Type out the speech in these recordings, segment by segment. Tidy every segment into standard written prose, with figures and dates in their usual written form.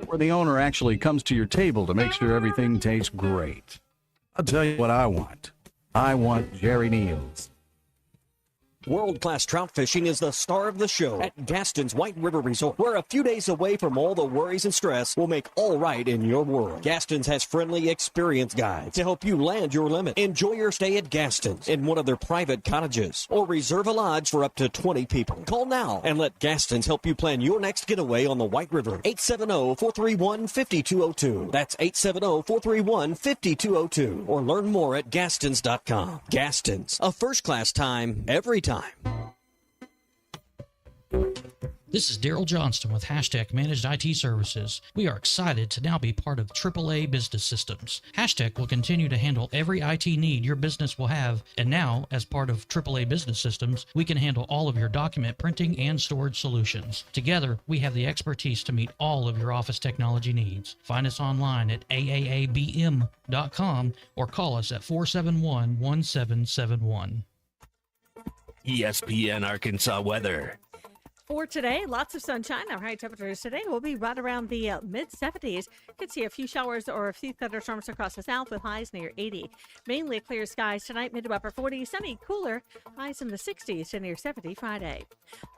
where the owner actually comes to your table to make sure everything tastes great. I'll tell you what I want. I want Jerry Neal's. World-class trout fishing is the star of the show at Gaston's White River Resort, where a few days away from all the worries and stress will make all right in your world. Gaston's has friendly, experienced guides to help you land your limit. Enjoy your stay at Gaston's in one of their private cottages, or reserve a lodge for up to 20 people. Call now and let Gaston's help you plan your next getaway on the White River. 870-431-5202. That's 870-431-5202. Or learn more at Gastons.com. Gaston's, a first-class time, every time. This is Daryl Johnston with Hashtag Managed IT Services. We are excited to now be part of AAA Business Systems. Hashtag will continue to handle every IT need your business will have, and now, as part of AAA Business Systems, we can handle all of your document printing and storage solutions. Together, we have the expertise to meet all of your office technology needs. Find us online at aaabm.com or call us at 471-1771. ESPN Arkansas weather. For today, lots of sunshine. Our high temperatures today will be right around the mid-70s. Could see a few showers or a few thunderstorms across the south with highs near 80. Mainly clear skies tonight, mid to upper 40s. Sunny, cooler, highs in the 60s to near 70 Friday.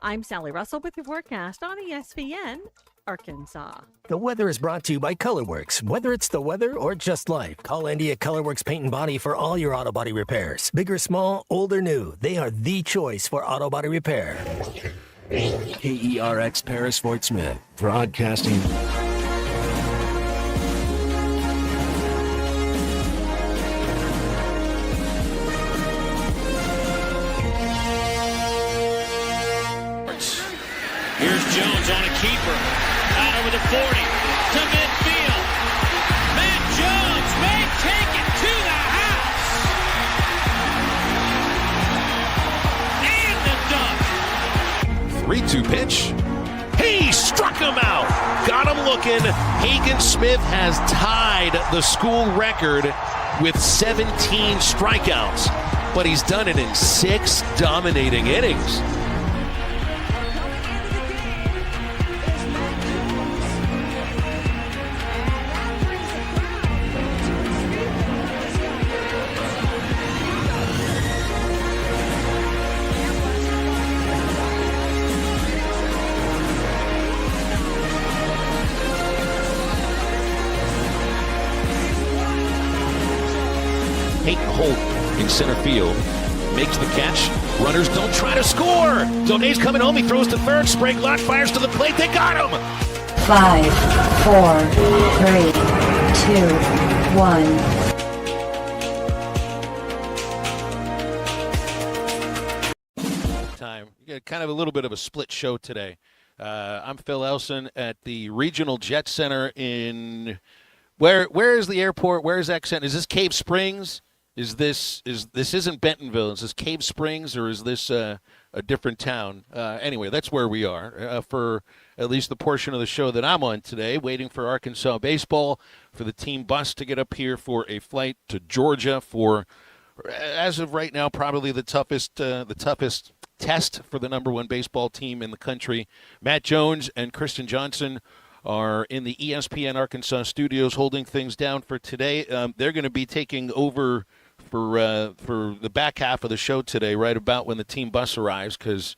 I'm Sally Russell with your forecast on ESPN Arkansas. The weather is brought to you by Colorworks. Whether it's the weather or just life, call Andy at Colorworks Paint and Body for all your auto body repairs. Big or small, old or new, they are the choice for auto body repair. KERX Paris Fort Smith, broadcasting. Here's Jones on a keeper. Out over the 40 to midfield. Matt Jones may take it to the house. And the dunk. 3-2 pitch. He struck him out. Got him looking. Hagen Smith has tied the school record with 17 strikeouts, but he's done it in 6 dominating innings. Peyton Holt in center field makes the catch. Runners don't try to score. Donay's coming home. He throws to third. Sprague Lott fires to the plate. They got him. 5, 4, 3, 2, 1. Time. You got kind of a little bit of a split show today. I'm Phil Elson at the Regional Jet Center in where is the airport? Where is that center? Is this Cave Springs? This isn't Bentonville? Is this Cave Springs, or is this a different town? Anyway, that's where we are for at least the portion of the show that I'm on today, waiting for Arkansas baseball, for the team bus to get up here for a flight to Georgia for, as of right now, probably the toughest test for the number one baseball team in the country. Matt Jones and Kristen Johnson are in the ESPN Arkansas studios holding things down for today. They're going to be taking over for the back half of the show today, right about when the team bus arrives, because,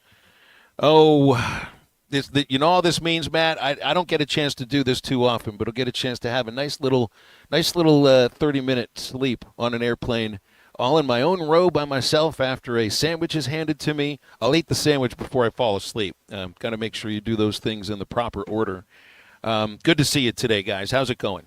you know all this means, Matt? I don't get a chance to do this too often, but I'll get a chance to have a nice little 30-minute sleep on an airplane, all in my own row by myself after a sandwich is handed to me. I'll eat the sandwich before I fall asleep. Got to make sure you do those things in the proper order. Good to see you today, guys. How's it going?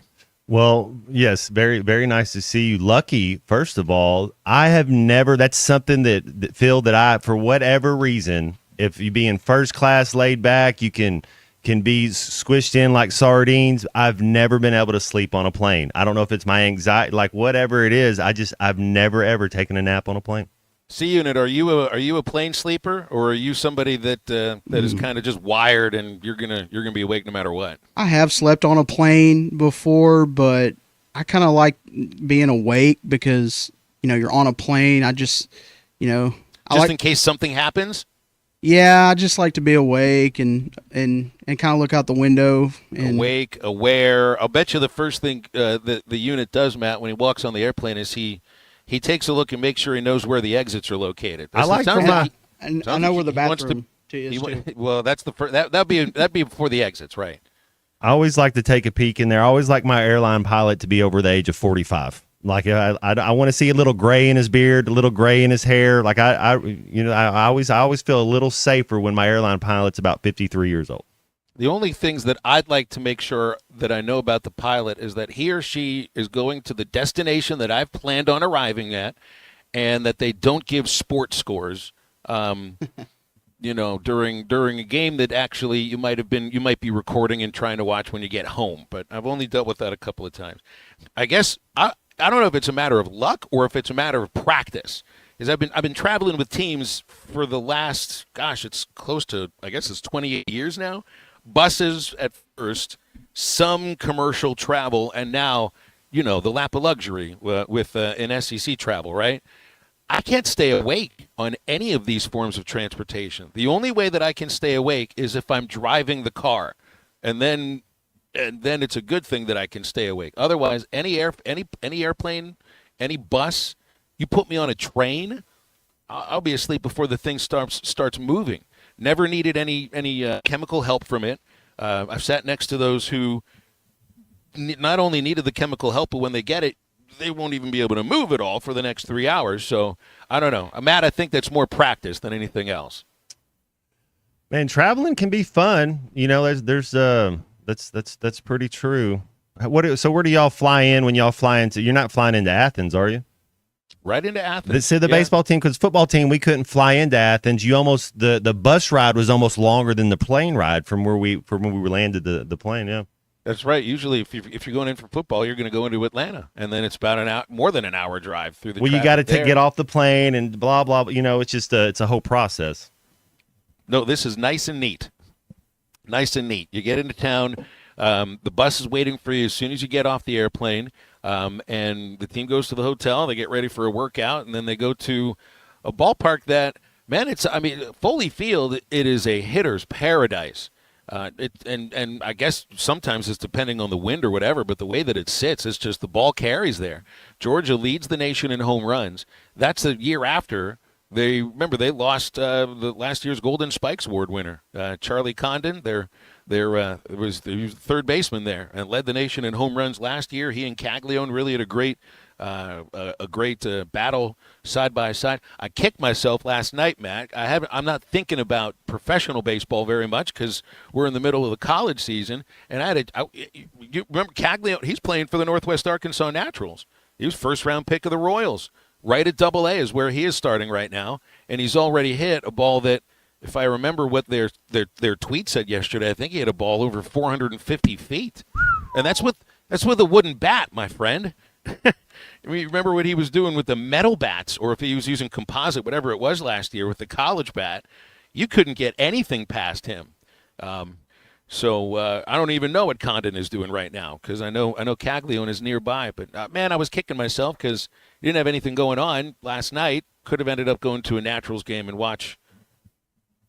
Well, yes, very, very nice to see you. Lucky, first of all, I have never, that's something that Phil, that I, for whatever reason, if you be in first class laid back, you can be squished in like sardines. I've never been able to sleep on a plane. I don't know if it's my anxiety, like whatever it is. I've never, ever taken a nap on a plane. C-Unit, are you a plane sleeper, or are you somebody that is kind of just wired and you're gonna be awake no matter what? I have slept on a plane before, but I kind of like being awake because you're on a plane. I just in case something happens. Yeah, I just like to be awake and kind of look out the window. And Awake, aware. I'll bet you the first thing the unit does, Matt, when he walks on the airplane is he takes a look and makes sure he knows where the exits are located. I like for my. I know where the bathroom is too. Well, that's the first. That'd be before the exits, right? I always like to take a peek in there. I always like my airline pilot to be over the age of 45. Like I want to see a little gray in his beard, a little gray in his hair. Like I always feel a little safer when my airline pilot's about 53 years old. The only things that I'd like to make sure that I know about the pilot is that he or she is going to the destination that I've planned on arriving at, and that they don't give sports scores. During a game that actually you might be recording and trying to watch when you get home. But I've only dealt with that a couple of times. I guess I don't know if it's a matter of luck or if it's a matter of practice. Because I've been traveling with teams for the last, it's close to, I guess it's 28 years now. Buses at first, some commercial travel, and now, the lap of luxury with an SEC travel, right? I can't stay awake on any of these forms of transportation. The only way that I can stay awake is if I'm driving the car, and then it's a good thing that I can stay awake. Otherwise, any airplane, any bus, you put me on a train, I'll be asleep before the thing starts moving. Never needed any chemical help from it. I've sat next to those who not only needed the chemical help, but when they get it, they won't even be able to move at all for the next 3 hours. So I don't know, Matt. I think that's more practice than anything else. Man, traveling can be fun. That's pretty true. So where do y'all fly in when y'all fly into? You're not flying into Athens, are you? Right into Athens. See the baseball team, because football team we couldn't fly into Athens. The bus ride was almost longer than the plane ride from when we landed the plane. Yeah. That's right. Usually, if you're going in for football, you're going to go into Atlanta, and then it's about more than an hour drive through the. Well, you got to get off the plane and blah blah. It's just it's a whole process. No, this is nice and neat. Nice and neat. You get into town, the bus is waiting for you as soon as you get off the airplane, and the team goes to the hotel. They get ready for a workout, and then they go to a ballpark that, man, Foley Field. It is a hitter's paradise. And I guess sometimes it's depending on the wind or whatever, but the way that it sits, it's just the ball carries there. Georgia leads the nation in home runs. That's the year after they lost the last year's Golden Spikes Award winner, Charlie Condon. Was the third baseman there and led the nation in home runs last year. He and Caglione really had a great battle side by side. I kicked myself last night, Matt. I'm not thinking about professional baseball very much because we're in the middle of the college season. And you remember Caglione? He's playing for the Northwest Arkansas Naturals. He was first round pick of the Royals. Right at Double A is where he is starting right now, and he's already hit a ball that, if I remember what their tweet said yesterday, I think he hit a ball over 450 feet, and that's with a wooden bat, my friend. Remember what he was doing with the metal bats, or if he was using composite, whatever it was last year with the college bat, you couldn't get anything past him. So I don't even know what Condon is doing right now because I know Caglione is nearby. But, man, I was kicking myself because he didn't have anything going on last night. Could have ended up going to a Naturals game and watch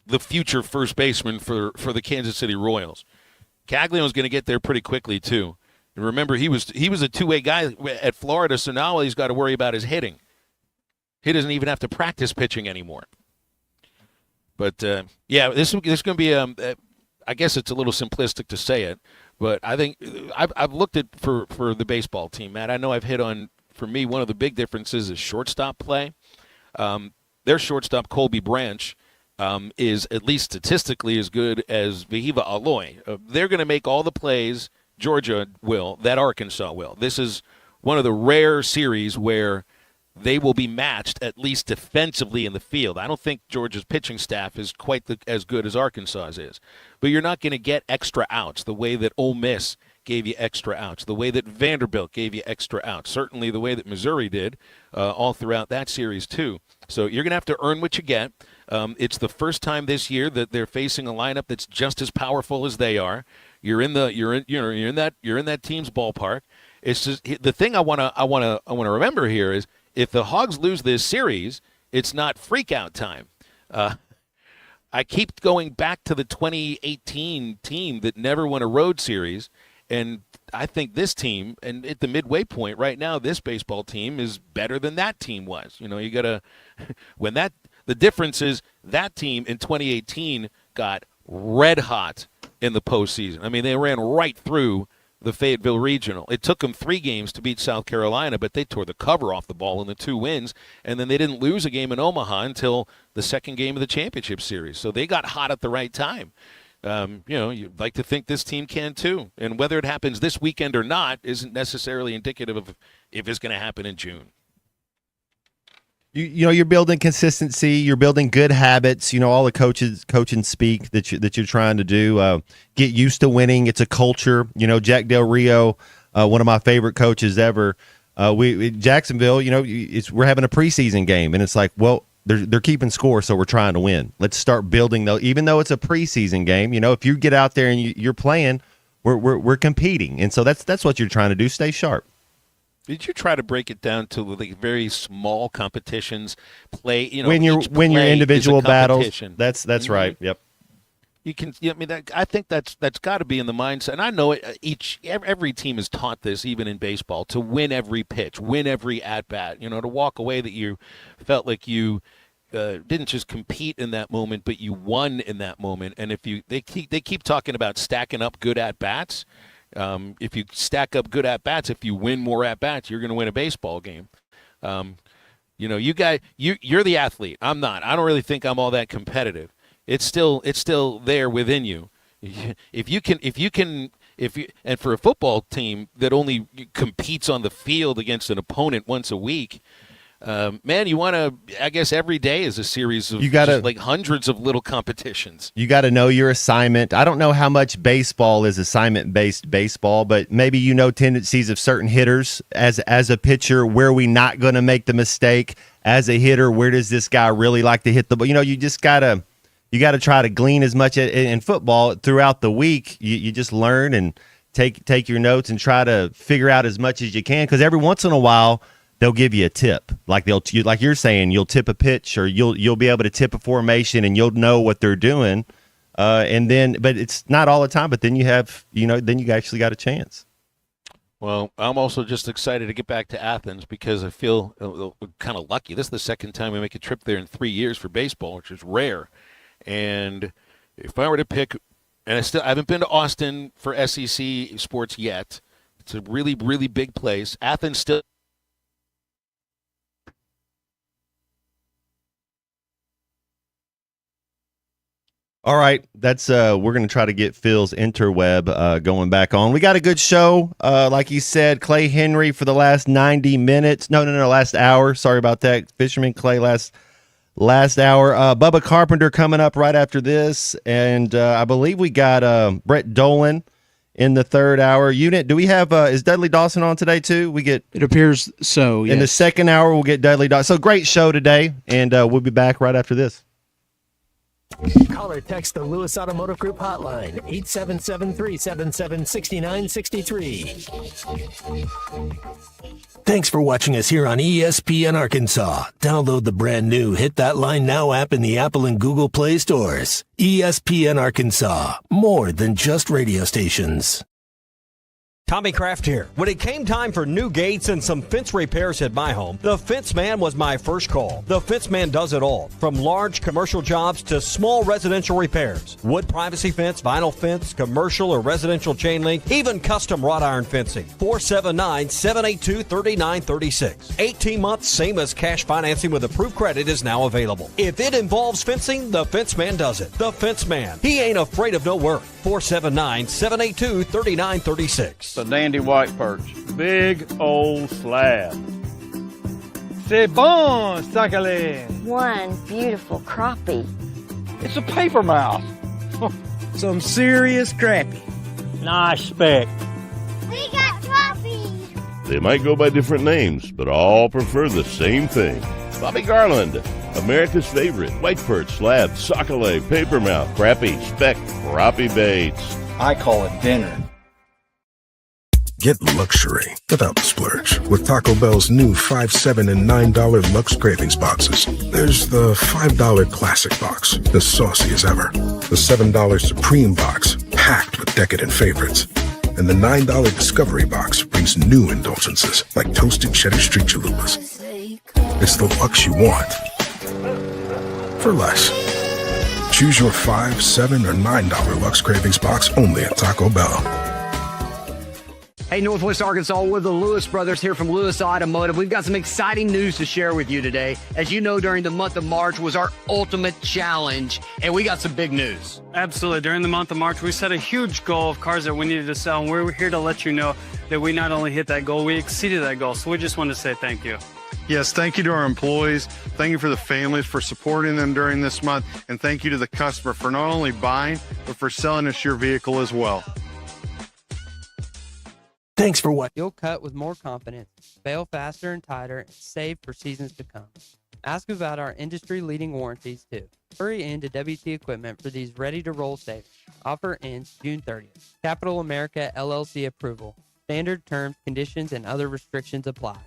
the future first baseman for the Kansas City Royals. Caglione's going to get there pretty quickly, too. And remember, he was a two-way guy at Florida, so now he's got to worry about his hitting. He doesn't even have to practice pitching anymore. But, yeah, this is going to be I guess it's a little simplistic to say it, but I think I've looked at for the baseball team, Matt. I know I've hit on, for me, one of the big differences is shortstop play. Their shortstop, Colby Branch, is at least statistically as good as Vehiva Aloy. They're going to make all the plays, Georgia will, that Arkansas will. This is one of the rare series where they will be matched at least defensively in the field. I don't think Georgia's pitching staff is quite as good as Arkansas's is. But you're not going to get extra outs the way that Ole Miss gave you extra outs, the way that Vanderbilt gave you extra outs, certainly the way that Missouri did all throughout that series too. So you're going to have to earn what you get. It's the first time this year that they're facing a lineup that's just as powerful as they are. You're in that team's ballpark. It's just the thing I want to remember here is, if the Hogs lose this series, it's not freak out time. I keep going back to the 2018 team that never won a road series, and I think this team, and at the midway point right now, this baseball team is better than that team was. You got to the difference is that team in 2018 got red hot in the postseason. I mean, they ran right through the Fayetteville Regional. It took them 3 games to beat South Carolina, but they tore the cover off the ball in the 2 wins, and then they didn't lose a game in Omaha until the second game of the championship series. So they got hot at the right time. You'd like to think this team can too. And whether it happens this weekend or not isn't necessarily indicative of if it's going to happen in June. You're building consistency. You're building good habits. All the coaching speak that you're trying to do. Get used to winning. It's a culture. Jack Del Rio, one of my favorite coaches ever. Jacksonville. We're having a preseason game, and it's like, well, they're keeping score, so we're trying to win. Let's start building though. Even though it's a preseason game, if you get out there and you're playing, we're competing, and so that's what you're trying to do. Stay sharp. Did you try to break it down to like very small competitions? When your individual battles. That's mm-hmm. right. Yep. You can. I think that's got to be in the mindset. And I know every team is taught this, even in baseball, to win every pitch, win every at bat. To walk away that you felt like you didn't just compete in that moment, but you won in that moment. And they keep talking about stacking up good at bats. If you stack up good at-bats, if you win more at-bats, you're going to win a baseball game. You're the athlete. I'm not. I don't really think I'm all that competitive. It's still there within you. And for a football team that only competes on the field against an opponent once a week, man, you want to, I guess every day is a series of like hundreds of little competitions. You got to know your assignment. I don't know how much baseball is assignment-based baseball, but maybe tendencies of certain hitters as a pitcher. Where are we not going to make the mistake? As a hitter, where does this guy really like to hit the ball? You just got to try to glean as much in football throughout the week. You just learn and take your notes and try to figure out as much as you can, because every once in a while they'll give you a tip, like you're saying, you'll tip a pitch, or you'll be able to tip a formation, and you'll know what they're doing, but it's not all the time. But then you have, then you actually got a chance. Well, I'm also just excited to get back to Athens because I feel kind of lucky. This is the second time we make a trip there in 3 years for baseball, which is rare. And if I were to pick, and I haven't been to Austin for SEC sports yet. It's a really, really big place. Athens still. All right, that's we're going to try to get Phil's interweb going back on. We got a good show, like you said. Clay Henry for the last 90 minutes. No, last hour. Sorry about that. Fisherman Clay last hour. Bubba Carpenter coming up right after this, and I believe we got Brett Dolan in the third hour. Unit, do we have? Is Dudley Dawson on today too? It appears so. Yes. In the second hour, we'll get Dudley Dawson. So great show today, and we'll be back right after this. Call or text the Lewis Automotive Group hotline, 877-377-6963. Thanks for watching us here on ESPN Arkansas. Download the brand new Hit That Line Now app in the Apple and Google Play stores. ESPN Arkansas, more than just radio stations. Tommy Kraft here. When it came time for new gates and some fence repairs at my home, the Fence Man was my first call. The Fence Man does it all, from large commercial jobs to small residential repairs. Wood privacy fence, vinyl fence, commercial or residential chain link, even custom wrought iron fencing. 479-782-3936. 18 months, same as cash financing with approved credit is now available. If it involves fencing, the Fence Man does it. The Fence Man. He ain't afraid of no work. 479-782-3936. A dandy white perch. Big old slab. C'est bon, sacalé. One beautiful crappie. It's a paper mouth. Some serious crappie. Nice speck. We got crappie. They might go by different names, but all prefer the same thing. Bobby Garland, America's favorite white perch, slab, sockeye, papermouth, crappie, speck, crappie baits. I call it dinner. Get luxury without the splurge with Taco Bell's new $5, $7, and $9 Lux Cravings boxes. There's the $5 Classic box, as saucy as ever. The $7 Supreme box, packed with decadent favorites. And the $9 Discovery box brings new indulgences like toasted cheddar street chalupas. It's the Lux you want for less. Choose your $5, $7, or $9 Lux Cravings box only at Taco Bell. Hey, Northwest Arkansas, we're the Lewis brothers here from Lewis Automotive. We've got some exciting news to share with you today. As you know, during the month of March was our ultimate challenge, and we got some big news. Absolutely. During the month of March, we set a huge goal of cars that we needed to sell, and we're here to let you know that we not only hit that goal, we exceeded that goal. So we just wanted to say thank you. Yes, thank you to our employees. Thank you for the families for supporting them during this month. And thank you to the customer for not only buying, but for selling us your vehicle as well. Thanks for what? You'll cut with more confidence, bail faster and tighter, and save for seasons to come. Ask about our industry-leading warranties, too. Hurry into WT Equipment for these ready-to-roll savings. Offer ends June 30th. Capital America LLC approval. Standard terms, conditions, and other restrictions apply.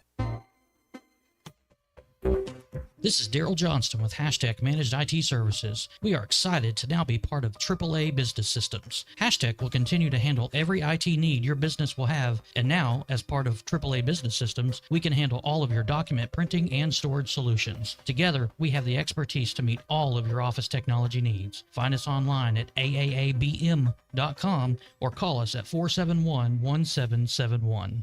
This is Daryl Johnston with Hashtag Managed IT Services. We are excited to now be part of AAA Business Systems. Hashtag will continue to handle every IT need your business will have, and now, as part of AAA Business Systems, we can handle all of your document printing and storage solutions. Together, we have the expertise to meet all of your office technology needs. Find us online at aaabm.com or call us at 471-1771.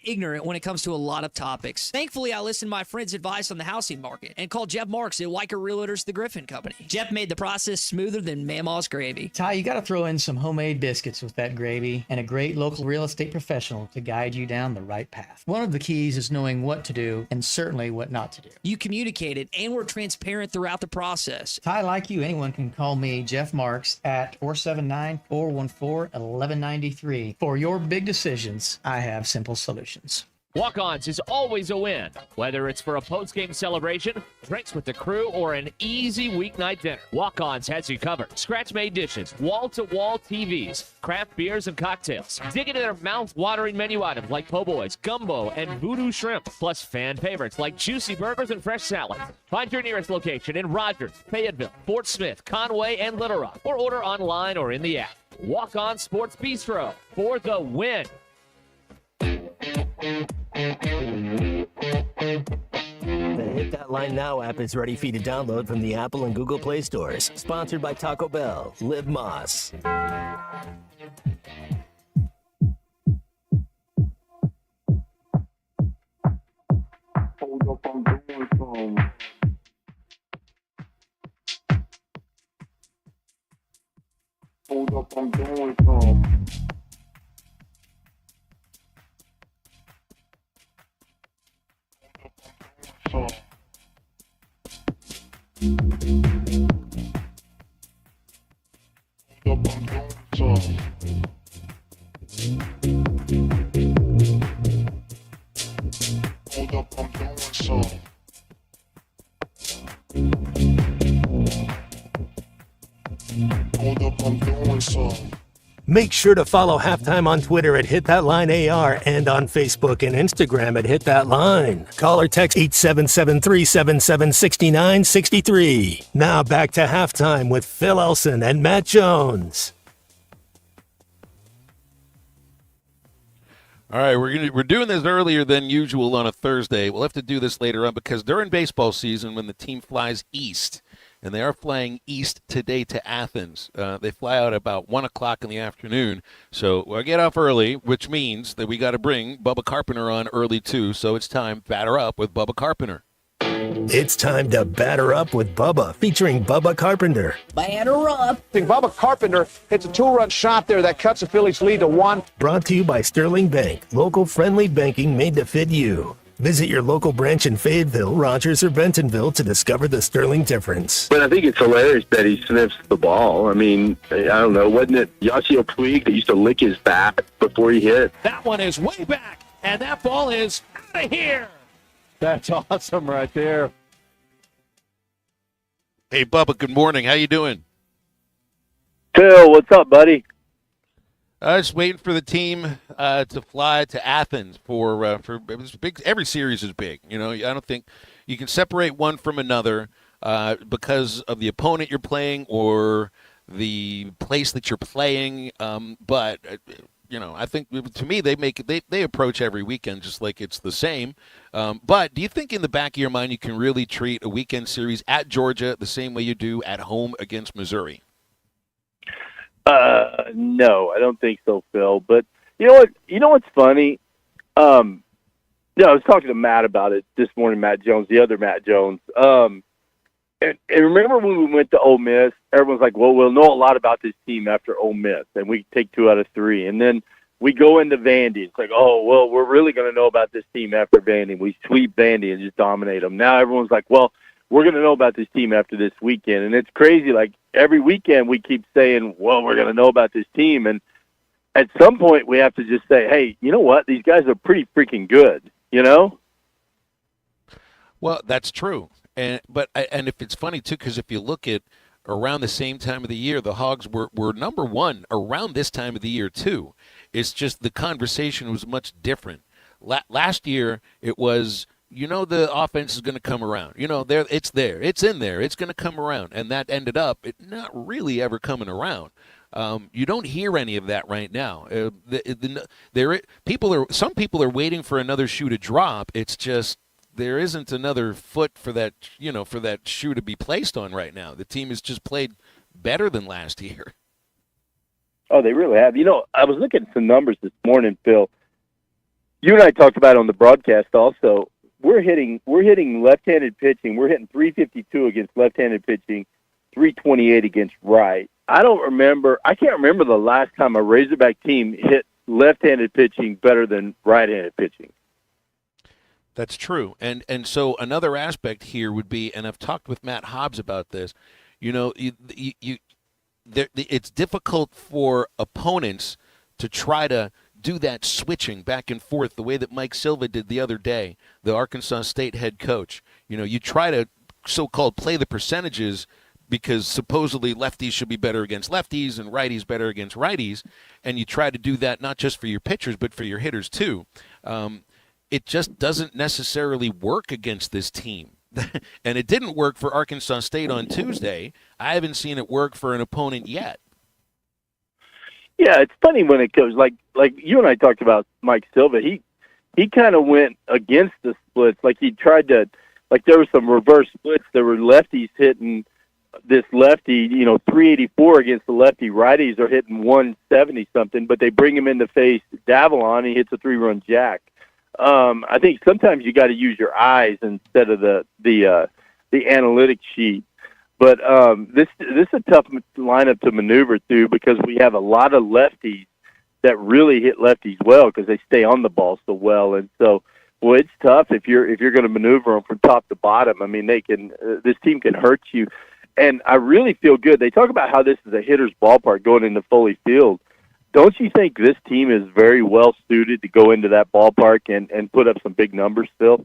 Ignorant when it comes to a lot of topics. Thankfully, I listened to my friend's advice on the housing market and called Jeff Marks at Weicker Realtors, the Griffin Company. Jeff made the process smoother than Mama's gravy. Ty, you got to throw in some homemade biscuits with that gravy and a great local real estate professional to guide you down the right path. One of the keys is knowing what to do and certainly what not to do. You communicated and were transparent throughout the process. Ty, like you, anyone can call me, Jeff Marks, at 479-414-1193. For your big decisions, I have simple solutions. Walk-Ons is always a win, whether it's for a post-game celebration, drinks with the crew, or an easy weeknight dinner. Walk-Ons has you covered. Scratch-made dishes, wall-to-wall TVs, craft beers and cocktails. Dig into their mouth-watering menu items like po' boys, gumbo, and voodoo shrimp, plus fan favorites like juicy burgers and fresh salads. Find your nearest location in Rogers, Fayetteville, Fort Smith, Conway, and Little Rock, or order online or in the app. Walk-On Sports Bistro for the win. The Hit That Line Now app is ready for you to download from the Apple and Google Play stores. Sponsored by Taco Bell. Live Moss. Hold up, I'm doing some. Hold up, I'm doing some. Make sure to follow Halftime on Twitter at HitThatLineAR and on Facebook and Instagram at HitThatLine. Call or text 877-377-6963. Now back to Halftime with Phil Elson and Matt Jones. All right, we're doing this earlier than usual on a Thursday. We'll have to do this later on because during baseball season, when the team flies east, and they are flying east today to Athens, they fly out about 1 o'clock in the afternoon. So we'll get off early, which means that we got to bring Bubba Carpenter on early too. So it's time batter up with Bubba Carpenter. It's time to batter up with Bubba, featuring Bubba Carpenter. Batter up. Bubba Carpenter hits a 2-run shot there that cuts the Phillies' lead to 1. Brought to you by Sterling Bank, local friendly banking made to fit you. Visit your local branch in Fayetteville, Rogers, or Bentonville to discover the Sterling difference. But I think it's hilarious that he sniffs the ball. I mean, I don't know, wasn't it Yasiel Puig that used to lick his bat before he hit? That one is way back, and that ball is out of here. That's awesome right there. Hey, Bubba, good morning. How you doing? Phil, what's up, buddy? Just waiting for the team to fly to Athens for it was big. Every series is big. You know, I don't think you can separate one from another because of the opponent you're playing or the place that you're playing. But you know, I think to me they approach every weekend just like it's the same. But do you think in the back of your mind you can really treat a weekend series at Georgia the same way you do at home against Missouri? No, I don't think so, Phil. But you know what? You know what's funny? I was talking to Matt about it this morning. Matt Jones, the other Matt Jones. And remember when we went to Ole Miss? Everyone's like, "Well, we'll know a lot about this team after Ole Miss, and we take 2 out of 3." And then we go into Vandy. It's like, "Oh, well, we're really going to know about this team after Vandy." We sweep Vandy and just dominate them. Now everyone's like, "Well, we're going to know about this team after this weekend." And it's crazy. Like, every weekend we keep saying, well, we're going to know about this team. And at some point we have to just say, hey, you know what? These guys are pretty freaking good, you know? Well, that's true. And if it's funny, too, because if you look at around the same time of the year, the Hogs were number one around this time of the year, too. It's just the conversation was much different. Last year it was, you know, the offense is going to come around. You know, it's there. It's in there. It's going to come around. And that ended up not really ever coming around. You don't hear any of that right now. Some people are waiting for another shoe to drop. It's just there isn't another foot for that, you know, for that shoe to be placed on right now. The team has just played better than last year. Oh, they really have. You know, I was looking at some numbers this morning, Phil. You and I talked about it on the broadcast also. We're hitting left-handed pitching. We're hitting 352 against left-handed pitching, 328 against right. I can't remember the last time a Razorback team hit left-handed pitching better than right-handed pitching. That's true. And so another aspect here would be, and I've talked with Matt Hobbs about this, you know, it's difficult for opponents to try to do that switching back and forth the way that Mike Silva did the other day, the Arkansas State head coach. You know, you try to so-called play the percentages because supposedly lefties should be better against lefties and righties better against righties, and you try to do that not just for your pitchers but for your hitters too. It just doesn't necessarily work against this team. And it didn't work for Arkansas State on Tuesday. I haven't seen it work for an opponent yet. Yeah, it's funny when it goes like you and I talked about Mike Silva. He kind of went against the splits. Like he tried to, like there were some reverse splits. There were lefties hitting this lefty, 384 against the lefty. Righties are hitting 170 something, but they bring him in to face Davalon. He hits a 3-run jack. I think sometimes you got to use your eyes instead of the analytic sheet. But this is a tough lineup to maneuver through because we have a lot of lefties that really hit lefties well because they stay on the ball so well. And so, well, it's tough if you're going to maneuver them from top to bottom. I mean, this team can hurt you. And I really feel good. They talk about how this is a hitter's ballpark going into Foley Field. Don't you think this team is very well suited to go into that ballpark and put up some big numbers, Phil?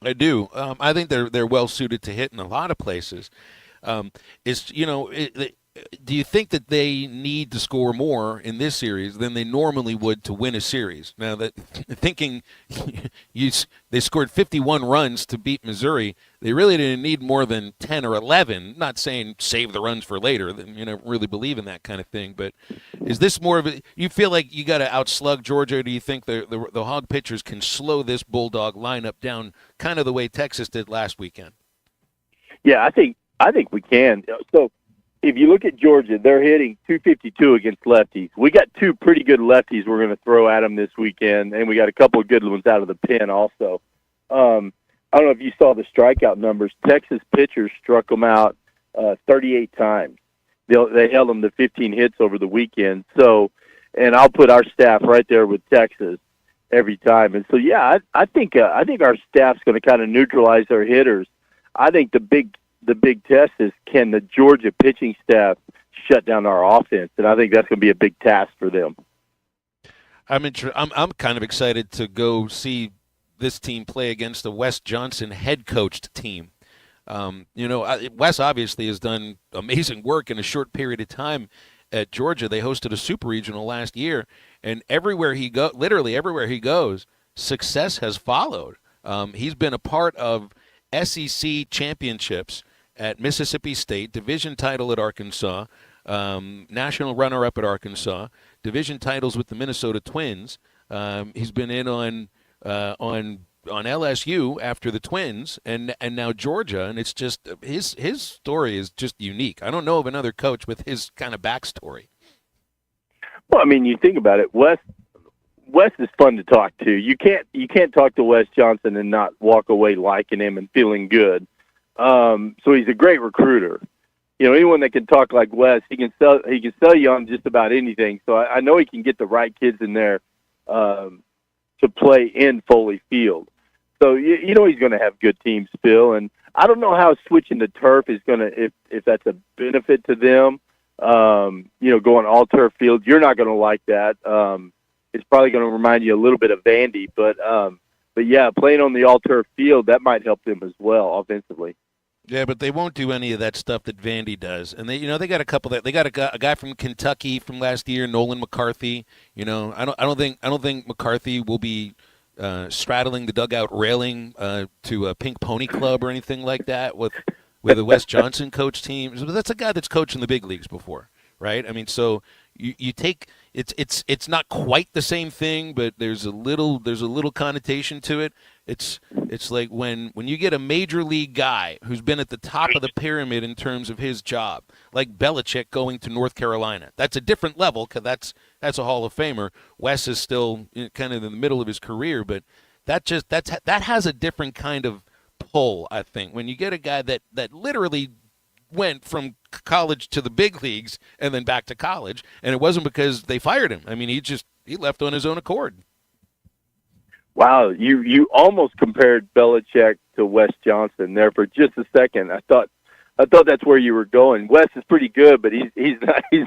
I do. I think they're well suited to hit in a lot of places. Do you think that they need to score more in this series than they normally would to win a series? Now, that thinking they scored 51 runs to beat Missouri, they really didn't need more than 10 or 11. Not saying save the runs for later, really believe in that kind of thing. But is this more of a? You feel like you got to outslug Georgia? Or do you think the Hog pitchers can slow this Bulldog lineup down, kind of the way Texas did last weekend? Yeah, I think we can. So if you look at Georgia, they're hitting 252 against lefties. We got 2 pretty good lefties we're going to throw at them this weekend, and we got a couple of good ones out of the pen also. I don't know if you saw the strikeout numbers. Texas pitchers struck them out 38 times. They held them to 15 hits over the weekend. So, and I'll put our staff right there with Texas every time. And so, yeah, I think our staff's going to kind of neutralize their hitters. I think the big test is, can the Georgia pitching staff shut down our offense? And I think that's going to be a big task for them. I'm kind of excited to go see this team play against a Wes Johnson head-coached team. Wes obviously has done amazing work in a short period of time at Georgia. They hosted a super regional last year, and literally everywhere he goes, success has followed. He's been a part of SEC championships at Mississippi State, division title at Arkansas, national runner-up at Arkansas, division titles with the Minnesota Twins. He's been in on LSU after the Twins, and now Georgia, and it's just his story is just unique. I don't know of another coach with his kind of backstory. Well, I mean, you think about it, Wes is fun to talk to. You can't talk to Wes Johnson and not walk away liking him and feeling good. So he's a great recruiter. You know, anyone that can talk like Wes, he can sell you on just about anything. So I know he can get the right kids in there to play in Foley Field. So you know he's going to have good teams, Phil. And I don't know how switching to turf is going to, if that's a benefit to them. You know, going all turf field, you're not going to like that. It's probably going to remind you a little bit of Vandy, but yeah, playing on the all turf field, that might help them as well offensively. Yeah, but they won't do any of that stuff that Vandy does. And they got a couple that they got a guy from Kentucky from last year, Nolan McCarthy. You know, I don't think McCarthy will be straddling the dugout railing to a Pink Pony Club or anything like that with the Wes Johnson coach team. That's a guy that's coached in the big leagues before, right? I mean, so you take it's not quite the same thing, but there's a little connotation to it. It's like when you get a major league guy who's been at the top of the pyramid in terms of his job, like Belichick going to North Carolina. That's a different level because that's a Hall of Famer. Wes is still kind of in the middle of his career, but that has a different kind of pull, I think. When you get a guy that literally went from college to the big leagues and then back to college, and it wasn't because they fired him. I mean, he left on his own accord. Wow, you almost compared Belichick to Wes Johnson there for just a second. I thought that's where you were going. Wes is pretty good, but he's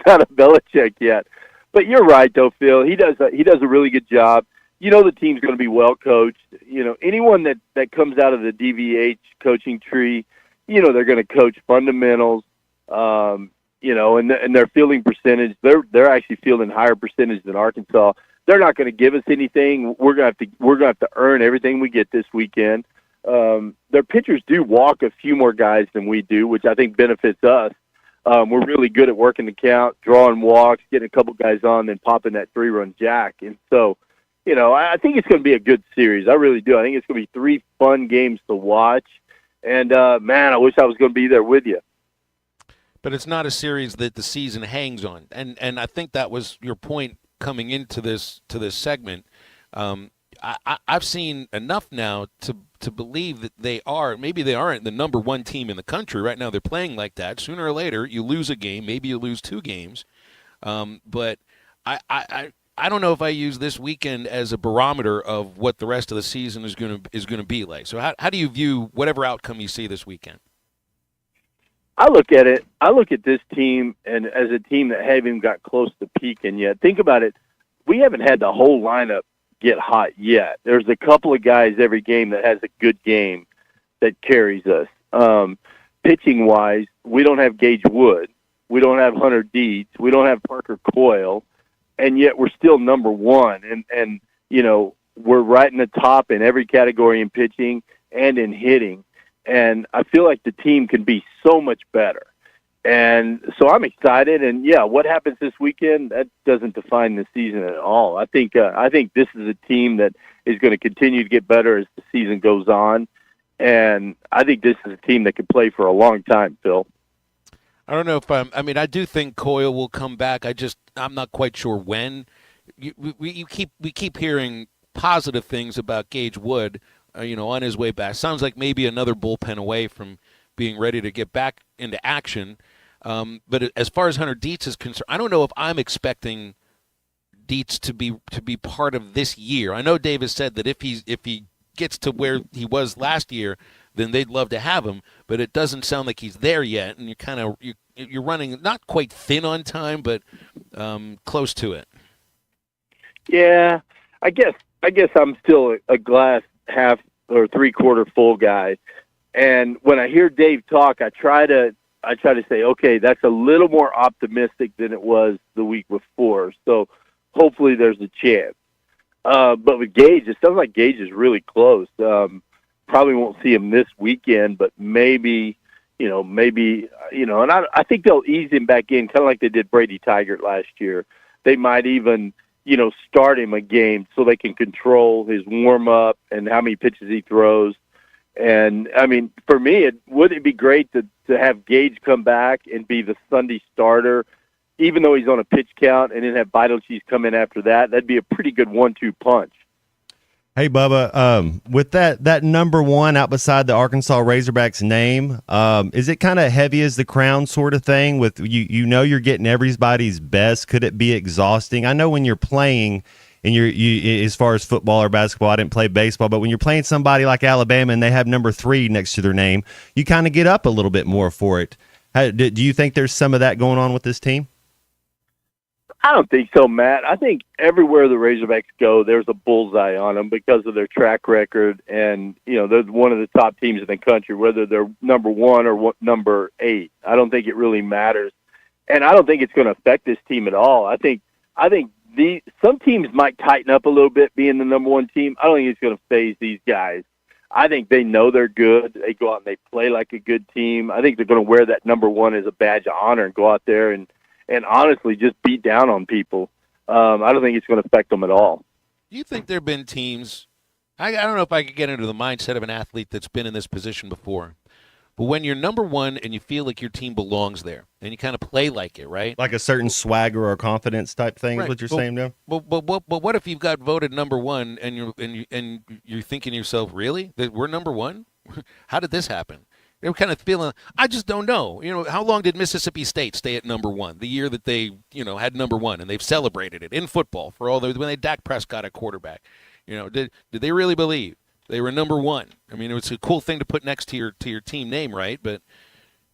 not a Belichick yet. But you're right though, Phil. He does a really good job. You know the team's going to be well coached. You know, anyone that comes out of the DVH coaching tree, you know they're going to coach fundamentals. You know, and their fielding percentage, they're actually fielding higher percentage than Arkansas. They're not going to give us anything. We're going to have to earn everything we get this weekend. Their pitchers do walk a few more guys than we do, which I think benefits us. We're really good at working the count, drawing walks, getting a couple guys on, then popping that 3-run jack. And so, you know, I think it's going to be a good series. I really do. I think it's going to be 3 fun games to watch. And, man, I wish I was going to be there with you. But it's not a series that the season hangs on. And I think that was your point coming into this segment. I've seen enough now to believe that maybe they aren't the number one team in the country right now. They're playing like that. Sooner or later, you lose a game, maybe you lose 2 games. But I don't know if I use this weekend as a barometer of what the rest of the season is going to be like. So how do you view whatever outcome you see this weekend? I look at this team and as a team that haven't even got close to peaking yet. Think about it. We haven't had the whole lineup get hot yet. There's a couple of guys every game that has a good game that carries us. Pitching wise, we don't have Gage Wood. We don't have Hunter Dietz. We don't have Parker Coyle. And yet we're still number one. And you know, we're right in the top in every category in pitching and in hitting. And I feel like the team can be so much better. And so I'm excited. And, yeah, what happens this weekend, that doesn't define the season at all. I think this is a team that is going to continue to get better as the season goes on. And I think this is a team that can play for a long time, Phil. I don't know if I do think Coyle will come back. I'm not quite sure when. We keep hearing positive things about Gage Wood. On his way back. Sounds like maybe another bullpen away from being ready to get back into action. But as far as Hunter Dietz is concerned, I don't know if I'm expecting Dietz to be part of this year. I know Dave has said that if he gets to where he was last year, then they'd love to have him. But it doesn't sound like he's there yet, and you're running not quite thin on time, but close to it. Yeah, I guess I'm still a glass half or 3/4 full guy. And when I hear Dave talk, I try to I try to say, okay, that's a little more optimistic than it was the week before. So hopefully there's a chance. But with Gage, it sounds like Gage is really close. Probably won't see him this weekend, but maybe, and I think they'll ease him back in, kind of like they did Brady Tigert last year. They might even, start him a game so they can control his warm-up and how many pitches he throws. And, I mean, for me, wouldn't it be great to have Gage come back and be the Sunday starter, even though he's on a pitch count, and then have Vital Cheese come in after that? That'd be a pretty good 1-2 punch. Hey, Bubba, with that number one out beside the Arkansas Razorbacks name, is it kind of heavy as the crown sort of thing? With you're getting everybody's best. Could it be exhausting? I know when you're playing, and you as far as football or basketball, I didn't play baseball, but when you're playing somebody like Alabama and they have number 3 next to their name, you kind of get up a little bit more for it. Do you think there's some of that going on with this team? I don't think so, Matt. I think everywhere the Razorbacks go, there's a bullseye on them because of their track record, and they're one of the top teams in the country, whether they're number 1 or number 8. I don't think it really matters, and I don't think it's going to affect this team at all. I think some teams might tighten up a little bit being the number 1 team. I don't think it's going to faze these guys. I think they know they're good. They go out and they play like a good team. I think they're going to wear that number 1 as a badge of honor and go out there and honestly just beat down on people. I don't think it's going to affect them at all. Do you think there have been teams, I don't know if I could get into the mindset of an athlete that's been in this position before, but when you're number 1 and you feel like your team belongs there and you kind of play like it, right? Like a certain swagger or confidence type thing is what you're saying now? But what if you've got voted number 1 and you're thinking to yourself, really? That we're number 1? How did this happen? They were kind of feeling, I just don't know. How long did Mississippi State stay at number 1? The year that they, had number 1, and they've celebrated it in football for all when they Dak Prescott at quarterback. Did they really believe they were number 1? I mean, it was a cool thing to put next to your team name, right? But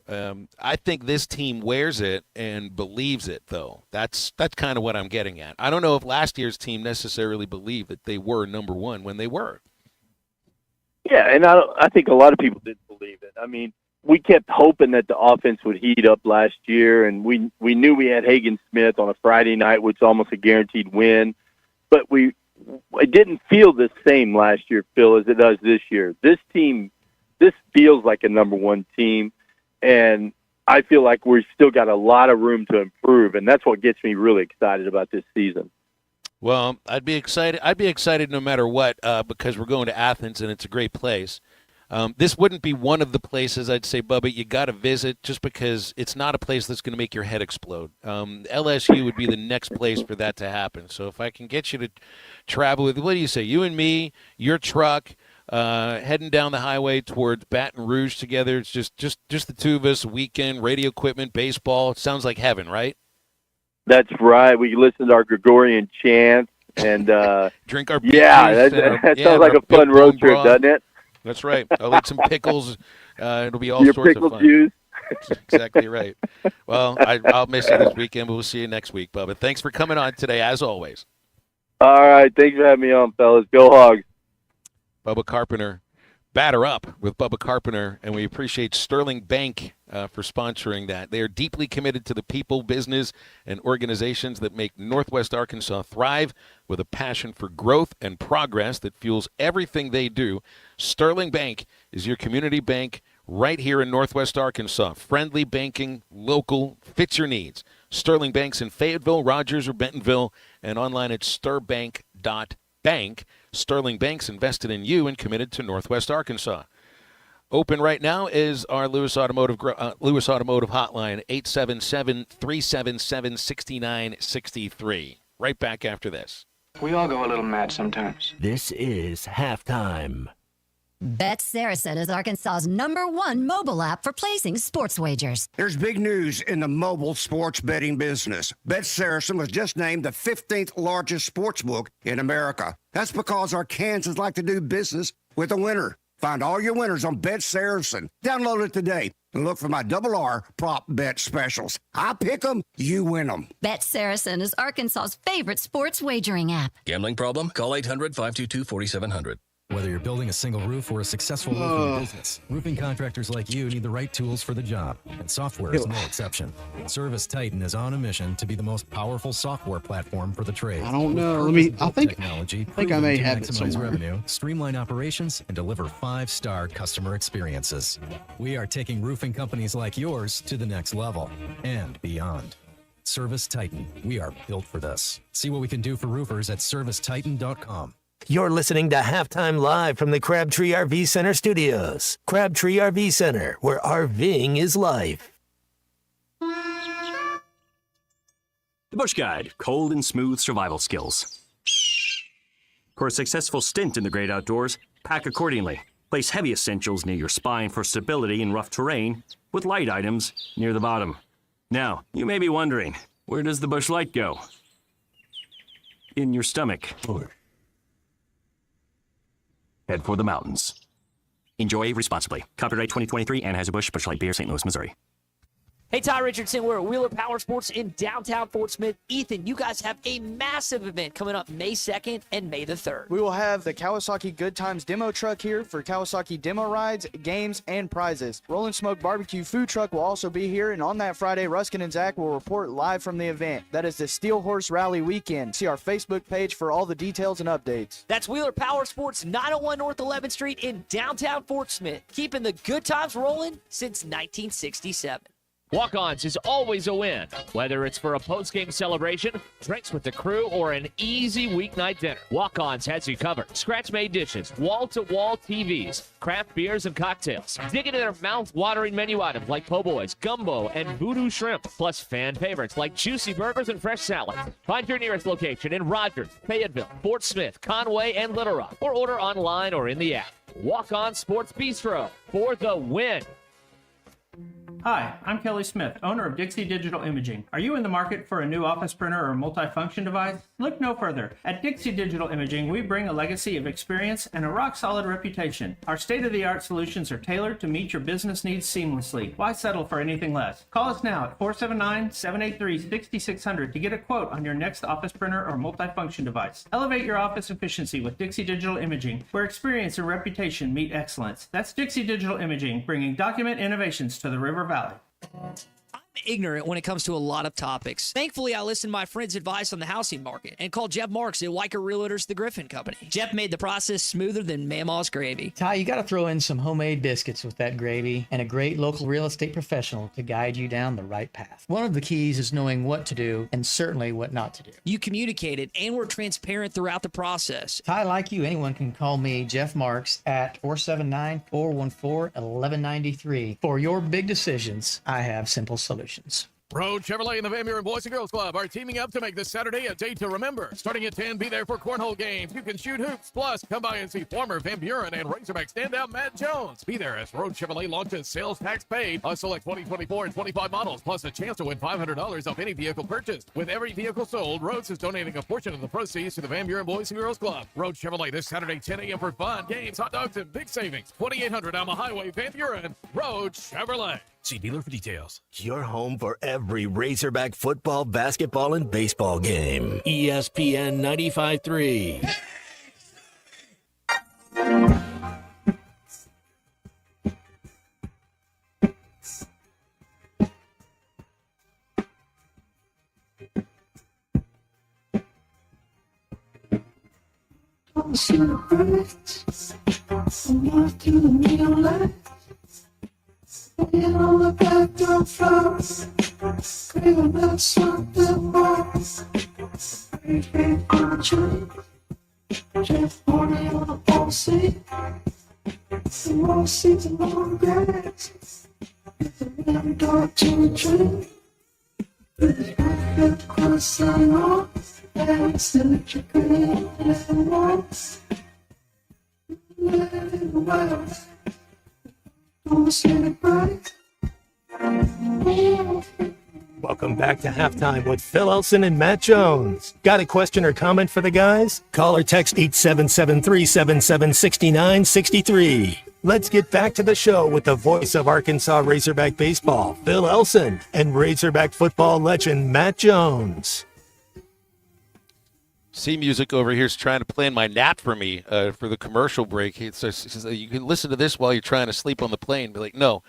I think this team wears it and believes it, though. That's kind of what I'm getting at. I don't know if last year's team necessarily believed that they were number 1 when they were. Yeah, and I think a lot of people didn't believe it. I mean, we kept hoping that the offense would heat up last year, and we knew we had Hagen Smith on a Friday night, which is almost a guaranteed win. But it didn't feel the same last year, Phil, as it does this year. This feels like a number 1 team, and I feel like we've still got a lot of room to improve, and that's what gets me really excited about this season. Well, I'd be excited no matter what because we're going to Athens, and it's a great place. This wouldn't be one of the places I'd say, Bubba, you got to visit just because it's not a place that's going to make your head explode. LSU would be the next place for that to happen. So if I can get you to travel with, what do you say, you and me, your truck, heading down the highway towards Baton Rouge together. It's just the two of us, weekend, radio equipment, baseball. It sounds like heaven, right? That's right. We listen to our Gregorian chants and drink our beers. Yeah, that sounds like a fun road trip, doesn't it? That's right. I'll eat some pickles. It'll be all Your sorts pickle of fun. Juice. Exactly right. Well, I'll miss you this weekend, but we'll see you next week, Bubba. Thanks for coming on today, as always. All right. Thanks for having me on, fellas. Go Hogs. Bubba Carpenter. Batter Up with Bubba Carpenter, and we appreciate Sterling Bank for sponsoring that. They are deeply committed to the people, business, and organizations that make Northwest Arkansas thrive with a passion for growth and progress that fuels everything they do. Sterling Bank is your community bank right here in Northwest Arkansas. Friendly banking, local, fits your needs. Sterling Bank's in Fayetteville, Rogers, or Bentonville, and online at stirbank.bank. Sterling Bank's invested in you and committed to Northwest Arkansas. Open right now is our Lewis Automotive hotline, 877-377-6963. Right back after this. We all go a little mad sometimes. This is Halftime. Bet Saracen is Arkansas's #1 mobile app for placing sports wagers. There's big news in the mobile sports betting business. Bet Saracen was just named the 15th largest sports book in America. That's because Arkansans like to do business with a winner. Find all your winners on Bet Saracen. Download it today and look for my RR prop bet specials. I pick them, you win them. Bet Saracen is Arkansas's favorite sports wagering app. Gambling problem? Call 800-522-4700. Whether you're building a single roof or a successful roofing business, roofing contractors like you need the right tools for the job, and software is no exception. Service Titan is on a mission to be the most powerful software platform for the trade. I don't know. I think I may have it maximize somewhere. revenue, streamline operations, and deliver 5-star customer experiences. We are taking roofing companies like yours to the next level and beyond. Service Titan. We are built for this. See what we can do for roofers at servicetitan.com. You're listening to Halftime Live from the Crabtree RV Center studios. Crabtree RV Center, where RVing is life. The Bush Guide, cold and smooth survival skills. For a successful stint in the great outdoors, pack accordingly. Place heavy essentials near your spine for stability in rough terrain, with light items near the bottom. Now, you may be wondering, where does the Bush Light go? In your stomach. Head for the mountains. Enjoy responsibly. Copyright 2023 Anheuser-Busch Busch Light Beer, St. Louis, Missouri. Hey, Ty Richardson, we're at Wheeler Power Sports in downtown Fort Smith. Ethan, you guys have a massive event coming up May 2nd and May the 3rd. We will have the Kawasaki Good Times demo truck here for Kawasaki demo rides, games, and prizes. Rollin' Smoke Barbecue food truck will also be here, and on that Friday, Ruskin and Zach will report live from the event. That is the Steel Horse Rally weekend. See our Facebook page for all the details and updates. That's Wheeler Power Sports, 901 North 11th Street in downtown Fort Smith. Keeping the good times rolling since 1967. Walk-Ons is always a win, whether it's for a post-game celebration, drinks with the crew, or an easy weeknight dinner. Walk-Ons has you covered. Scratch-made dishes, wall-to-wall TVs, craft beers and cocktails. Dig into their mouth-watering menu items like po' boys, gumbo, and voodoo shrimp, plus fan favorites like juicy burgers and fresh salads. Find your nearest location in Rogers, Fayetteville, Fort Smith, Conway, and Little Rock, or order online or in the app. Walk-On Sports Bistro for the win. Hi, I'm Kelly Smith, owner of Dixie Digital Imaging. Are you in the market for a new office printer or multifunction device? Look no further. At Dixie Digital Imaging, we bring a legacy of experience and a rock-solid reputation. Our state-of-the-art solutions are tailored to meet your business needs seamlessly. Why settle for anything less? Call us now at 479-783-6600 to get a quote on your next office printer or multifunction device. Elevate your office efficiency with Dixie Digital Imaging, where experience and reputation meet excellence. That's Dixie Digital Imaging, bringing document innovations to the River Valley. I'm ignorant when it comes to a lot of topics. Thankfully, I listened to my friend's advice on the housing market and called Jeff Marks at Weicker Realtors, the Griffin Company. Jeff made the process smoother than Mama's gravy. Ty, you got to throw in some homemade biscuits with that gravy and a great local real estate professional to guide you down the right path. One of the keys is knowing what to do and certainly what not to do. You communicated and were transparent throughout the process. Ty, like you, anyone can call me, Jeff Marks, at 479-414-1193. For your big decisions, I have simple solutions. Road Chevrolet and the Van Buren Boys and Girls Club are teaming up to make this Saturday a day to remember. Starting at 10, be there for cornhole games. You can shoot hoops. Plus, come by and see former Van Buren and Razorback standout Matt Jones. Be there as Road Chevrolet launches sales tax paid on select 2024 and 25 models, plus a chance to win $500 off any vehicle purchased. With every vehicle sold, Rhodes is donating a portion of the proceeds to the Van Buren Boys and Girls Club. Road Chevrolet this Saturday, 10 a.m. for fun, games, hot dogs, and big savings. 2800 Alma Highway, Van Buren. Road Chevrolet. See dealer for details. Your home for every Razorback football, basketball, and baseball game. ESPN 95.3. And on the back door floors, screaming out something more. Great country, Jeff Hardy on the ball seat. The wall seats and long grass. It's a very dark to a tree. With a got cross on off, and it's electric and walks. Let it away. Welcome back to Halftime with Phil Elson and Matt Jones. Got a question or comment for the guys? Call or text 877-377-6963. Let's get back to the show with the voice of Arkansas Razorback baseball, Phil Elson, and Razorback football legend Matt Jones. C Music over here is trying to plan my nap for me for the commercial break. He says, you can listen to this while you're trying to sleep on the plane. Be like, no,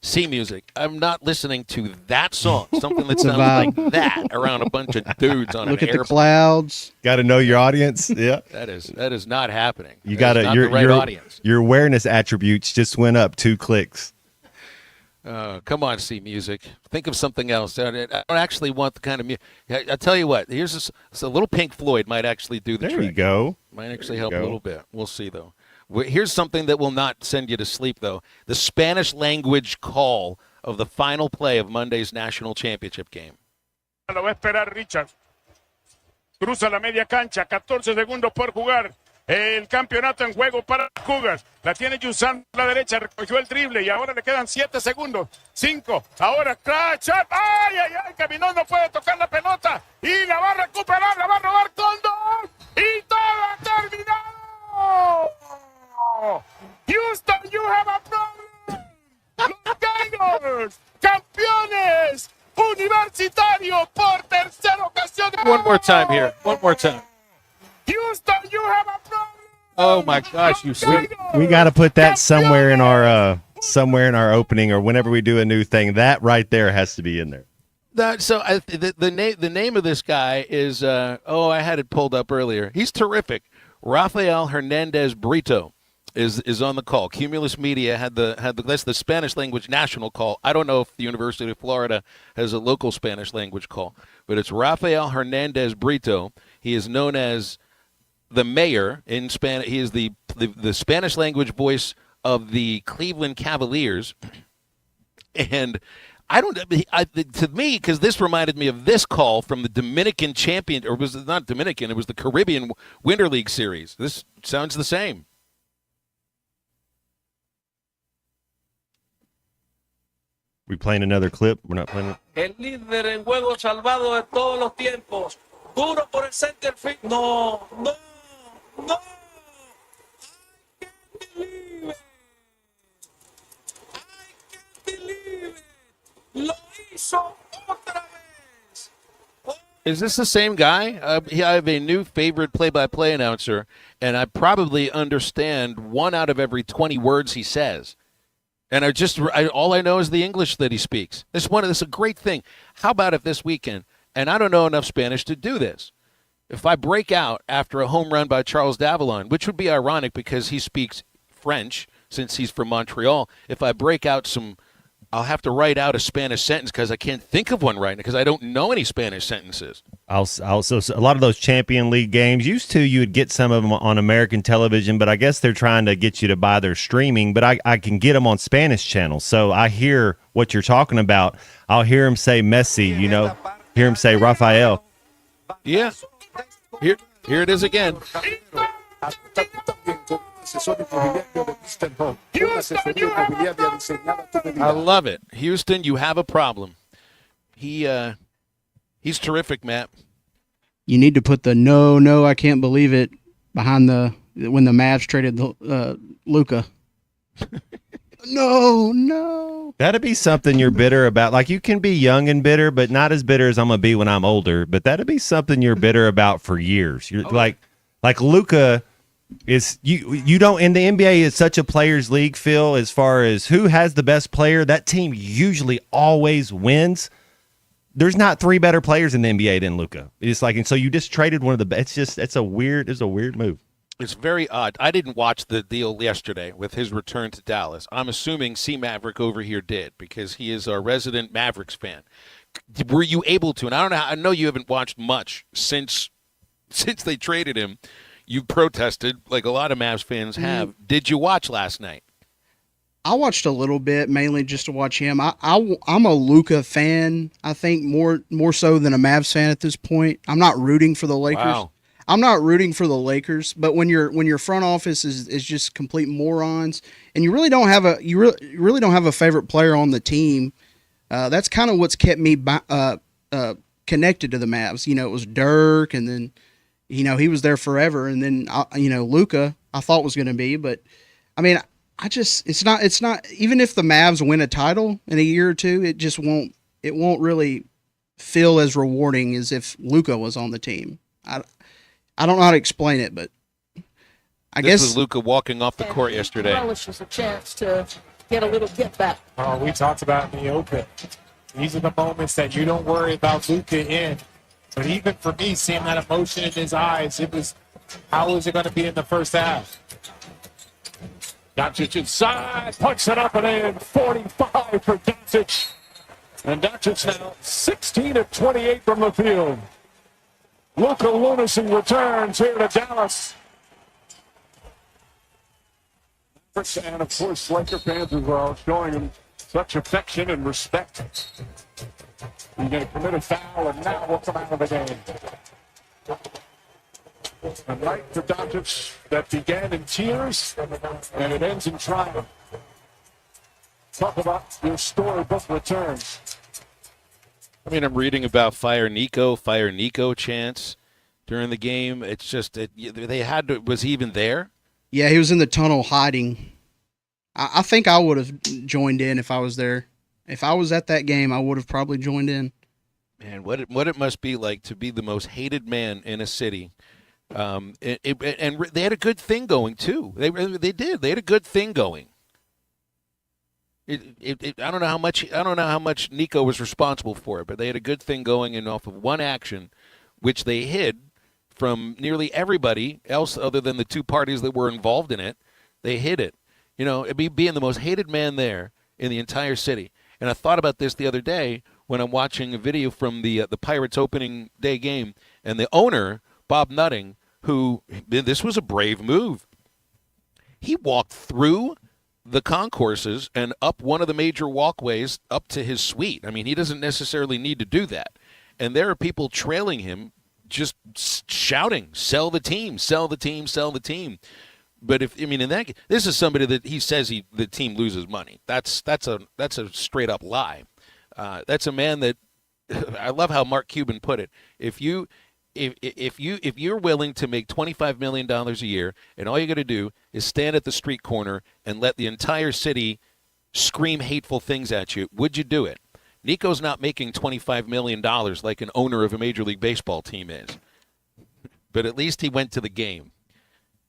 C Music. I'm not listening to that song. Something that sounds like that around a bunch of dudes on Look an at the airplane. clouds. Got to know your audience. Yeah. That is not happening. You That got is to not the right audience. your awareness attributes just went up 2 clicks. Come on, C Music. Think of something else. I don't actually want the kind of music. I tell you what. Here's a little Pink Floyd might actually do the trick. There you go. Might actually help a little bit. We'll see, though. Here's something that will not send you to sleep, though. The Spanish language call of the final play of Monday's national championship game. Lo va a esperar Richard. Cruza la media cancha. 14 segundos por jugar. El campeonato en juego para las Cougars. La tiene Yusan a la derecha. Recogió el drible y ahora le quedan 7 segundos. 5. Ahora Crash. ¡Ay, ay, ay! Caminó, no puede tocar la pelota. Y la va a recuperar, la va a robar con 2. Y todo ha terminado. Houston, you have a problem. Los Tigers, campeones universitarios por tercera ocasión. One more time here. One more time. Houston, you have a problem. Oh my gosh, you see. We got to put that somewhere in our opening or whenever we do a new thing. That right there has to be in there. The name of this guy is I had it pulled up earlier. He's terrific. Rafael Hernandez Brito is on the call. Cumulus Media had that's the Spanish language national call. I don't know if the University of Florida has a local Spanish language call, but it's Rafael Hernandez Brito. He is known as the mayor in Spanish. He is the Spanish language voice of the Cleveland Cavaliers, and to me, because this reminded me of this call from the Dominican champion, or was it not Dominican? It was the Caribbean Winter League Series. This sounds the same. We playing another clip? We're not playing it. El líder en juego salvado de todos los tiempos. Duro por el center field. No. Lo hizo otra vez. Is this the same guy? I have a new favorite play-by-play announcer, and I probably understand 1 out of every 20 words he says. And all I know is the English that he speaks. This is a great thing. How about if this weekend, and I don't know enough Spanish to do this, if I break out after a home run by Charles Davallon, which would be ironic because he speaks French since he's from Montreal, if I break out I'll have to write out a Spanish sentence because I can't think of one right now because I don't know any Spanish sentences. Also, a lot of those Champion League games, you would get some of them on American television, but I guess they're trying to get you to buy their streaming, but I can get them on Spanish channels. So I hear what you're talking about. I'll hear him say Messi, hear him say Rafael. Yeah. Here it is again. I love it. Houston, you have a problem. He's terrific, Matt. You need to put the no, I can't believe it behind when the Mavs traded Luka. No. That'd be something you're bitter about. Like, you can be young and bitter, but not as bitter as I'm gonna be when I'm older. But that'd be something you're bitter about for years. You're like Luka is you don't in the NBA is such a players league, Phil, as far as who has the best player. That team usually always wins. There's not 3 better players in the NBA than Luka. It's like, and so you just traded one of the best. It's a weird move. It's very odd. I didn't watch the deal yesterday with his return to Dallas. I'm assuming C Maverick over here did because he is our resident Mavericks fan. Were you able to? And I know you haven't watched much since they traded him. You protested like a lot of Mavs fans have. Did you watch last night? I watched a little bit, mainly just to watch him. I'm a Luka fan. I think more so than a Mavs fan at this point. I'm not rooting for the Lakers. Wow. I'm not rooting for the Lakers, but when your front office is just complete morons, and you really don't have a favorite player on the team, that's kind of what's kept me connected to the Mavs. It was Dirk, and then he was there forever, and then Luka I thought was going to be, but I mean it's not even if the Mavs win a title in a year or two, it won't really feel as rewarding as if Luka was on the team. I don't know how to explain it, but I This guess was Luka walking off the court yesterday. Relishes a chance to get a little get back. Oh, we talked about in the open. These are the moments that you don't worry about Luka in. But even for me, seeing that emotion in his eyes, it was, how is it going to be in the first half? Doncic inside, puts it up and in, 45 for Doncic. And Doncic now 16 of 28 from the field. Luka Lunacy returns here to Dallas. And of course, Laker fans as well, showing him such affection and respect. He's going to commit a foul, and now we'll come out of the game. A night for Doncic that began in tears, and it ends in triumph. Talk about your storybook returns. I mean, I'm reading about Fire Nico chants during the game. It's just they had to. Was he even there? Yeah, he was in the tunnel hiding. I think I would have joined in if I was there. If I was at that game, I would have probably joined in. Man, what it must be like to be the most hated man in a city. And they had a good thing going too. They did. They had a good thing going. I don't know how much Nico was responsible for it, but they had a good thing going, and off of one action, which they hid from nearly everybody else other than the two parties that were involved in it. They hid it. You know, it'd be being the most hated man there in the entire city. And I thought about this the other day when I'm watching a video from the Pirates opening day game, and the owner, Bob Nutting, who, this was a brave move. He walked through the concourses and up one of the major walkways up to his suite. I mean, he doesn't necessarily need to do that. And there are people trailing him just shouting, sell the team, sell the team, sell the team. But this is somebody that he says the team loses money. That's a straight up lie. That's a man that I love how Mark Cuban put it. If you're willing to make $25 million a year, and all you got to do is stand at the street corner and let the entire city scream hateful things at you, would you do it? Nico's not making $25 million like an owner of a Major League Baseball team is. But at least he went to the game.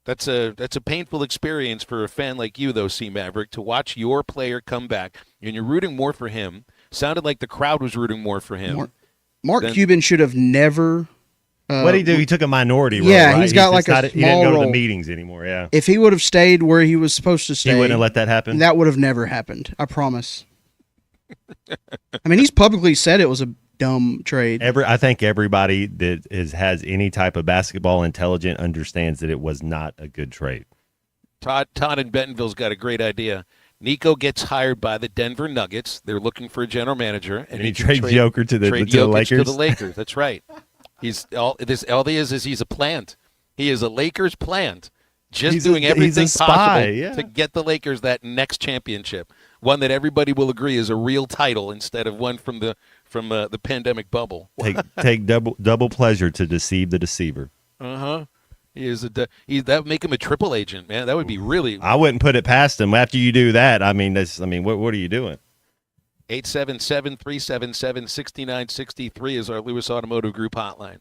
That's a painful experience for a fan like you, though, C. Maverick, to watch your player come back, and you're rooting more for him. Sounded like the crowd was rooting more for him. Mark Cuban should have never. What did he do? He took a minority role. Yeah, right? he's got like a small He didn't go role. to the meetings anymore. Yeah. If he would have stayed where he was supposed to stay, He wouldn't have let that happen. That would have never happened. I promise. I mean, he's publicly said it was a dumb trade. I think everybody that has any type of basketball intelligence understands that it was not a good trade. Todd in Bentonville's got a great idea. Nico gets hired by the Denver Nuggets. They're looking for a general manager, and he trades Joker to the Lakers. To the Lakers. That's right. All he is he's a plant. He is a Lakers plant, just doing everything possible to get the Lakers that next championship, one that everybody will agree is a real title instead of one from the pandemic bubble. Take double pleasure to deceive the deceiver. That would make him a triple agent, man. That would be really. I wouldn't put it past him. After you do that, what are you doing? 877-377-6963 is our Lewis Automotive Group hotline.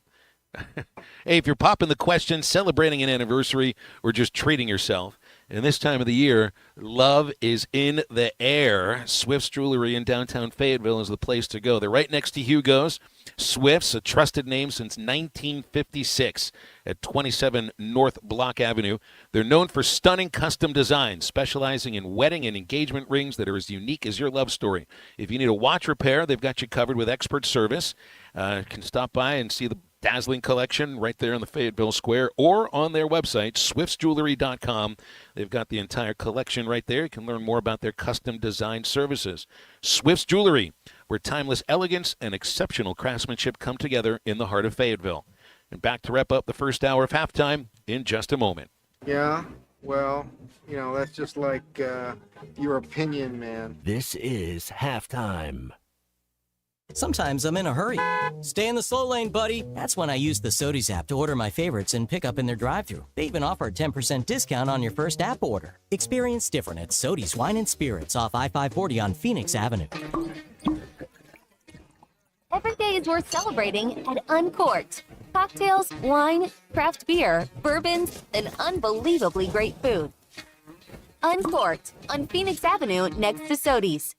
Hey, if you're popping the question, celebrating an anniversary, or just treating yourself, and this time of the year, love is in the air. Swift's Jewelry in downtown Fayetteville is the place to go. They're right next to Hugo's. Swift's, a trusted name since 1956 at 27 North Block Avenue. They're known for stunning custom designs, specializing in wedding and engagement rings that are as unique as your love story. If you need a watch repair, they've got you covered with expert service. Can stop by and see the dazzling collection right there in the Fayetteville Square or on their website, swiftsjewelry.com. They've got the entire collection right there. You can learn more about their custom design services. Swift's Jewelry, where timeless elegance and exceptional craftsmanship come together in the heart of Fayetteville. And back to wrap up the first hour of halftime in just a moment. Yeah, well, that's just like your opinion, man. This is halftime. Sometimes I'm in a hurry. Stay in the slow lane, buddy. That's when I use the Sodies app to order my favorites and pick up in their drive-thru. They even offer a 10% discount on your first app order. Experience different at Sodies Wine and Spirits off I-540 on Phoenix Avenue. Every day is worth celebrating at Uncorked. cocktails, wine, craft beer, bourbons, and unbelievably great food. Uncorked on Phoenix Avenue next to Sodi's.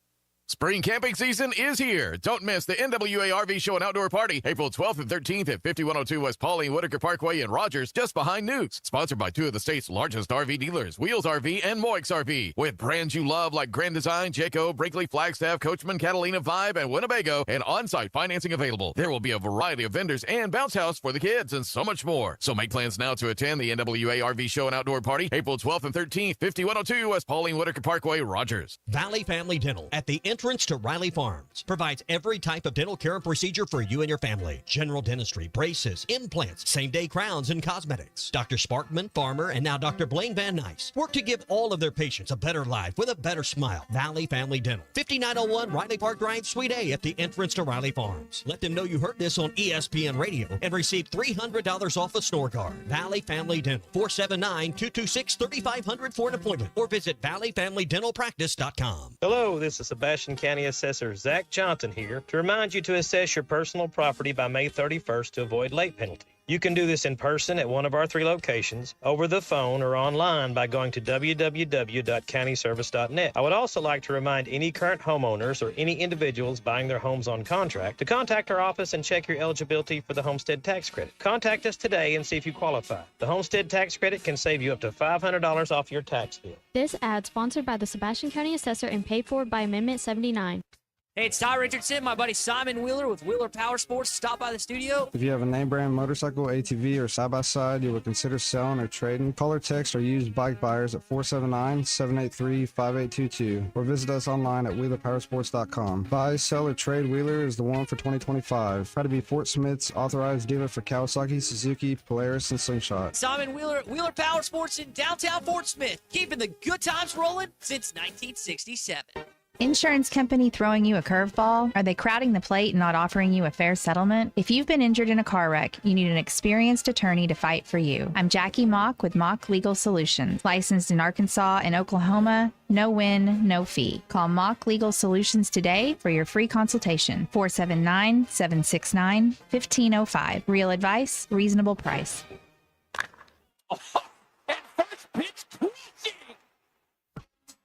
Spring camping season is here. Don't miss the NWA RV Show and Outdoor Party, April 12th and 13th at 5102 West Pauline Whitaker Parkway in Rogers, just behind Newt's. Sponsored by two of the state's largest RV dealers, Wheels RV and Moix RV. With brands you love like Grand Design, Jayco, Brinkley, Flagstaff, Coachman, Catalina, Vibe, and Winnebago, and on-site financing available. There will be a variety of vendors and bounce house for the kids and so much more. So make plans now to attend the NWA RV Show and Outdoor Party, April 12th and 13th, 5102 West Pauline Whitaker Parkway, Rogers. Valley Family Dental at the entrance to Riley Farms provides every type of dental care and procedure for you and your family. General dentistry, braces, implants, same-day crowns, and cosmetics. Dr. Sparkman, Farmer, and now Dr. Blaine Van Nice work to give all of their patients a better life with a better smile. Valley Family Dental, 5901 Riley Park Drive, Suite A at the entrance to Riley Farms. Let them know you heard this on ESPN Radio and receive $300 off a store card. Valley Family Dental, 479-226-3500 for an appointment or visit valleyfamilydentalpractice.com. Hello, this is Sebastian County Assessor Zach Johnson here to remind you to assess your personal property by May 31st to avoid late penalty. You can do this in person at one of our 3 locations, over the phone, or online by going to www.countyservice.net. I would also like to remind any current homeowners or any individuals buying their homes on contract to contact our office and check your eligibility for the homestead tax credit. Contact us today and see if you qualify. The homestead tax credit can save you up to $500 off your tax bill. This ad sponsored by the Sebastian County Assessor and paid for by Amendment 79. Hey, it's Ty Richardson, my buddy Simon Wheeler with Wheeler Power Sports. Stop by the studio. If you have a name brand motorcycle, ATV, or side-by-side you would consider selling or trading, call or text our used bike buyers at 479-783-5822 or visit us online at wheelerpowersports.com. Buy, sell, or trade Wheeler is the one for 2025. Try to be Fort Smith's authorized dealer for Kawasaki, Suzuki, Polaris, and Slingshot. Simon Wheeler at Wheeler Power Sports in downtown Fort Smith, keeping the good times rolling since 1967. Insurance company throwing you a curveball? Are they crowding the plate and not offering you a fair settlement? If you've been injured in a car wreck, you need an experienced attorney to fight for you. I'm Jackie Mock with Mock Legal Solutions. Licensed in Arkansas and Oklahoma, no win, no fee. Call Mock Legal Solutions today for your free consultation. 479-769-1505. Real advice, reasonable price.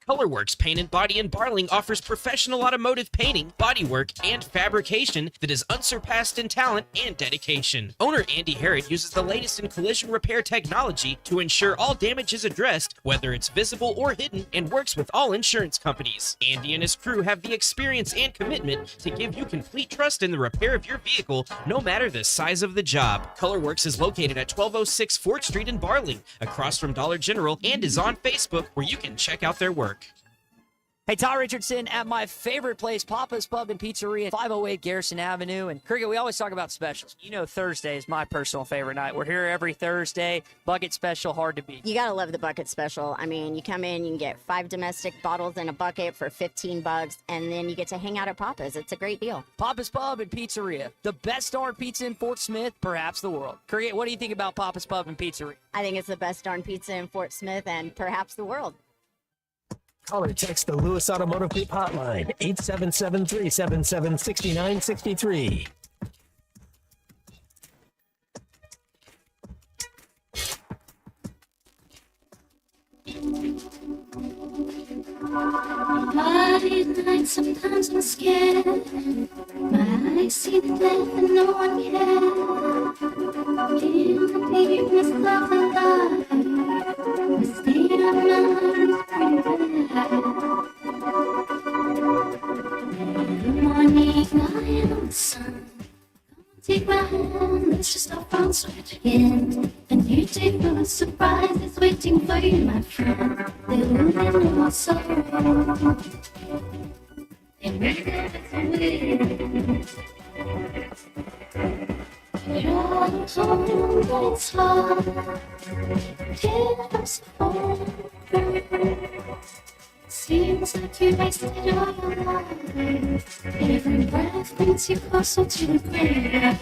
Colorworks Paint and Body in Barling offers professional automotive painting, bodywork, and fabrication that is unsurpassed in talent and dedication. Owner Andy Harrod uses the latest in collision repair technology to ensure all damage is addressed, whether it's visible or hidden, and works with all insurance companies. Andy and his crew have the experience and commitment to give you complete trust in the repair of your vehicle, no matter the size of the job. Colorworks is located at 1206 Fort Street in Barling, across from Dollar General, and is on Facebook, where you can check out their work. Hey, Ty Richardson at my favorite place, Papa's Pub and Pizzeria, 508 Garrison Avenue. And Cricket, we always talk about specials. You know, Thursday is my personal favorite night. We're here every Thursday. Bucket special, hard to beat. You gotta love the bucket special. I mean, you come in, you can get 5 domestic bottles in a bucket for $15, and then you get to hang out at Papa's. It's a great deal. Papa's Pub and Pizzeria, the best darn pizza in Fort Smith, perhaps the world. Cricket, what do you think about Papa's Pub and Pizzeria? I think it's the best darn pizza in Fort Smith and perhaps the world. Call or text the Lewis Automotive Group hotline, 877-377-6963. At night, sometimes I'm scared. My eyes see the death and no one cares. In the deepness of the light, the state of mind is pretty bad. Every morning I am the sun. Take my hand, let's just stop on start again. A new day full of surprises waiting for you, my friend. They will end all sorrow. They make it weird. You're all home, but it's hard. Tears fall. Seems like you wasted all your life. Every breath brings you closer to the grave.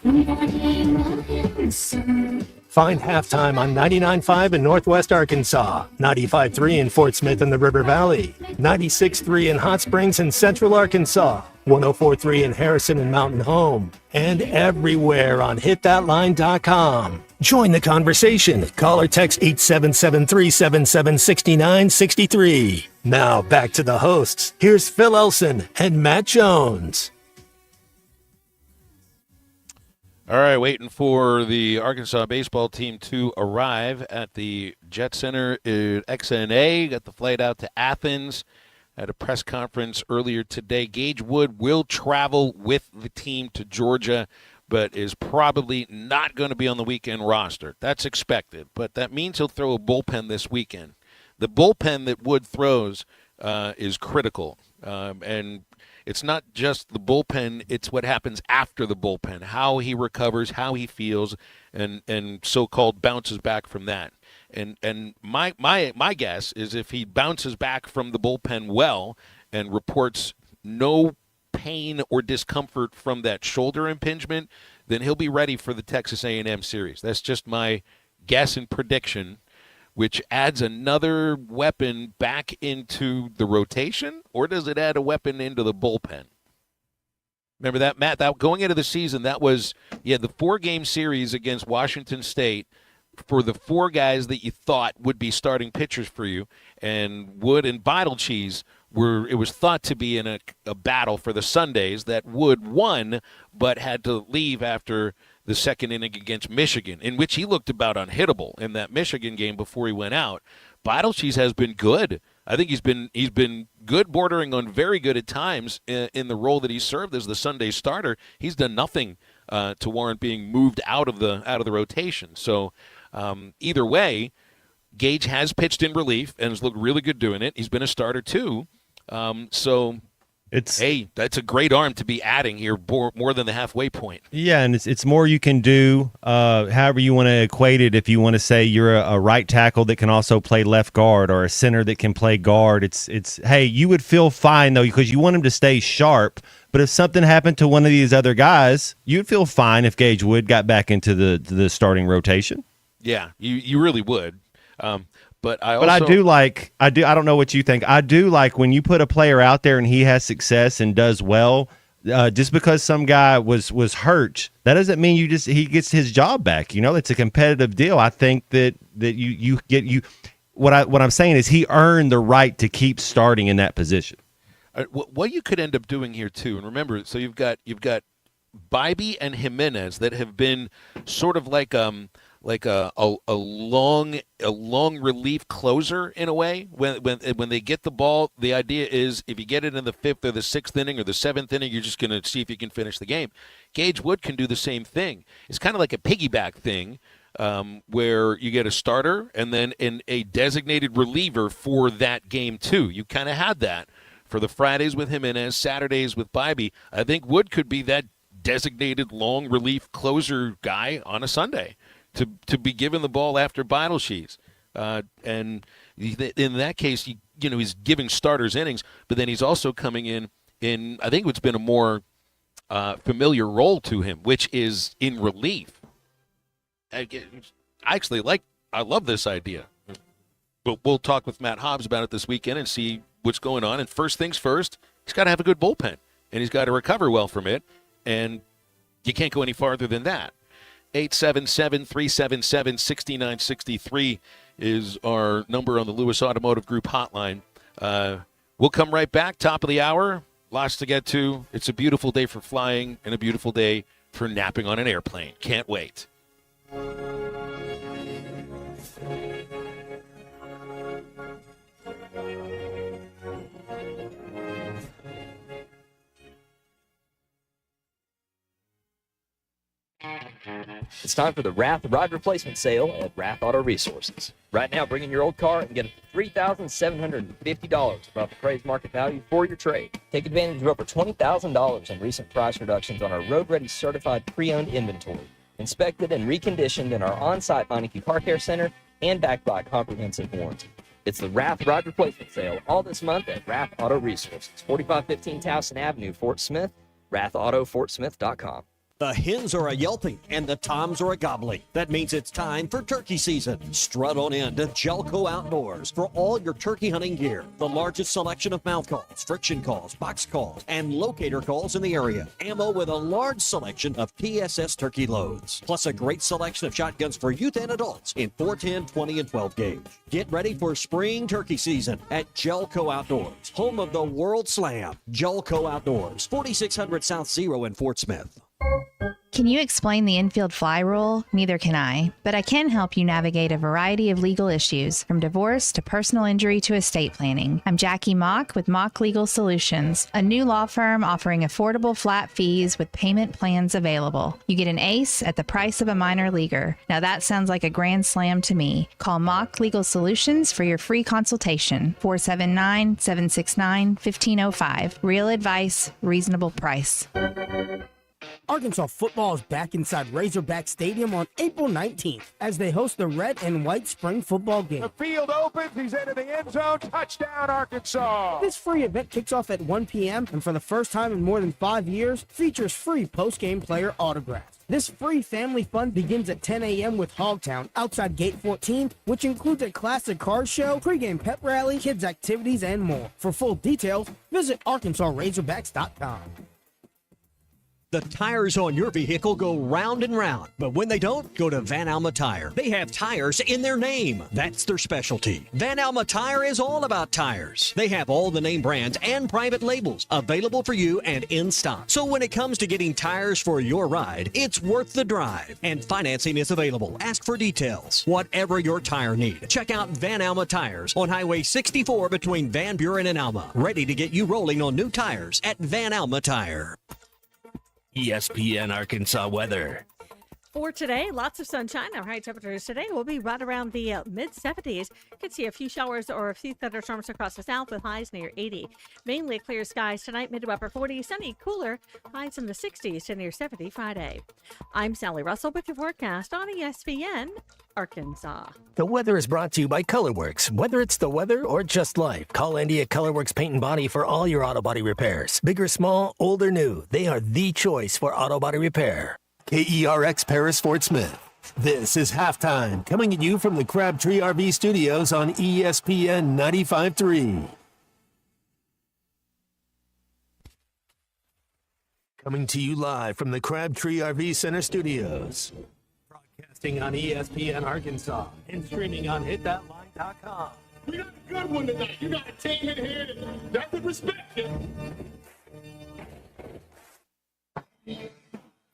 Good morning, I am the sun. Find Halftime on 99.5 in Northwest Arkansas, 95.3 in Fort Smith and the River Valley, 96.3 in Hot Springs and Central Arkansas, 104.3 in Harrison and Mountain Home, and everywhere on hitthatline.com. Join the conversation. Call or text 877-377-6963. Now back to the hosts. Here's Phil Elson and Matt Jones. All right, waiting for the Arkansas baseball team to arrive at the Jet Center at XNA. Got the flight out to Athens. At a press conference earlier today, Gage Wood will travel with the team to Georgia, but is probably not going to be on the weekend roster. That's expected, but that means he'll throw a bullpen this weekend. The bullpen that Wood throws is critical, and it's not just the bullpen, it's what happens after the bullpen, how he recovers, how he feels, and so-called bounces back from that. And my guess is if he bounces back from the bullpen well and reports no pain or discomfort from that shoulder impingement, then he'll be ready for the Texas A&M series. That's just my guess and prediction, which adds another weapon back into the rotation, or does it add a weapon into the bullpen? Remember that, Matt? That going into the season, that was the 4-game series against Washington State for the 4 guys that you thought would be starting pitchers for you, and Wood and Cheese it was thought to be in a battle for the Sundays that Wood won, but had to leave after the second inning against Michigan, in which he looked about unhittable in that Michigan game before he went out. Cheese has been good. I think he's been good, bordering on very good at times in the role that he served as the Sunday starter. He's done nothing to warrant being moved out of the rotation. So either way, Gage has pitched in relief and has looked really good doing it. He's been a starter too. That's a great arm to be adding here, more than the halfway point. Yeah, and it's more you can do, however you want to equate it. If you want to say you're a right tackle that can also play left guard, or a center that can play guard, it's hey, you would feel fine though because you want him to stay sharp. But if something happened to one of these other guys, you'd feel fine if Gage Wood got back into the starting rotation. Yeah, you really would. But I don't know what you think. I do like when you put a player out there and he has success and does well. Just because some guy was hurt, that doesn't mean he gets his job back. You know, it's a competitive deal. I think that you get what I'm saying is he earned the right to keep starting in that position. What you could end up doing here too, and remember, so you've got Bybee and Jimenez that have been sort of like a long relief closer in a way. When they get the ball, the idea is if you get it in the 5th or the 6th inning or the 7th inning, you're just going to see if you can finish the game. Gage Wood can do the same thing. It's kind of like a piggyback thing where you get a starter and then a designated reliever for that game too. You kind of had that for the Fridays with Jimenez, Saturdays with Bybee. I think Wood could be that designated long relief closer guy on a Sunday. To be given the ball after Cheese. And in that case, he's giving starters innings, but then he's also coming in I think what's been a more familiar role to him, which is in relief. I love this idea. But we'll talk with Matt Hobbs about it this weekend and see what's going on. And first things first, he's got to have a good bullpen, and he's got to recover well from it, and you can't go any farther than that. 877-377-6963 is our number on the Lewis Automotive Group hotline. We'll come right back, top of the hour. Lots to get to. It's a beautiful day for flying and a beautiful day for napping on an airplane. Can't wait. It's time for the Rath Rod Replacement Sale at Rath Auto Resources. Right now, bring in your old car and get $3,750 above appraised market value for your trade. Take advantage of over $20,000 in recent price reductions on our road-ready certified pre-owned inventory, inspected and reconditioned in our on-site Meineke Car Care Center and backed by a comprehensive warranty. It's the Rath Rod Replacement Sale all this month at Rath Auto Resources, 4515 Towson Avenue, Fort Smith, rathautofortsmith.com. The hens are a yelping and the toms are a gobbling. That means it's time for turkey season. Strut on in to Jelco Outdoors for all your turkey hunting gear. The largest selection of mouth calls, friction calls, box calls, and locator calls in the area. Ammo with a large selection of TSS turkey loads. Plus a great selection of shotguns for youth and adults in 410, 20, and 12 gauge. Get ready for spring turkey season at Jelco Outdoors, home of the World Slam. Jelco Outdoors, 4600 South Zero in Fort Smith. Can you explain the infield fly rule? Neither can I, but I can help you navigate a variety of legal issues, from divorce to personal injury to estate planning. I'm Jackie Mock with Mock Legal Solutions, a new law firm offering affordable flat fees with payment plans available. You get an ace at the price of a minor leaguer. Now that sounds like a grand slam to me. Call Mock Legal Solutions for your free consultation, 479-769-1505. Real advice, reasonable price. Arkansas football is back inside Razorback Stadium on April 19th as they host the Red and White Spring Football Game. The field opens. He's into the end zone. Touchdown, Arkansas. This free event kicks off at 1 p.m. and for the first time in more than 5 years, features free post-game player autographs. This free family fun begins at 10 a.m. with Hogtown outside Gate 14, which includes a classic car show, pregame pep rally, kids activities, and more. For full details, visit ArkansasRazorbacks.com. The tires on your vehicle go round and round, but when they don't, go to Van Alma Tire. They have tires in their name. That's their specialty. Van Alma Tire is all about tires. They have all the name brands and private labels available for you and in stock. So when it comes to getting tires for your ride, it's worth the drive. And financing is available. Ask for details. Whatever your tire need, check out Van Alma Tires on Highway 64 between Van Buren and Alma. Ready to get you rolling on new tires at Van Alma Tire. ESPN Arkansas weather. For today, lots of sunshine. Our high temperatures today will be right around the mid-70s. Could see a few showers or a few thunderstorms across the south with highs near 80. Mainly clear skies tonight, mid to upper 40s. Sunny, cooler, highs in the 60s to near 70 Friday. I'm Sally Russell with your forecast on ESPN Arkansas. The weather is brought to you by Colorworks. Whether it's the weather or just life, call Andy at Colorworks Paint and Body for all your auto body repairs. Big or small, old or new, they are the choice for auto body repair. KERX Paris Fort Smith. This is Halftime, coming at you from the Crabtree RV Studios on ESPN 95.3. Coming to you live from the Crabtree RV Center Studios. Broadcasting on ESPN Arkansas and streaming on hitthatline.com. We got a good one tonight. You got a team in here that could respect it.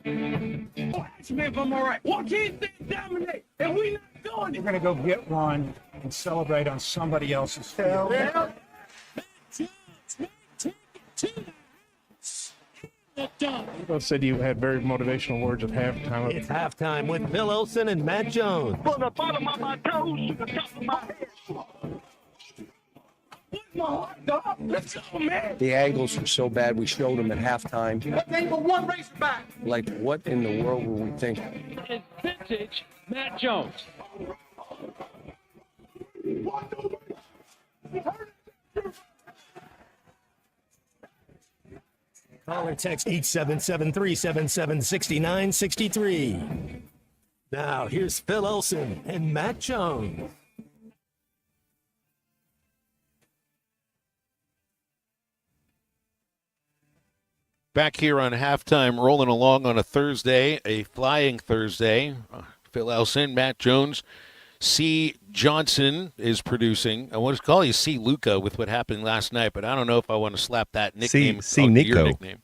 Ask me if I'm all right. Why can't they dominate? And we not doing it. We're going to go get one and celebrate on somebody else's field. Yeah. Bill said you had very motivational words at halftime. It's Halftime with Bill Olsen and Matt Jones. From the bottom of my toes to the top of my head. My heart, dog. Let's go, man. The angles were so bad, we showed them at halftime. What name but one Razorback? Like, what in the world were we thinking? It's vintage Matt Jones. Call or text 877-377-6963. Now, here's Phil Olsen and Matt Jones. Back here on Halftime, rolling along on a Thursday, a flying Thursday. Phil Elson, Matt Jones, C. Johnson is producing. I want to call you C. Luca with what happened last night, but I don't know if I want to slap that nickname C. onto Nico. your nickname.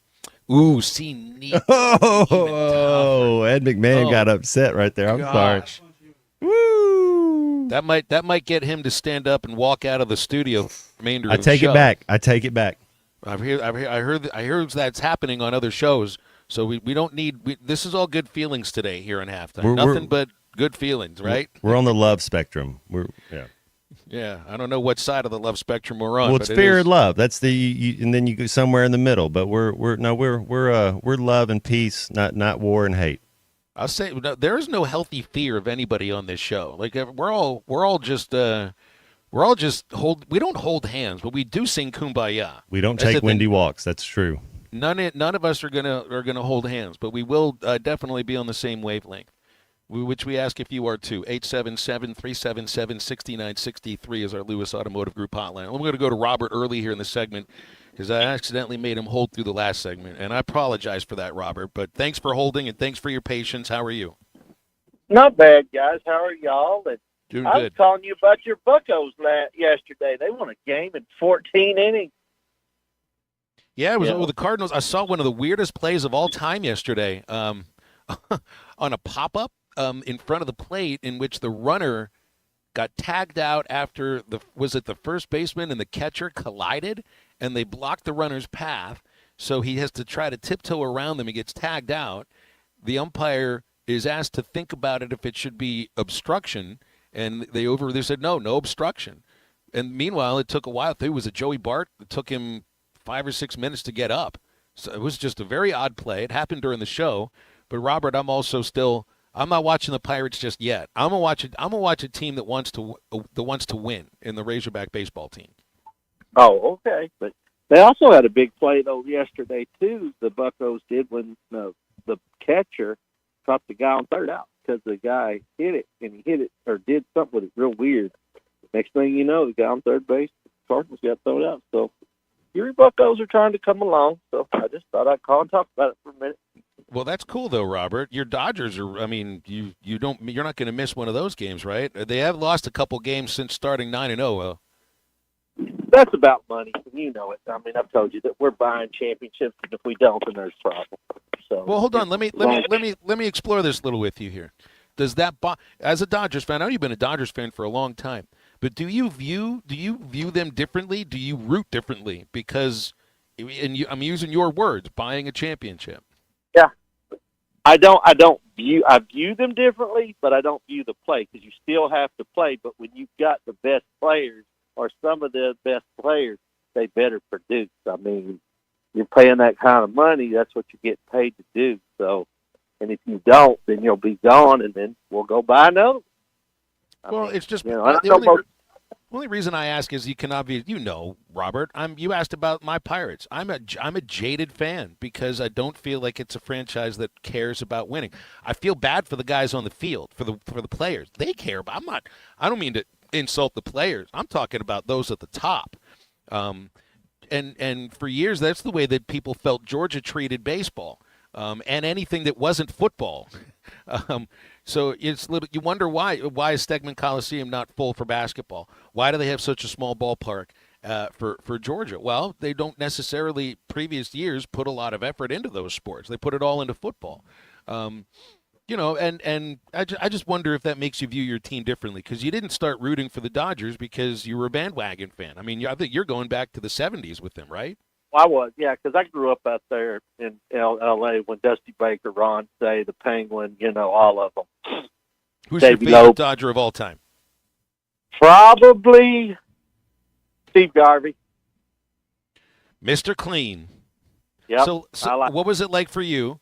Ooh, C. Nico. Oh, Ed McMahon got upset right there. I'm sorry. Woo! That might get him to stand up and walk out of the studio. I take it back. I take it back. I heard that's happening on other shows. So we don't need. This is all good feelings today here in Halftime. Nothing but good feelings, right? We're on the love spectrum. Yeah, I don't know what side of the love spectrum we're on. Well, it's fear and love. That's and then you go somewhere in the middle. But we're love and peace, not war and hate. I'll say there is no healthy fear of anybody on this show. Like we're all just we don't hold hands, but we do sing Kumbaya. We don't take windy walks. That's true. None of us are gonna hold hands, but we will definitely be on the same wavelength. Which we ask if you are too. 877-377-6963 is our Lewis Automotive Group hotline. I'm going to go to Robert early here in the segment because I accidentally made him hold through the last segment, and I apologize for that, Robert. But thanks for holding, and thanks for your patience. How are you? Not bad, guys. How are y'all? And Doing I was good. calling you about your Buccos yesterday. They won a game in 14 innings. Yeah, it was with the Cardinals. I saw one of the weirdest plays of all time yesterday on a pop-up in front of the plate in which the runner got tagged out after the first baseman and the catcher collided, and they blocked the runner's path, so he has to try to tiptoe around them. He gets tagged out. The umpire is asked to think about it if it should be obstruction, and they said no obstruction. And meanwhile, it took a while. I think it was a Joey Bart. It took him 5 or 6 minutes to get up. So it was just a very odd play. It happened during the show. But Robert, I'm not watching the Pirates just yet. I'm gonna watch a team that wants to win in the Razorback baseball team. Oh, okay. But they also had a big play though yesterday too. The Buccos did when the catcher caught the guy on third out because the guy hit it and he hit it or did something with it real weird. Next thing you know, the guy on third base, the Cardinals got thrown out. So your Buccos are trying to come along. So I just thought I'd call and talk about it for a minute. Well, that's cool though, Robert. Your Dodgers are. I mean, you're not going to miss one of those games, right? They have lost a couple games since starting 9-0. That's about money, and you know it. I mean, I've told you that we're buying championships, and if we don't, then there's a problem. So, well, hold on. Let me explore this a little with you here. Does that as a Dodgers fan? I know you've been a Dodgers fan for a long time, but do you view them differently? Do you root differently? Because, I'm using your words, buying a championship. Yeah. I view them differently, but I don't view the play because you still have to play. But when you've got the best players or some of the best players, they better produce. I mean, you're paying that kind of money. That's what you get paid to do. So, and if you don't, then you'll be gone, and then we'll go buy another one. It's just the only reason I ask is you can obviously, Robert. You asked about my Pirates. I'm a jaded fan because I don't feel like it's a franchise that cares about winning. I feel bad for the guys on the field, for the players. They care about. I don't mean to insult the players. I'm talking about those at the top. And for years that's the way that people felt Georgia treated baseball. And anything that wasn't football. So you wonder why is Stegman Coliseum not full for basketball? Why do they have such a small ballpark for Georgia? Well, they don't necessarily previous years put a lot of effort into those sports. They put it all into football. And I just wonder if that makes you view your team differently because you didn't start rooting for the Dodgers because you were a bandwagon fan. I mean, I think you're going back to the 70s with them, right? I was, yeah, because I grew up out there in L.A. when Dusty Baker, Ron Day, the Penguin, all of them. Who's your favorite Dodger of all time? Probably Steve Garvey. Mr. Clean. Yeah. So what was it like for you?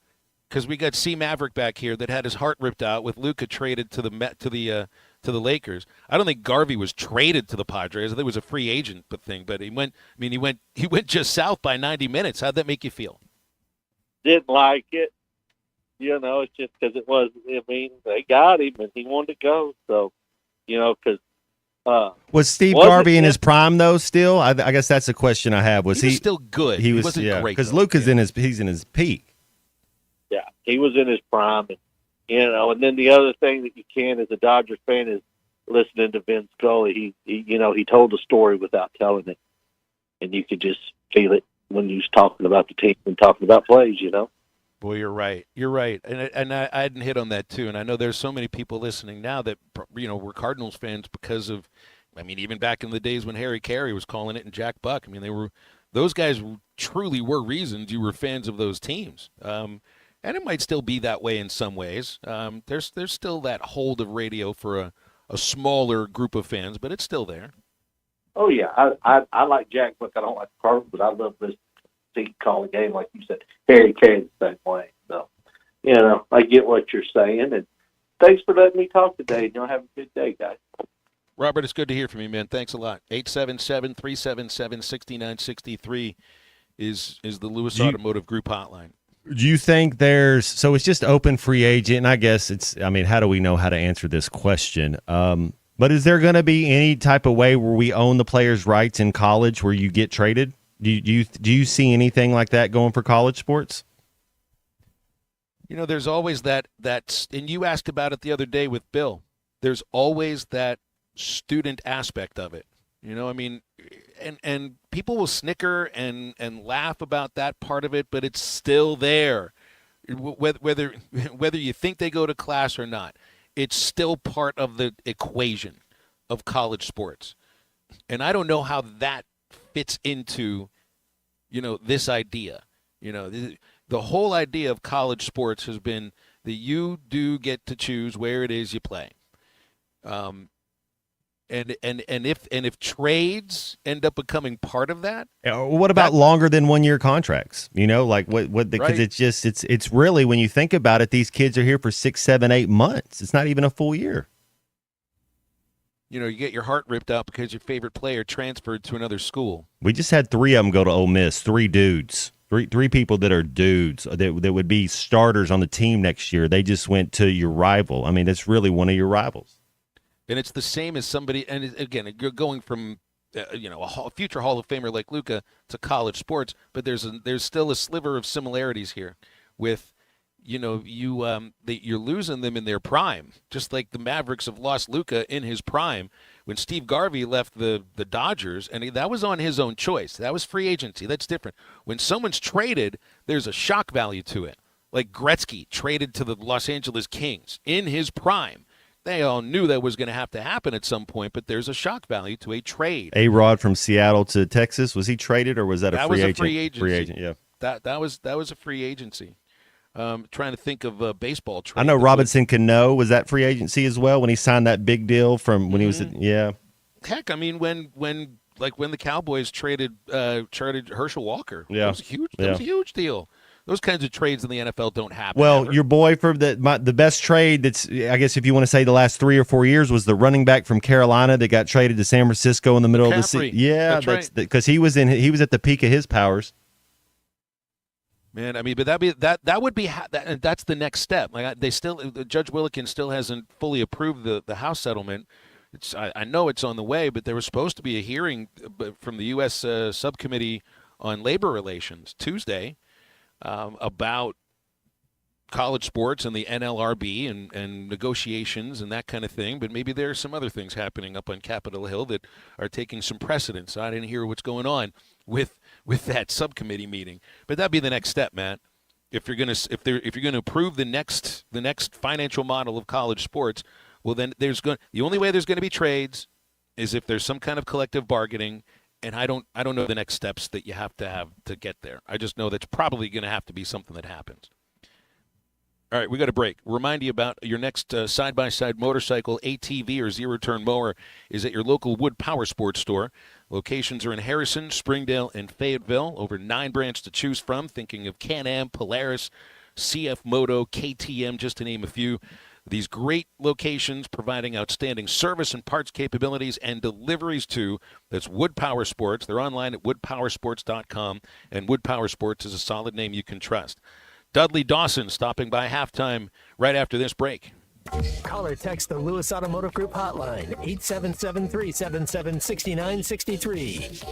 Because we got C. Maverick back here that had his heart ripped out with Luka traded to the Lakers. I don't think Garvey was traded to the Padres. I think it was a free agent thing, but he went just south by 90 minutes. How'd that make you feel? Didn't like it. It's just because it was, they got him and he wanted to go. So, because was Steve Garvey in his prime though? Still, I guess that's the question I have. Was he still good? He wasn't great because Luka's he's in his peak. Yeah, he was in his prime, and and then the other thing that you can as a Dodgers fan is listening to Vin Scully. He told the story without telling it, and you could just feel it when he was talking about the team and talking about plays. Boy, you're right. You're right, and I hadn't hit on that too. And I know there's so many people listening now that were Cardinals fans because of, even back in the days when Harry Carey was calling it and Jack Buck. Those guys truly were reasons you were fans of those teams. And it might still be that way in some ways. There's still that hold of radio for a smaller group of fans, but it's still there. Oh, yeah. I like Jack Buck. I don't like Cardinals, but I love this team call a game, like you said. Harry Carey the same way. So, I get what you're saying. And thanks for letting me talk today. Have a good day, guys. Robert, it's good to hear from you, man. Thanks a lot. 877-377-6963 is the Lewis Do you- Automotive Group hotline. Do you think so it's just open free agent, and I guess how do we know how to answer this question? But is there going to be any type of way where we own the players' rights in college where you get traded? Do you see anything like that going for college sports? There's always that, and you asked about it the other day with Bill. There's always that student aspect of it. And people will snicker and laugh about that part of it, but it's still there. Whether you think they go to class or not, it's still part of the equation of college sports. And I don't know how that fits into, this idea. The whole idea of college sports has been that you do get to choose where it is you play. And if trades end up becoming part of that, what about longer than 1 year contracts? Because Right. it's really, when you think about it, these kids are here for 6, 7, 8 months. It's not even a full year. you get your heart ripped out because your favorite player transferred to another school. We just had 3 of them go to Ole Miss. 3 dudes, three people that are dudes that would be starters on the team next year. They just went to your rival. I mean, that's really one of your rivals. And it's the same as somebody, and again, you're going from, a future Hall of Famer like Luka to college sports, but there's still a sliver of similarities here with, you're losing them in their prime, just like the Mavericks have lost Luka in his prime. When Steve Garvey left the Dodgers, and that was on his own choice. That was free agency. That's different. When someone's traded, there's a shock value to it. Like Gretzky traded to the Los Angeles Kings in his prime. They all knew that was going to happen at some point, but there's a shock value to a trade. A-Rod from Seattle to Texas, was he traded, or was that a free agent? That was a free agency. Free agent, yeah. That was a free agency. Trying to think of a baseball trade. I know Robinson Cano, was that free agency as well when he signed that big deal from when he was yeah. Heck, I mean when the Cowboys traded Herschel Walker. Yeah. That was a huge deal. Those kinds of trades in the NFL don't happen. Well, ever. your boy for the best trade that's, I guess if you want to say the last 3 or 4 years, was the running back from Carolina that got traded to San Francisco in the middle of the season. Yeah, that's right. Because he was at the peak of his powers. Man, I mean, but that would be that's the next step. Like Judge Willikin still hasn't fully approved the House settlement. I know it's on the way, but there was supposed to be a hearing from the U.S. Subcommittee on Labor Relations Tuesday about college sports and the NLRB and negotiations and that kind of thing. But maybe there are some other things happening up on Capitol Hill that are taking some precedence. I didn't hear what's going on with that subcommittee meeting, but that'd be the next step, Matt. If you're gonna approve the next financial model of college sports, well then the only way there's going to be trades is if there's some kind of collective bargaining. And I don't know the next steps that you have to get there. I just know that's probably going to have to be something that happens. All right, we got a break. Remind you about your next side-by-side motorcycle, ATV, or zero-turn mower is at your local Wood Power Sports store. Locations are in Harrison, Springdale, and Fayetteville. Over 9 brands to choose from, thinking of Can-Am, Polaris, CF Moto, KTM, just to name a few. These great locations providing outstanding service and parts capabilities and deliveries too. That's Wood Power Sports. They're online at woodpowersports.com, and Wood Power Sports is a solid name you can trust. Dudley Dawson stopping by halftime right after this break. Call or text the Lewis Automotive Group hotline, 877-377-6963.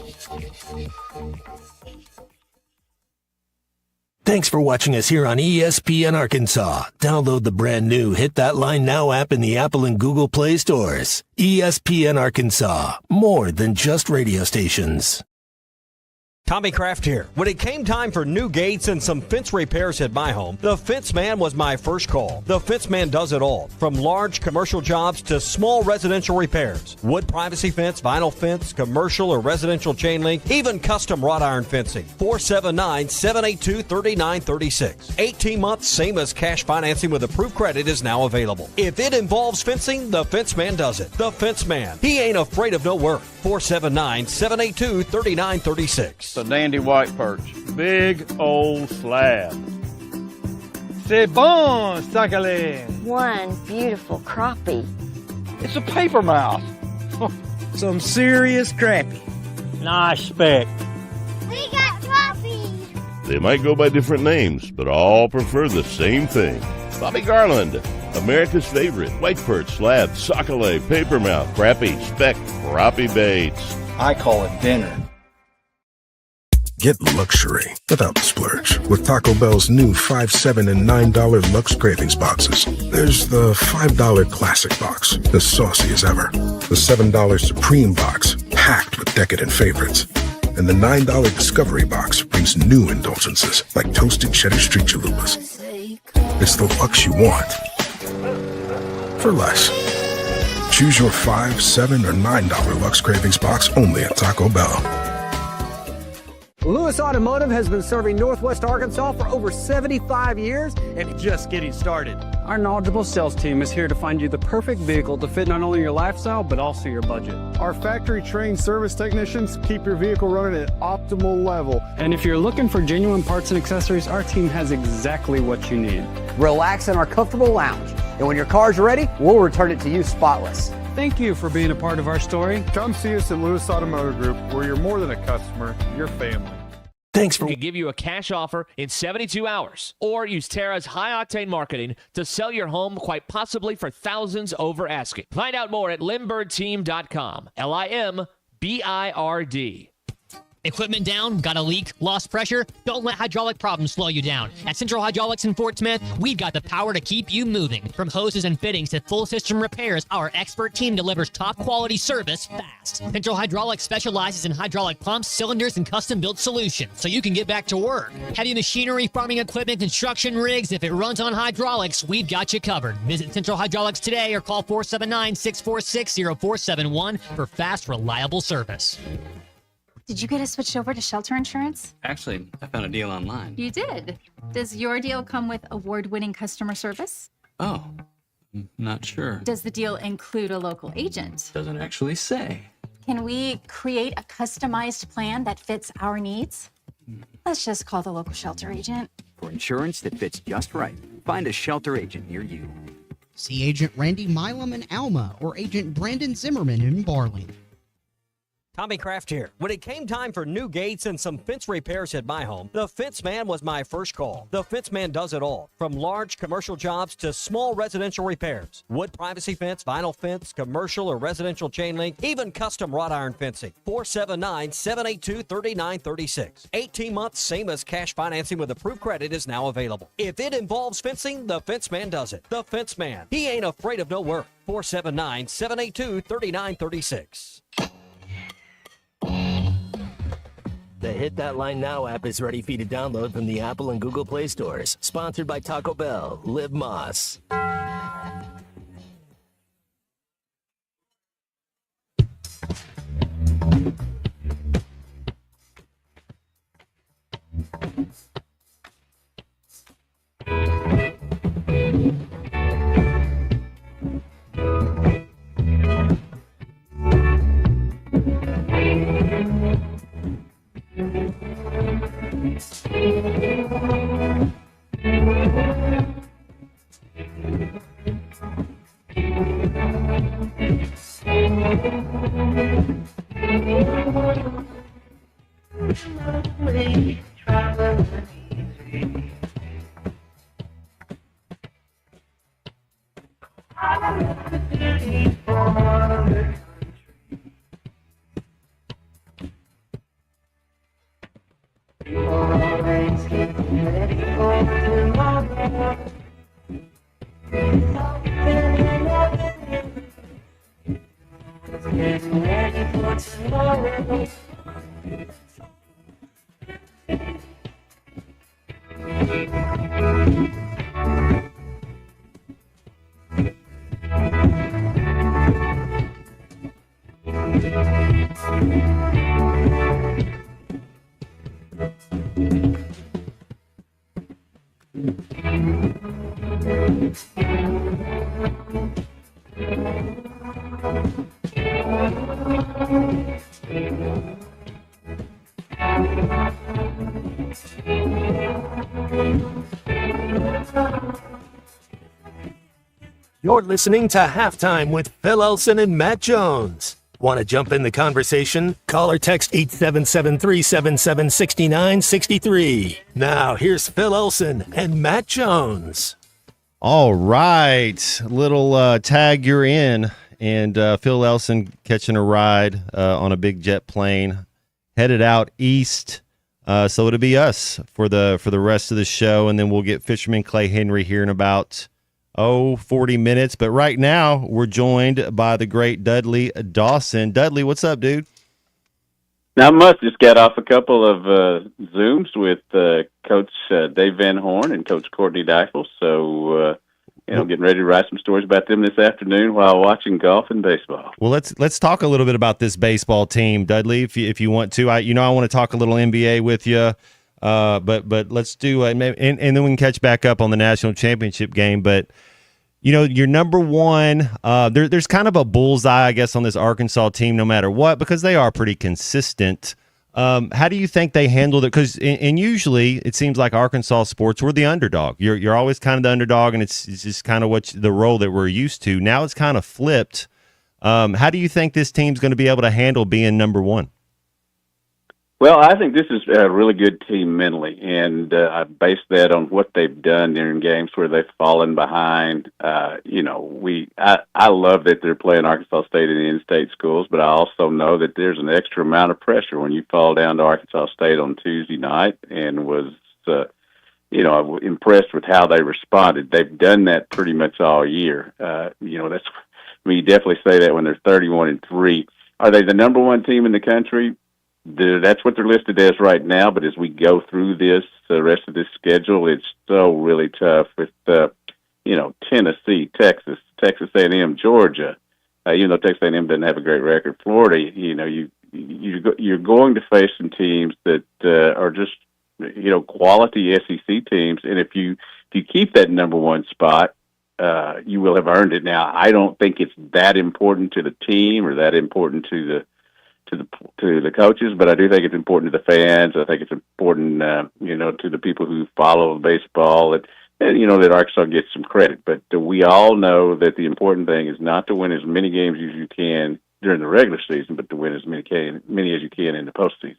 Thanks for watching us here on ESPN Arkansas. Download the brand new Hit That Line Now app in the Apple and Google Play stores. ESPN Arkansas, more than just radio stations. Tommy Kraft here. When it came time for new gates and some fence repairs at my home, the Fence Man was my first call. The Fence Man does it all, from large commercial jobs to small residential repairs. Wood privacy fence, vinyl fence, commercial or residential chain link, even custom wrought iron fencing. 479-782-3936. 18 months, same as cash financing with approved credit is now available. If it involves fencing, the Fence Man does it. The Fence Man. He ain't afraid of no work. 479-782-3936. A dandy white perch. Big old slab. C'est bon, sacalé. One beautiful crappie. It's a paper mouth. Some serious crappie. Nice speck. We got crappie. They might go by different names, but all prefer the same thing. Bobby Garland, America's favorite, white perch, slab, sockeye, papermouth, crappie, speck, crappie baits. I call it dinner. Get luxury without the splurge with Taco Bell's new $5, $7, and $9 Lux Cravings boxes. There's the $5 Classic box, as saucy as ever. The $7 Supreme box, packed with decadent favorites. And the $9 Discovery box brings new indulgences like toasted cheddar street chalupas. It's the Lux you want for less. Choose your $5, $7, or $9 Lux Cravings box only at Taco Bell. Lewis Automotive has been serving Northwest Arkansas for over 75 years and just getting started. Our knowledgeable sales team is here to find you the perfect vehicle to fit not only your lifestyle, but also your budget. Our factory-trained service technicians keep your vehicle running at optimal level. And if you're looking for genuine parts and accessories, our team has exactly what you need. Relax in our comfortable lounge, and when your car's ready, we'll return it to you spotless. Thank you for being a part of our story. Come see us at Lewis Automotive Group, where you're more than a customer, you're family. Thanks for. We can give you a cash offer in 72 hours, or use Terra's high-octane marketing to sell your home, quite possibly for thousands over asking. Find out more at limbirdteam.com. LIMBIRD. Equipment down? Got a leak? Lost pressure? Don't let hydraulic problems slow you down. At Central Hydraulics in Fort Smith, we've got the power to keep you moving. From hoses and fittings to full system repairs, our expert team delivers top quality service fast. Central Hydraulics specializes in hydraulic pumps, cylinders, and custom-built solutions, so you can get back to work. Heavy machinery, farming equipment, construction rigs, if it runs on hydraulics, we've got you covered. Visit Central Hydraulics today or call 479-646-0471 for fast, reliable service. Did you get us switched over to shelter insurance? Actually, I found a deal online. You did. Does your deal come with award-winning customer service? Oh, I'm not sure. Does the deal include a local agent? Doesn't actually say. Can we create a customized plan that fits our needs? Let's just call the local shelter agent. For insurance that fits just right, find a shelter agent near you. See Agent Randy Milam in Alma or Agent Brandon Zimmerman in Barling. Tommy Kraft here. When it came time for new gates and some fence repairs at my home, the Fence Man was my first call. The Fence Man does it all, from large commercial jobs to small residential repairs. Wood privacy fence, vinyl fence, commercial or residential chain link, even custom wrought iron fencing. 479-782-3936. 18 months, same as cash financing with approved credit is now available. If it involves fencing, the Fence Man does it. The Fence Man. He ain't afraid of no work. 479-782-3936. The Hit That Line Now app is ready for you to download from the Apple and Google Play stores. Sponsored by Taco Bell. Live Moss. You're listening to Halftime with Phil Elson and Matt Jones. Want to jump in the conversation? Call or text 877-377-6963. Now, here's Phil Elson and Matt Jones. All right. Little tag you're in. And Phil Elson catching a ride on a big jet plane, headed out east. So it'll be us for the rest of the show, and then we'll get Fisherman Clay Henry here in about 40 minutes. But right now, we're joined by the great Dudley Dawson. Dudley, what's up, dude? Not much. Just got off a couple of Zooms with Coach Dave Van Horn and Coach Courtney Deichel. So, getting ready to write some stories about them this afternoon while watching golf and baseball. Well, let's talk a little bit about this baseball team, Dudley, if you want to. I want to talk a little NBA with you, but let's do and then we can catch back up on the national championship game. But you're number one. There's kind of a bullseye, I guess, on this Arkansas team, no matter what, because they are pretty consistent. How do you think they handled it? Because and usually it seems like Arkansas sports, we're the underdog. You're always kind of the underdog, and it's just kind of the role that we're used to. Now it's kind of flipped. How do you think this team's going to be able to handle being number one? Well, I think this is a really good team mentally, and I base that on what they've done during games where they've fallen behind. I love that they're playing Arkansas State in the in-state schools, but I also know that there's an extra amount of pressure when you fall down to Arkansas State on Tuesday night, and was impressed with how they responded. They've done that pretty much all year. You definitely say that when they're 31-3. Are they the number one team in the country? That's what they're listed as right now, but as we go through the rest of this schedule, it's so really tough with, Tennessee, Texas A&M, Georgia. Even though Texas A&M doesn't have a great record, Florida, you're going to face some teams that are just, quality SEC teams, and if you keep that number one spot, you will have earned it. Now, I don't think it's that important to the team or that important to the coaches, but I do think it's important to the fans. I think it's important, to the people who follow baseball, that Arkansas gets some credit. But we all know that the important thing is not to win as many games as you can during the regular season, but to win as many as you can in the postseason.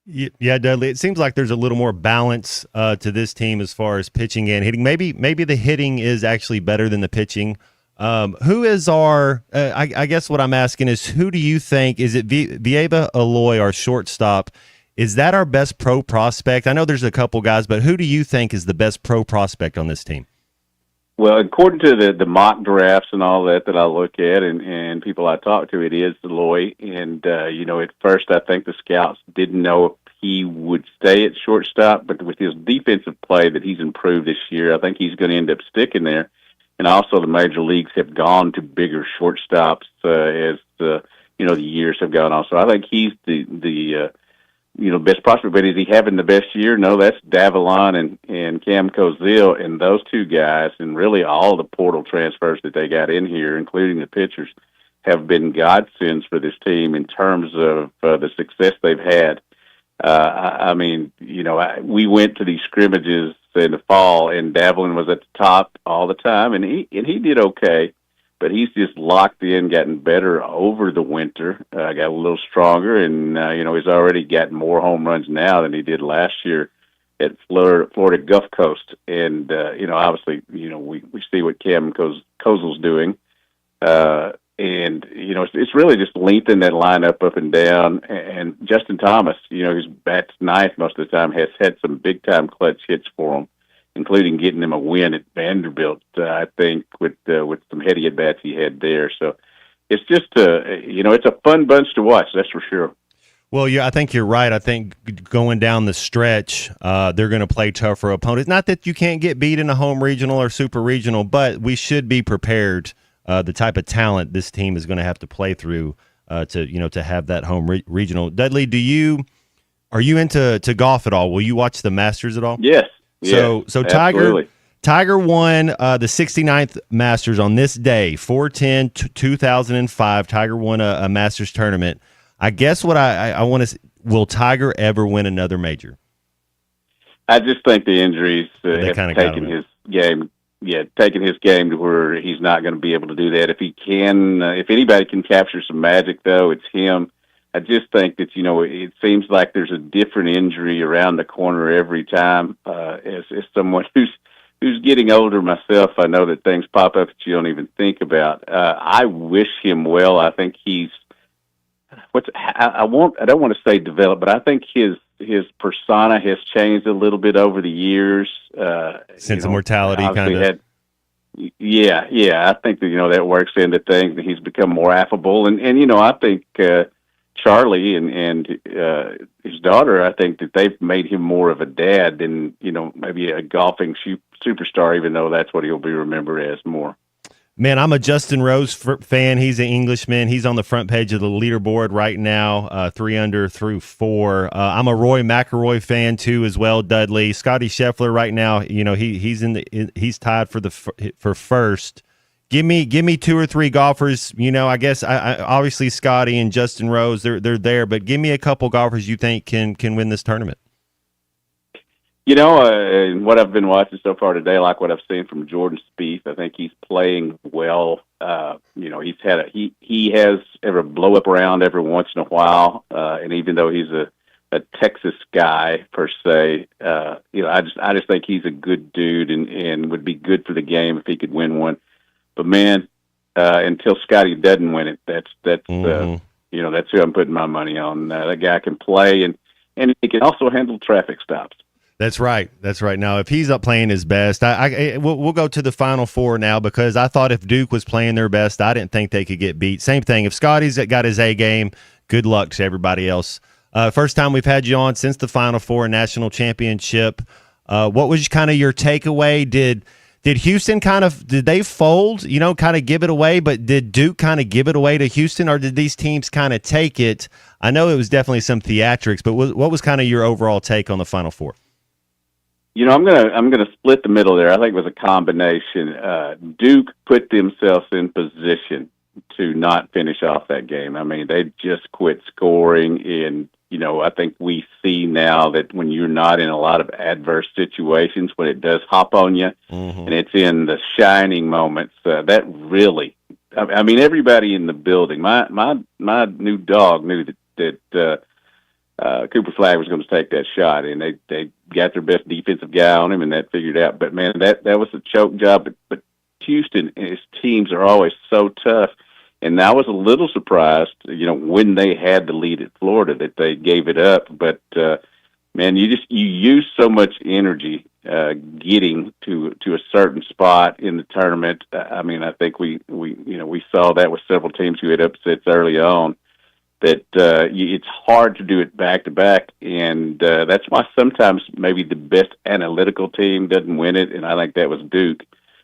Yeah, Dudley, it seems like there's a little more balance to this team as far as pitching and hitting. Maybe the hitting is actually better than the pitching. Who is our, I guess what I'm asking is, who do you think, is it Vieva Aloy, our shortstop? Is that our best pro prospect? I know there's a couple guys, but who do you think is the best pro prospect on this team? Well, according to the mock drafts and all that I look at and people I talk to, it is Aloy. And, at first I think the scouts didn't know if he would stay at shortstop, but with his defensive play that he's improved this year, I think he's going to end up sticking there. And also the major leagues have gone to bigger shortstops as the years have gone on. So I think he's the best prospect. But is he having the best year? No, that's Davalon and Cam Cozile, and those two guys, and really all the portal transfers that they got in here, including the pitchers, have been godsends for this team in terms of the success they've had. We went to these scrimmages in the fall, and Davalin was at the top all the time, and he did okay, but he's just locked in, gotten better over the winter, got a little stronger, and he's already got more home runs now than he did last year at Florida Gulf Coast, and obviously we see what Cam Kozel's doing, and it's really just lengthened that lineup up and down. And Justin Thomas, who's bats ninth most of the time, has had some big time clutch hits for him, including getting him a win at Vanderbilt. I think with some heady at bats he had there. So it's just it's a fun bunch to watch. That's for sure. Well, yeah, I think you're right. I think going down the stretch, they're going to play tougher opponents. Not that you can't get beat in a home regional or super regional, but we should be prepared. The type of talent this team is going to have to play through to have that home regional. Dudley, are you into golf at all? Will you watch the Masters at all? Yes. So Tiger won the 69th Masters on this day, 4/10/2005. Tiger won a Masters tournament. I guess what I want to, will Tiger ever win another major? I just think the injuries have taken his game taking his game to where he's not going to be able to do that. If he can, if anybody can capture some magic, though, it's him. I just think that, it seems like there's a different injury around the corner every time. As someone who's getting older myself, I know that things pop up that you don't even think about. I wish him well. I think I don't want to say developed, but I think his persona has changed a little bit over the years. Sense of mortality, kind of. Yeah. I think that that works into things. That he's become more affable, and I think Charlie and his daughter, I think that they've made him more of a dad than maybe a golfing superstar, even though that's what he'll be remembered as more. Man, I'm a Justin Rose fan. He's an Englishman. He's on the front page of the leaderboard right now, 3 under through 4. I'm a Roy McIlroy fan too, as well. Dudley, Scotty Scheffler right now. He's tied for first. Give me 2 or 3 golfers. I guess I obviously Scotty and Justin Rose. They're there, but give me a couple golfers you think can win this tournament. What I've been watching so far today, like what I've seen from Jordan Spieth, I think he's playing well. He has ever blow up around every once in a while, and even though he's a Texas guy per se, I just think he's a good dude and would be good for the game if he could win one. But man, until Scotty doesn't win it, that's who I'm putting my money on. That guy can play and he can also handle traffic stops. That's right. Now, if he's up playing his best, we'll go to the Final Four now, because I thought if Duke was playing their best, I didn't think they could get beat. Same thing. If Scotty's got his A game, good luck to everybody else. First time we've had you on since the Final Four national championship. What was kind of your takeaway? Did Houston did they fold, kind of give it away, but did Duke kind of give it away to Houston, or did these teams kind of take it? I know it was definitely some theatrics, but what was kind of your overall take on the Final Four? I'm gonna split the middle there. I think it was a combination. Duke put themselves in position to not finish off that game. I mean, they just quit scoring, and I think we see now that when you're not in a lot of adverse situations, when it does hop on you, and it's in the shining moments, that really. I mean, everybody in the building. My new dog knew that Cooper Flagg was going to take that shot, and they got their best defensive guy on him, and that figured out. But man, that was a choke job. But Houston and his teams are always so tough, and I was a little surprised, when they had the lead at Florida, that they gave it up. But man, you use so much energy getting to a certain spot in the tournament. I mean, I think we saw that with several teams who had upsets early on. That it's hard to do it back to back, and that's why sometimes maybe the best analytical team doesn't win it, and I think that was Duke.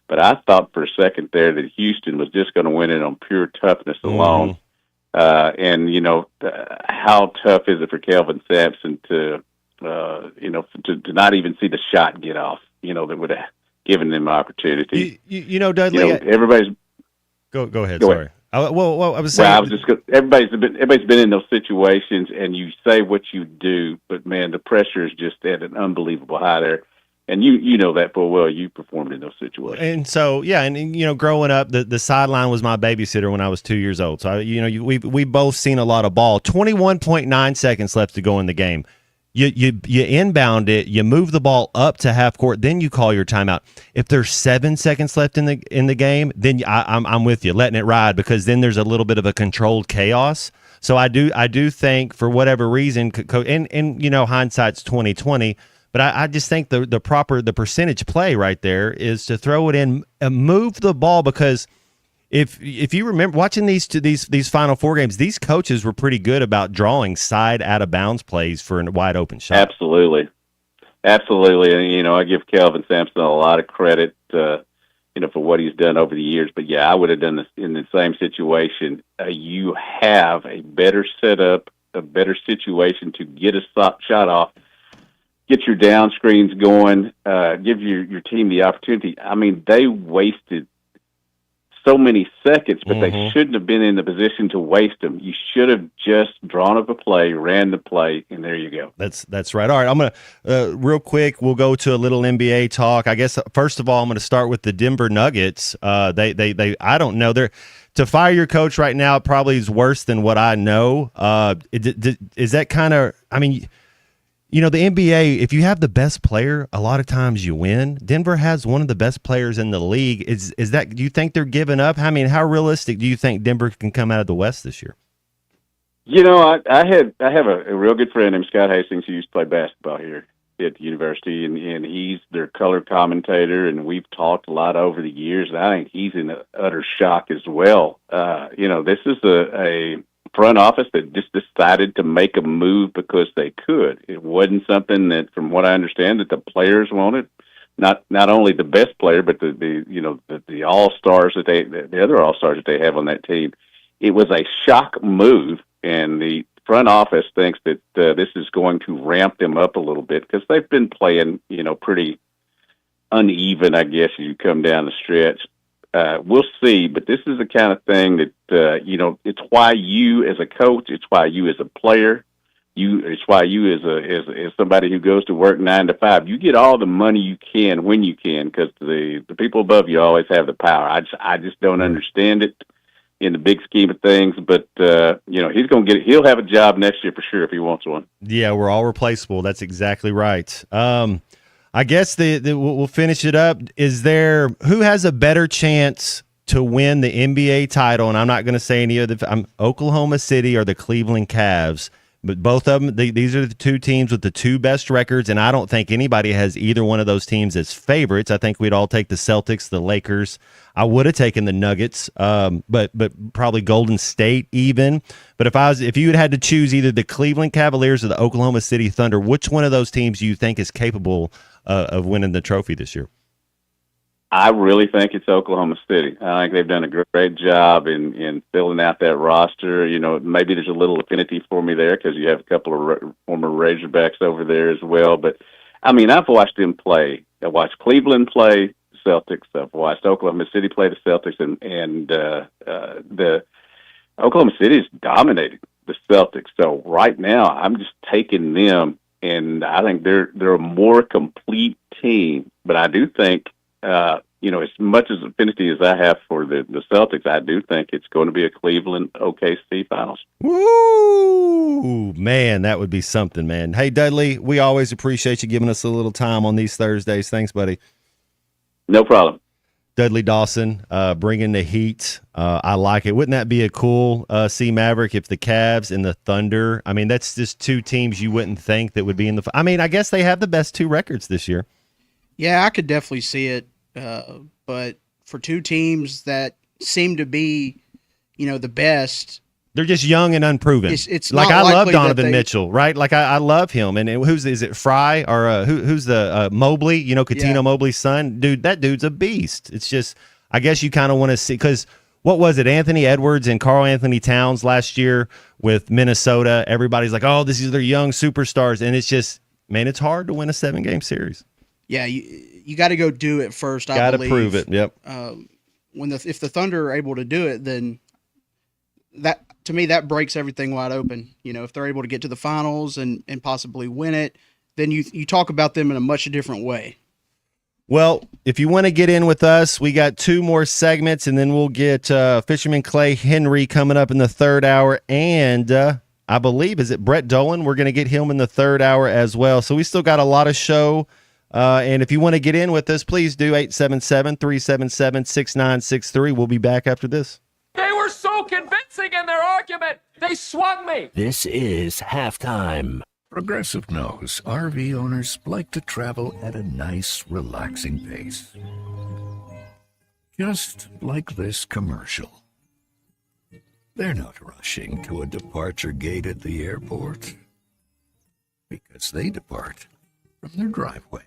But I thought for a second there that Houston was just going to win it on pure toughness alone. And how tough is it for Kelvin Sampson to not even see the shot get off? That would have given them opportunity. Dudley. Everybody's go ahead. Go sorry. ahead. I was saying. Everybody's been in those situations, and you say what you do, but man, the pressure is just at an unbelievable high there, and you know that full well. You performed in those situations, and so growing up, the sideline was my babysitter when I was 2 years old. So we both seen a lot of ball. 21.9 seconds left to go in the game. You inbound it, you move the ball up to half court, then you call your timeout. If there's 7 seconds left in the game, then I'm with you, letting it ride, because then there's a little bit of a controlled chaos. So I do think, for whatever reason, and hindsight's 20/20, but I just think the percentage play right there is to throw it in and move the ball, because If you remember watching these Final Four games, these coaches were pretty good about drawing side out of bounds plays for a wide open shot. Absolutely. And I give Kelvin Sampson a lot of credit, for what he's done over the years. But yeah, I would have done this in the same situation. You have a better setup, a better situation to get a shot off, get your down screens going, give your team the opportunity. I mean, they wasted so many seconds, but they shouldn't have been in the position to waste them. You should have just drawn up a play, ran the play, and there you go. That's right. All right, I'm gonna real quick. We'll go to a little NBA talk. I guess first of all, I'm gonna start with the Denver Nuggets. They I don't know. They're to fire your coach right now. It probably is worse than what I know. Is that kind of? I mean. You know, the NBA, if you have the best player, a lot of times you win. Denver has one of the best players in the league. Is that, do you think they're giving up? I mean, how realistic do you think Denver can come out of the West this year? You know, I have a real good friend named Scott Hastings who used to play basketball here at the university, and he's their color commentator, and we've talked a lot over the years, and I think he's in utter shock as well. You know, this is a front office that just decided to make a move because they could. It wasn't something that, from what I understand, that the players wanted. Not only the best player, but the all-stars the other all-stars that they have on that team. It was a shock move, and the front office thinks that this is going to ramp them up a little bit because they've been playing, pretty uneven, I guess, as you come down the stretch. We'll see, but this is the kind of thing that, it's why you as a coach, it's why you as a player, it's why you as somebody who goes to work 9 to 5, you get all the money you can when you can, because the people above you always have the power. I just don't understand it in the big scheme of things, but he'll have a job next year for sure if he wants one. Yeah, we're all replaceable. That's exactly right. I guess we'll finish it up. Who has a better chance to win the NBA title? And I'm not going to say any of Oklahoma City or the Cleveland Cavs, but both of them, these are the two teams with the two best records, and I don't think anybody has either one of those teams as favorites. I think we'd all take the Celtics, the Lakers. I would have taken the Nuggets, but probably Golden State even. But if you had to choose either the Cleveland Cavaliers or the Oklahoma City Thunder, which one of those teams do you think is capable of winning the trophy this year? I really think it's Oklahoma City. I think they've done a great job in filling out that roster. Maybe there's a little affinity for me there because you have a couple of former Razorbacks over there as well. But, I mean, I've watched them play. I watched Cleveland play the Celtics. I've watched Oklahoma City play the Celtics, and the Oklahoma City has dominated the Celtics. So right now I'm just taking them, and I think they're a more complete team. But I do think as much as affinity as I have for the Celtics, I do think it's going to be a Cleveland OKC finals. Woo! Man, that would be something, man. Hey, Dudley, we always appreciate you giving us a little time on these Thursdays. Thanks, buddy. No problem. Dudley Dawson, bringing the heat. I like it. Wouldn't that be a cool C Maverick if the Cavs and the Thunder? I mean, that's just two teams you wouldn't think that would be in the. I mean, I guess they have the best two records this year. Yeah, I could definitely see it. But for two teams that seem to be, the best, they're just young and unproven. It's like not I love likely Donovan Mitchell, right? Like I love him. And is it Fry or who's the Mobley? Coutinho Mobley's son, dude. That dude's a beast. It's just, I guess you kind of want to see, because what was it? Anthony Edwards and Karl Anthony Towns last year with Minnesota. Everybody's like, oh, this is their young superstars, and it's just, man, it's hard to win a 7-game series. Yeah, you got to go do it first. Got to prove it. Yep. If the Thunder are able to do it, then that, to me, that breaks everything wide open. If they're able to get to the finals and possibly win it, then you talk about them in a much different way. Well, if you want to get in with us, we got 2 more segments, and then we'll get Fisherman Clay Henry coming up in the 3rd hour, and I believe, is it Brett Dolan? We're going to get him in the 3rd hour as well. So we still got a lot of show. And if you want to get in with us, please do 877-377-6963. We'll be back after this. They were so convincing in their argument, they swung me. This is halftime. Progressive knows RV owners like to travel at a nice, relaxing pace. Just like this commercial. They're not rushing to a departure gate at the airport because they depart from their driveway.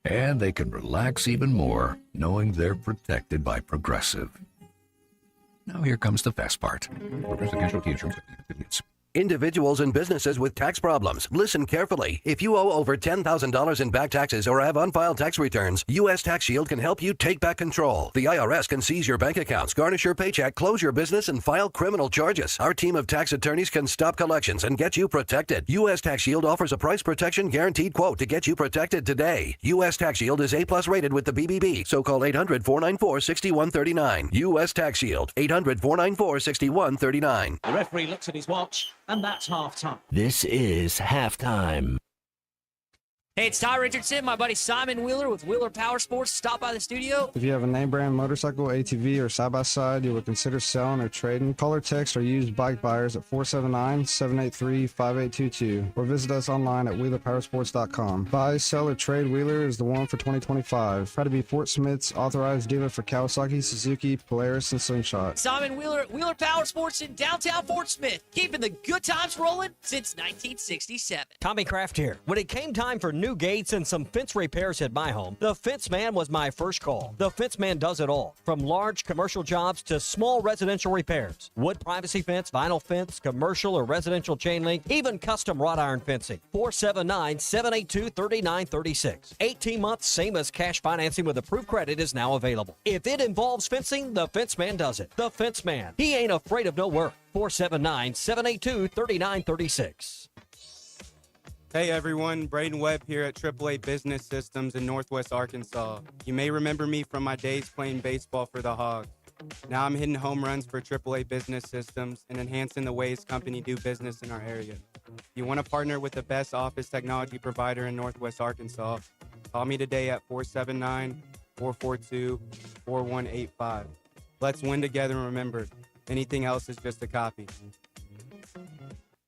And they can relax even more knowing they're protected by Progressive. Now here comes the best part. Progressive Casualty Insurance. Individuals and businesses with tax problems. Listen carefully. If you owe over $10,000 in back taxes or have unfiled tax returns, U.S. Tax Shield can help you take back control. The IRS can seize your bank accounts, garnish your paycheck, close your business, and file criminal charges. Our team of tax attorneys can stop collections and get you protected. U.S. Tax Shield offers a price protection guaranteed quote to get you protected today. U.S. Tax Shield is A+ rated with the BBB, so call 800-494-6139. U.S. Tax Shield, 800-494-6139. The referee looks at his watch, and that's half time. This is halftime. Hey, it's Ty Richardson, my buddy Simon Wheeler with Wheeler Power Sports. Stop by the studio. If you have a name brand motorcycle, ATV, or side-by-side you would consider selling or trading, call or text our used bike buyers at 479-783-5822 or visit us online at wheelerpowersports.com. Buy, sell, or trade Wheeler is the one for 2025. Try to be Fort Smith's authorized dealer for Kawasaki, Suzuki, Polaris, and Slingshot. Simon Wheeler at Wheeler Power Sports in downtown Fort Smith, keeping the good times rolling since 1967. Tommy Kraft here. When it came time for new gates and some fence repairs at my home, the Fence Man was my first call. The Fence Man does it all, from large commercial jobs to small residential repairs. Wood privacy fence, vinyl fence, commercial or residential chain link, even custom wrought iron fencing. 479-782-3936. 18 months, same as cash financing with approved credit is now available. If it involves fencing, the Fence Man does it. The Fence Man. He ain't afraid of no work. 479-782-3936. Hey everyone, Braden Webb here at AAA Business Systems in Northwest Arkansas. You may remember me from my days playing baseball for the Hogs. Now I'm hitting home runs for AAA Business Systems and enhancing the ways company do business in our area. If you want to partner with the best office technology provider in Northwest Arkansas, call me today at 479-442-4185. Let's win together, and remember, anything else is just a copy.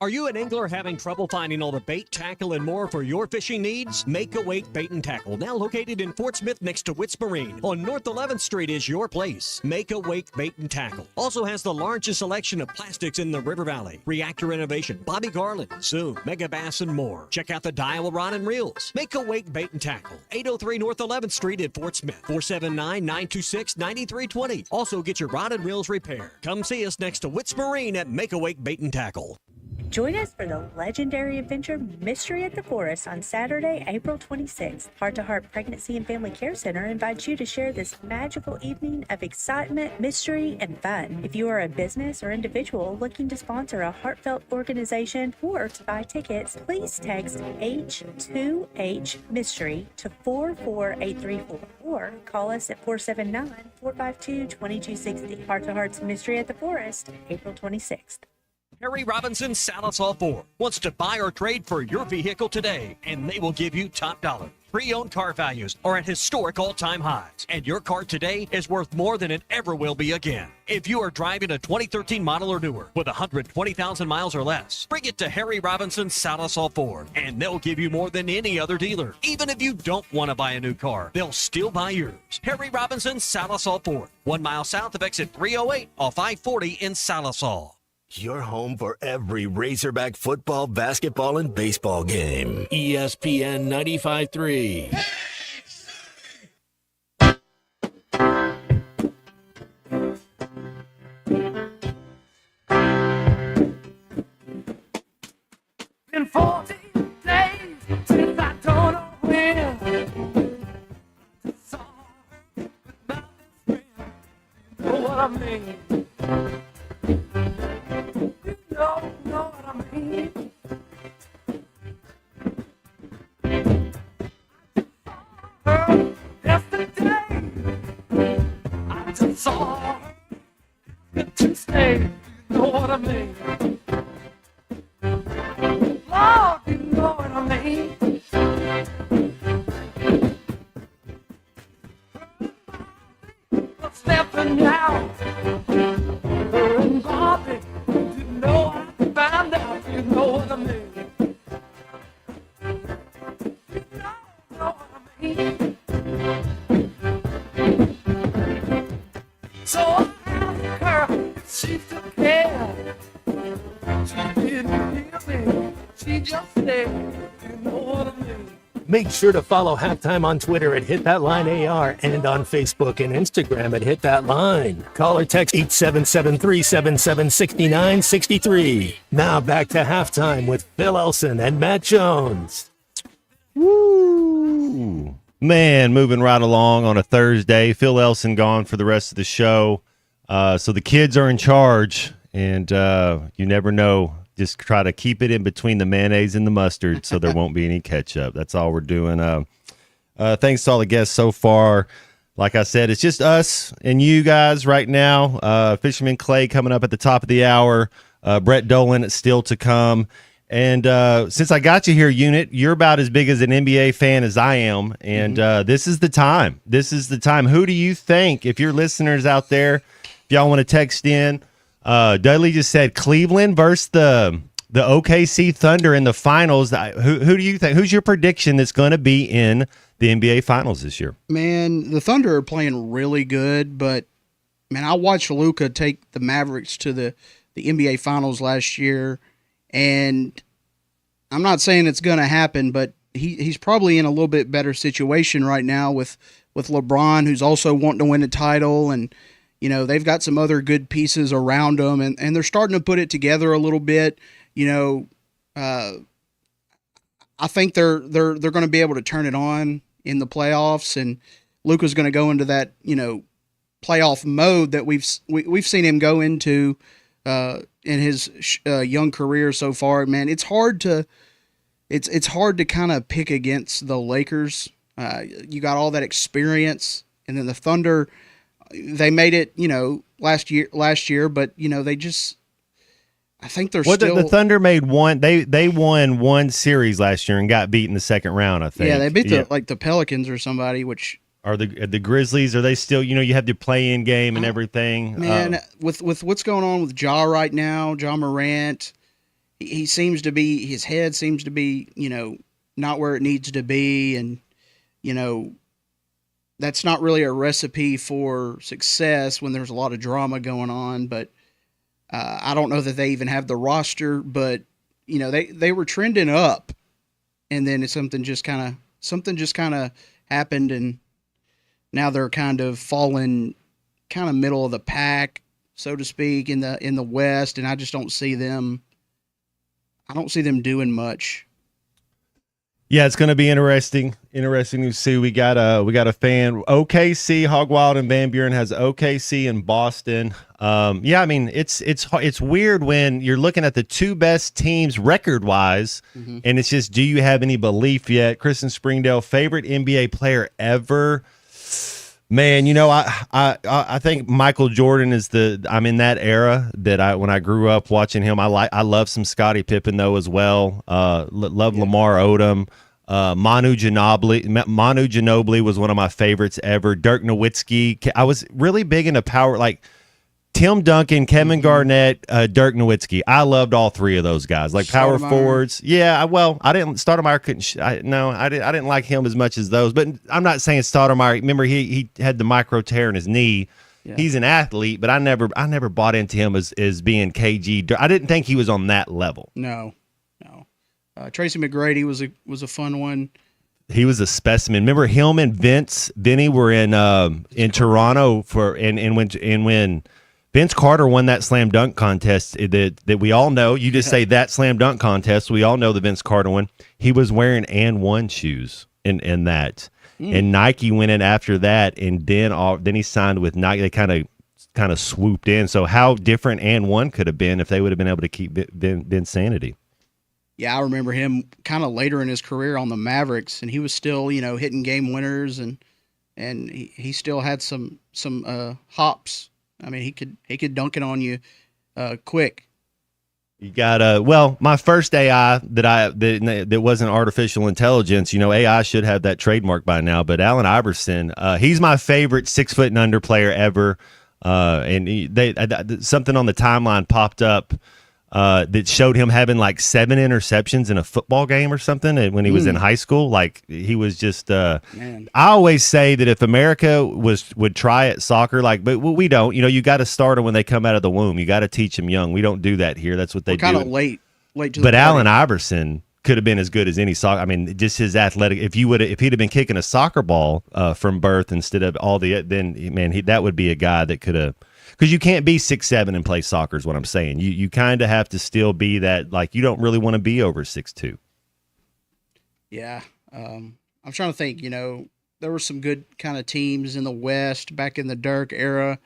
Are you an angler having trouble finding all the bait, tackle, and more for your fishing needs? Make a Wake Bait and Tackle, now located in Fort Smith next to Witts Marine on North 11th Street, is your place. Make a Wake Bait and Tackle also has the largest selection of plastics in the River Valley. Reactor Innovation, Bobby Garland, Zoom, Mega Bass, and more. Check out the Daiwa Rod and Reels. Make a Wake Bait and Tackle, 803 North 11th Street at Fort Smith, 479-926-9320. Also get your rod and reels repaired. Come see us next to Witts Marine at Make a Wake Bait and Tackle. Join us for the legendary adventure Mystery at the Forest on Saturday, April 26th. Heart to Heart Pregnancy and Family Care Center invites you to share this magical evening of excitement, mystery, and fun. If you are a business or individual looking to sponsor a heartfelt organization or to buy tickets, please text H2H Mystery to 44834 or call us at 479-452-2260. Heart to Heart's Mystery at the Forest, April 26th. Harry Robinson Salasol Ford wants to buy or trade for your vehicle today, and they will give you top dollar. Pre-owned car values are at historic all-time highs, and your car today is worth more than it ever will be again. If you are driving a 2013 model or newer with 120,000 miles or less, bring it to Harry Robinson Salasol Ford, and they'll give you more than any other dealer. Even if you don't want to buy a new car, they'll still buy yours. Harry Robinson Salasol Ford, 1 mile south of exit 308 off I-40 in Salasol. Your home for every Razorback football, basketball, and baseball game. ESPN 95.3. Been 14 days since I don't know when. Know what I mean? Know what I mean? Yesterday, I just saw her Tuesday. Know what I mean? Lord, you know what I mean? Stepping out, her and Bobby didn't know how to find out. You know what I mean? You know what I mean? So I asked her if she still cared. She didn't hear me. She just said, you know what I mean? Make sure to follow Halftime on Twitter at HitThatLineAR and on Facebook and Instagram at HitThatLine. Call or text 877-377-6963. Now back to Halftime with Phil Elson and Matt Jones. Woo! Man, moving right along on a Thursday. Phil Elson gone for the rest of the show. So the kids are in charge, and you never know. Just try to keep it in between the mayonnaise and the mustard so there won't be any ketchup. That's all we're doing. Thanks to all the guests so far. Like I said, it's just us and you guys right now. Fisherman Clay coming up at the top of the hour. Brett Dolan still to come. And since I got you here, Unit, you're about as big as an NBA fan as I am. And this is the time. This is the time. Who do you think, if you're listeners out there, if y'all want to text in, Dudley just said Cleveland versus the OKC Thunder in the finals. Who do you think? Who's your prediction that's going to be in the NBA Finals this year? Man, the Thunder are playing really good, but man, I watched Luka take the Mavericks to the NBA Finals last year, and I'm not saying it's going to happen, but he's probably in a little bit better situation right now with LeBron, who's also wanting to win a title, and you know, they've got some other good pieces around them, and they're starting to put it together a little bit. You know, I think they're going to be able to turn it on in the playoffs, and Luka's going to go into that, you know, playoff mode that we've seen him go into in his young career so far. Man, it's hard to kind of pick against the Lakers. You got all that experience, and then the Thunder. They made it, you know, last year, but you know, I think they're still. The Thunder made one. They won one series last year and got beat in the second round, I think. Yeah, they beat the Pelicans or somebody, which are the Grizzlies. Are they still? You know, you have the play-in game and everything. Man, with what's going on with Ja right now, Ja Morant, he seems to be, his head seems to be, you know, not where it needs to be, and you know. That's not really a recipe for success when there's a lot of drama going on, but I don't know that they even have the roster, but you know, they were trending up, and then something just kind of happened, and now they're kind of falling kind of middle of the pack, so to speak, in the West, and I just don't see them doing much. Yeah, it's going to be interesting to see. We got a fan. OKC, Hogwild and Van Buren has OKC in Boston. Yeah, I mean it's weird when you're looking at the two best teams record wise, and it's just, do you have any belief yet? Kristen Springdale, favorite NBA player ever. Man, you know, I think Michael Jordan is I'm in that era that when I grew up watching him. I love some Scottie Pippen though as well. Love Lamar Odom. Manu Ginobili was one of my favorites ever. Dirk Nowitzki. I was really big into power, like Tim Duncan, Kevin Garnett, Dirk Nowitzki. I loved all three of those guys, like power forwards. Yeah, I didn't. Stoudemire couldn't. I didn't like him as much as those. But I'm not saying Stoudemire. Remember, he had the micro tear in his knee. Yeah. He's an athlete, but I never bought into him as being KG. I didn't think he was on that level. No. Tracy McGrady was a fun one. He was a specimen. Remember him and Vinny were in Toronto when Vince Carter won that slam dunk contest that we all know. You just say that slam dunk contest. We all know the Vince Carter one. He was wearing and one shoes in that. And Nike went in after that, and then he signed with Nike. They kind of swooped in. So how different and one could have been if they would have been able to keep Vin's sanity. Yeah, I remember him kind of later in his career on the Mavericks, and he was still, you know, hitting game winners, and he still had some hops. I mean, he could dunk it on you quick. You got my first AI that wasn't artificial intelligence. You know, AI should have that trademark by now. But Allen Iverson, he's my favorite 6 foot and under player ever. And something on the timeline popped up that showed him having like 7 interceptions in a football game or something when he was in high school. Like he was just. I always say that if America would try at soccer, but we don't. You know, you got to start them when they come out of the womb. You got to teach them young. We don't do that here. That's what they do. Kind of late to. But Allen Iverson, could have been as good as any soccer. I mean, just his athletic. If he'd have been kicking a soccer ball from birth instead of then man, that would be a guy that could have. Because you can't be 6'7" and play soccer is what I'm saying. You kind of have to still be that, like, you don't really want to be over 6'2". Yeah. I'm trying to think, there were some good kind of teams in the West back in the Dirk era.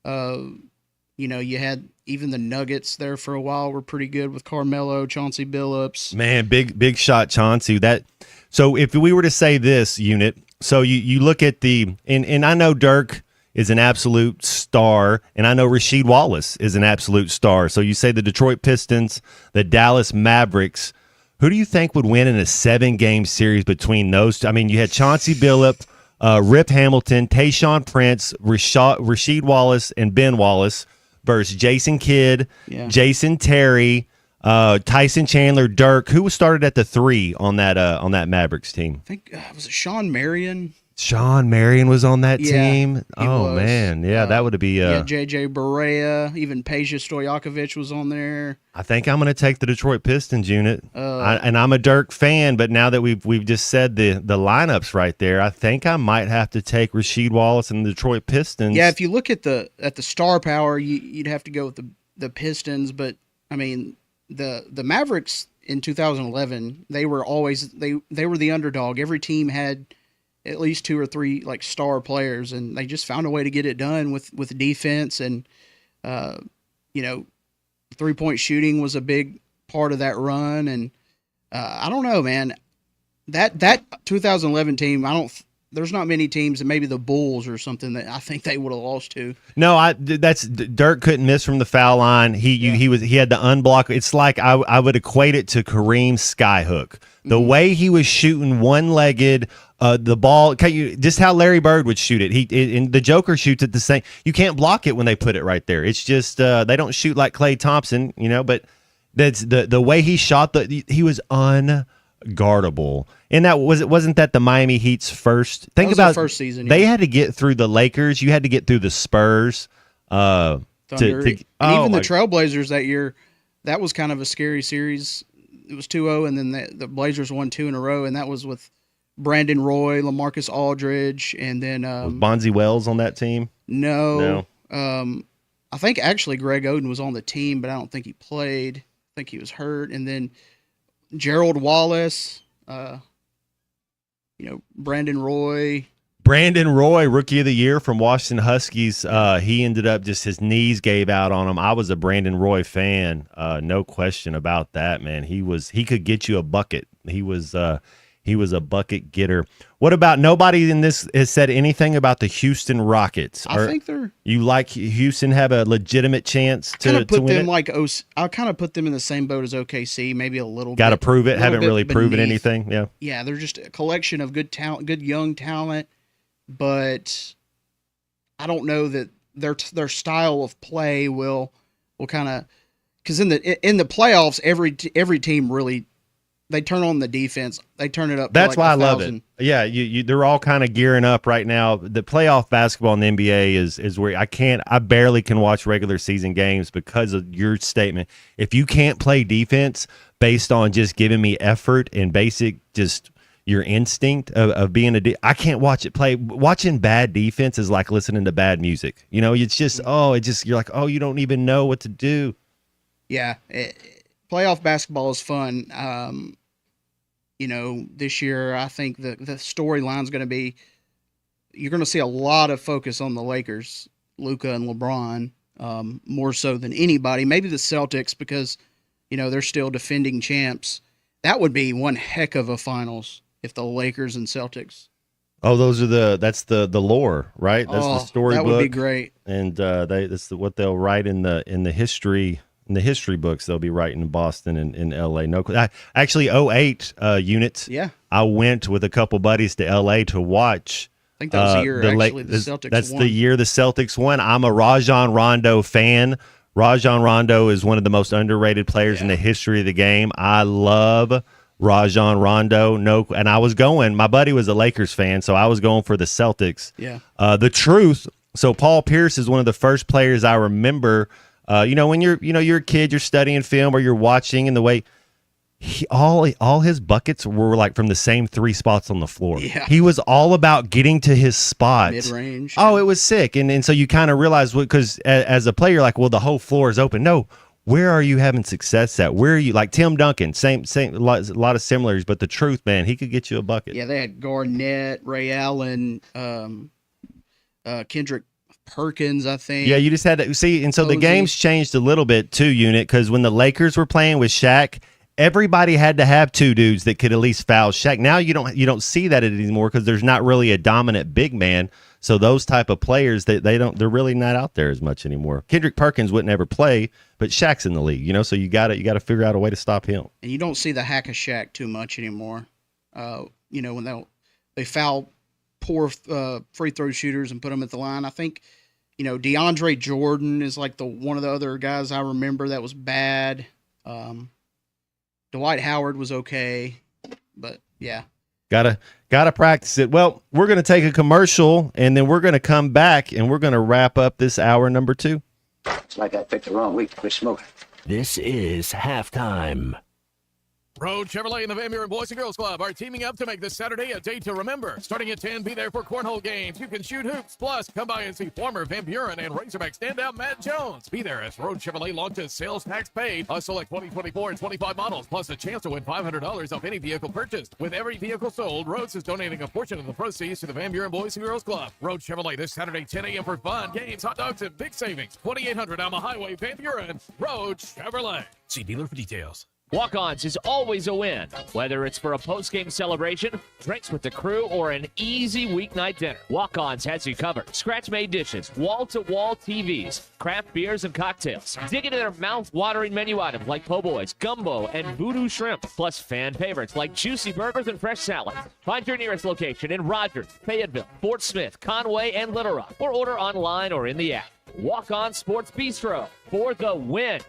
You had even the Nuggets there for a while were pretty good with Carmelo, Chauncey Billups. Man, big shot Chauncey. So if we were to say this unit, so you look at and I know Dirk is an absolute star, and I know Rasheed Wallace is an absolute star. So you say the Detroit Pistons, the Dallas Mavericks. Who do you think would win in a 7-game series between those two? I mean, you had Chauncey Billups, Rip Hamilton, Tayshaun Prince, Rasheed Wallace, and Ben Wallace versus Jason Kidd, Jason Terry, Tyson Chandler, Dirk. Who started at the 3 on that Mavericks team? I think was it Sean Marion? Sean Marion was on that team. Oh was. Man, that would be. JJ Barea, even Peja Stojakovic was on there. I think I'm going to take the Detroit Pistons unit, and I'm a Dirk fan. But now that we've just said the lineups right there, I think I might have to take Rasheed Wallace and the Detroit Pistons. Yeah, if you look at the star power, you'd have to go with the Pistons. But I mean, the Mavericks in 2011, they were always they were the underdog. Every team had at least 2 or 3 like star players, and they just found a way to get it done with defense and 3-point shooting was a big part of that run. And I don't know, man, that 2011 team, there's not many teams, and maybe the Bulls or something that I think they would have lost to. No, that's Dirk couldn't miss from the foul line. He had the unblock. It's like I would equate it to Kareem's skyhook. The way he was shooting one-legged, the ball, just how Larry Bird would shoot it. And the Joker shoots it the same. You can't block it when they put it right there. It's just they don't shoot like Klay Thompson, But that's the way he shot. He was unguardable. And wasn't that the Miami Heat's first? Think about the first season. They had to get through the Lakers. You had to get through the Spurs. Thunder. And even the Trailblazers that year, that was kind of a scary series. It was 2-0, and then the Blazers won 2 in a row, and that was with Brandon Roy, LaMarcus Aldridge, and then was Bonzi Wells on that team? No. I think actually Greg Oden was on the team, but I don't think he played. I think he was hurt. And then Gerald Wallace, Brandon Roy. Brandon Roy, Rookie of the Year from Washington Huskies. He ended up just his knees gave out on him. I was a Brandon Roy fan, no question about that, man. He could get you a bucket. He was a bucket getter. What about nobody in this has said anything about the Houston Rockets? I think you like Houston have a legitimate chance to win it? I'll kind of put them in the same boat as OKC, maybe a little. Got to prove it. Haven't really proven anything. Yeah. Yeah, they're just a collection of good talent, good young talent. But I don't know that their style of play will kind of, because in the playoffs every team really, they turn on the defense, they turn it up. That's why I love it. Yeah, they're all kind of gearing up right now. The playoff basketball in the NBA is where I barely can watch regular season games because of your statement. If you can't play defense based on just giving me effort and basic just your instinct of being I can't watch it play. Watching bad defense is like listening to bad music. It's just you're like, you don't even know what to do. Yeah, playoff basketball is fun. This year I think the storyline's going to be, you're going to see a lot of focus on the Lakers, Luka and LeBron, more so than anybody. Maybe the Celtics because they're still defending champs. That would be one heck of a finals. If the Lakers and Celtics. Oh, that's the lore, right? That's the storybook. That would be great. And that's what they'll write in the history books. They'll be writing in Boston and in LA. No, actually 08 units. Yeah. I went with a couple buddies to LA to watch. I think that was the year the Celtics that's won. the year the Celtics won. I'm a Rajon Rondo fan. Rajon Rondo is one of the most underrated players in the history of the game. I love Rajon Rondo. And I was going, my buddy was a Lakers fan, so I was going for the Celtics. Yeah. The truth, so Paul Pierce is one of the first players I remember, when you're a kid, you're studying film or you're watching, and the way all his buckets were like from the same 3 spots on the floor. Yeah. He was all about getting to his spot. Mid-range. Oh, it was sick. And so you kind of realize, because as a player, you're like, well, the whole floor is open. No, where are you having success at? Where are you? Like Tim Duncan, same a lot of similarities, but the truth, man, he could get you a bucket. Yeah, they had Garnett, Ray Allen, Kendrick Perkins, I think. Yeah, you just had to see. And so the Posey. game's changed a little bit too, Unit, because when the Lakers were playing with Shaq, everybody had to have 2 dudes that could at least foul Shaq. Now you don't see that anymore because there's not really a dominant big man. So those type of players, they're really not out there as much anymore. Kendrick Perkins wouldn't ever play, but Shaq's in the league, so you got to figure out a way to stop him. And you don't see the hack of Shaq too much anymore. When they foul poor free throw shooters and put them at the line. I think, DeAndre Jordan is like one of the other guys I remember that was bad. Dwight Howard was okay, but yeah. Gotta practice it. Well, we're going to take a commercial, and then we're going to come back, and we're going to wrap up this hour number 2. It's like I picked the wrong week to quit smoking. This is halftime. Road Chevrolet and the Van Buren Boys and Girls Club are teaming up to make this Saturday a day to remember. Starting at 10, be there for cornhole games. You can shoot hoops. Plus, come by and see former Van Buren and Razorback standout Matt Jones. Be there as Road Chevrolet launches sales tax paid on select 2024 and 25 models, plus a chance to win $500 off any vehicle purchased. With every vehicle sold, Rhodes is donating a portion of the proceeds to the Van Buren Boys and Girls Club. Road Chevrolet this Saturday, 10 a.m. for fun, games, hot dogs, and big savings. 2800 Alma Highway, Van Buren. Road Chevrolet. See dealer for details. Walk-Ons is always a win, whether it's for a post-game celebration, drinks with the crew, or an easy weeknight dinner. Walk-Ons has you covered. Scratch-made dishes, wall-to-wall TVs, craft beers and cocktails. Dig into their mouth-watering menu items like po' boys, gumbo, and voodoo shrimp, plus fan favorites like juicy burgers and fresh salads. Find your nearest location in Rogers, Fayetteville, Fort Smith, Conway, and Little Rock, or order online or in the app. Walk-On Sports Bistro for the win.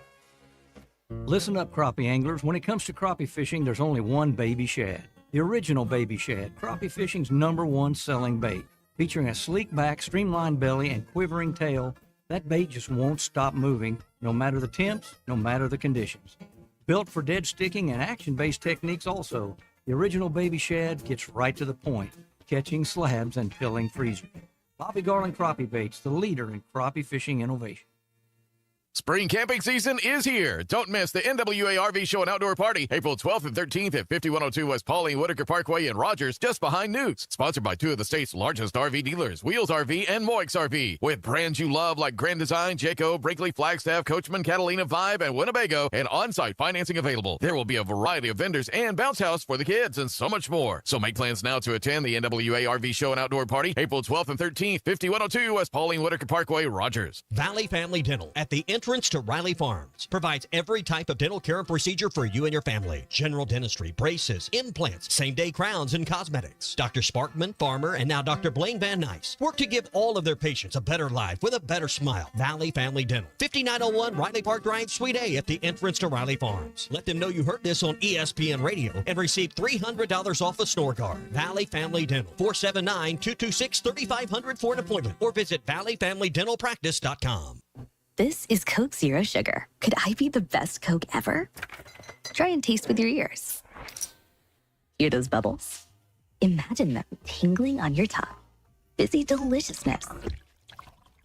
Listen up, crappie anglers. When it comes to crappie fishing, there's only one baby shad. The original baby shad, crappie fishing's #1 selling bait. Featuring a sleek back, streamlined belly, and quivering tail, that bait just won't stop moving, no matter the temps, no matter the conditions. Built for dead sticking and action-based techniques also, the original baby shad gets right to the point, catching slabs and filling freezers. Bobby Garland Crappie Baits, the leader in crappie fishing innovation. Spring camping season is here. Don't miss the NWA RV Show and Outdoor Party, April 12th and 13th at 5102 West Pauline Whitaker Parkway in Rogers, just behind Newt's. Sponsored by 2 of the state's largest RV dealers, Wheels RV and Moix RV. With brands you love like Grand Design, Jayco, Brinkley, Flagstaff, Coachman, Catalina, Vibe, and Winnebago, and on-site financing available. There will be a variety of vendors and bounce house for the kids and so much more. So make plans now to attend the NWA RV Show and Outdoor Party, April 12th and 13th, 5102 West Pauline Whitaker Parkway, Rogers. Valley Family Dental at the entrance to Riley Farms provides every type of dental care and procedure for you and your family. General dentistry, braces, implants, same-day crowns, and cosmetics. Dr. Sparkman, Farmer, and now Dr. Blaine Van Nice work to give all of their patients a better life with a better smile. Valley Family Dental, 5901 Riley Park Drive, Suite A at the entrance to Riley Farms. Let them know you heard this on ESPN Radio and receive $300 off a store card. Valley Family Dental, 479-226-3500 for an appointment or visit valleyfamilydentalpractice.com. This is Coke Zero Sugar. Could I be the best Coke ever? Try and taste with your ears. Hear those bubbles? Imagine them tingling on your tongue. Fizzy deliciousness.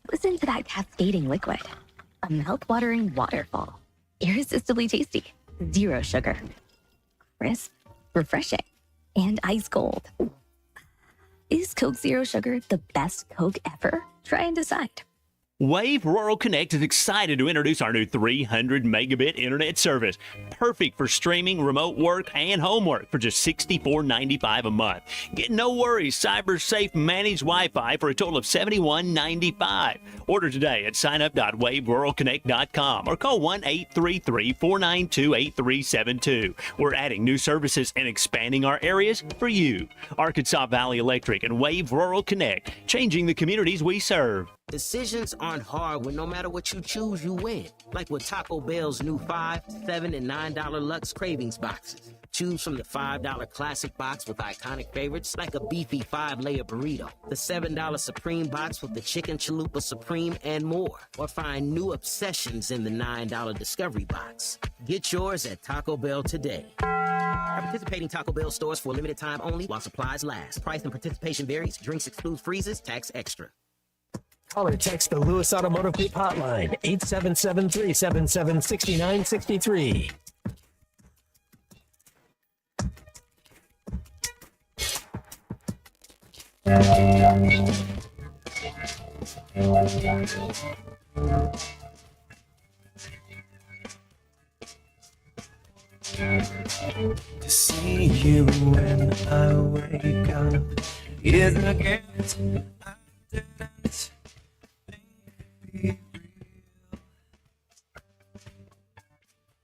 Listen to that cascading liquid. A mouth-watering waterfall. Irresistibly tasty. Zero sugar. Crisp, refreshing, and ice cold. Is Coke Zero Sugar the best Coke ever? Try and decide. Wave Rural Connect is excited to introduce our new 300 megabit internet service. Perfect for streaming, remote work, and homework for just $64.95 a month. Get no worries, cyber safe managed Wi-Fi for a total of $71.95. Order today at signup.waveruralconnect.com or call 1-833-492-8372. We're adding new services and expanding our areas for you. Arkansas Valley Electric and Wave Rural Connect, changing the communities we serve. Decisions aren't hard when no matter what you choose, you win. Like with Taco Bell's new $5, $7, and $9 Lux Cravings boxes. Choose from the $5 classic box with iconic favorites like a beefy 5-layer burrito, the $7 Supreme box with the chicken chalupa Supreme and more. Or find new obsessions in the $9 Discovery box. Get yours at Taco Bell today. At participating Taco Bell stores for a limited time only while supplies last. Price and participation varies. Drinks exclude freezes. Tax extra. Call or text the Lewis Automotive Group hotline, 877-377-6963. To see you when I wake up is a gift I didn't think be real.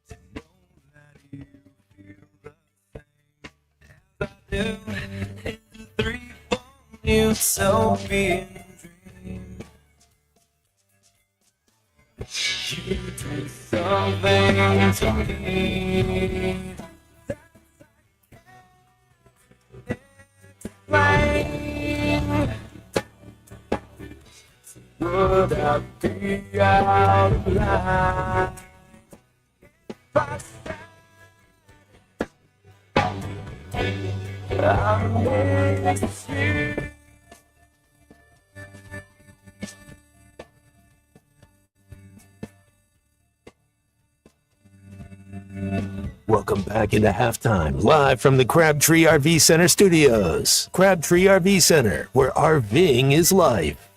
To know that you feel the same as I do is a threefold utopian dream. You do something to me. Would I be out of line if I said I miss you? Welcome back into halftime, live from the Crabtree RV Center studios. Crabtree RV Center, where RVing is life.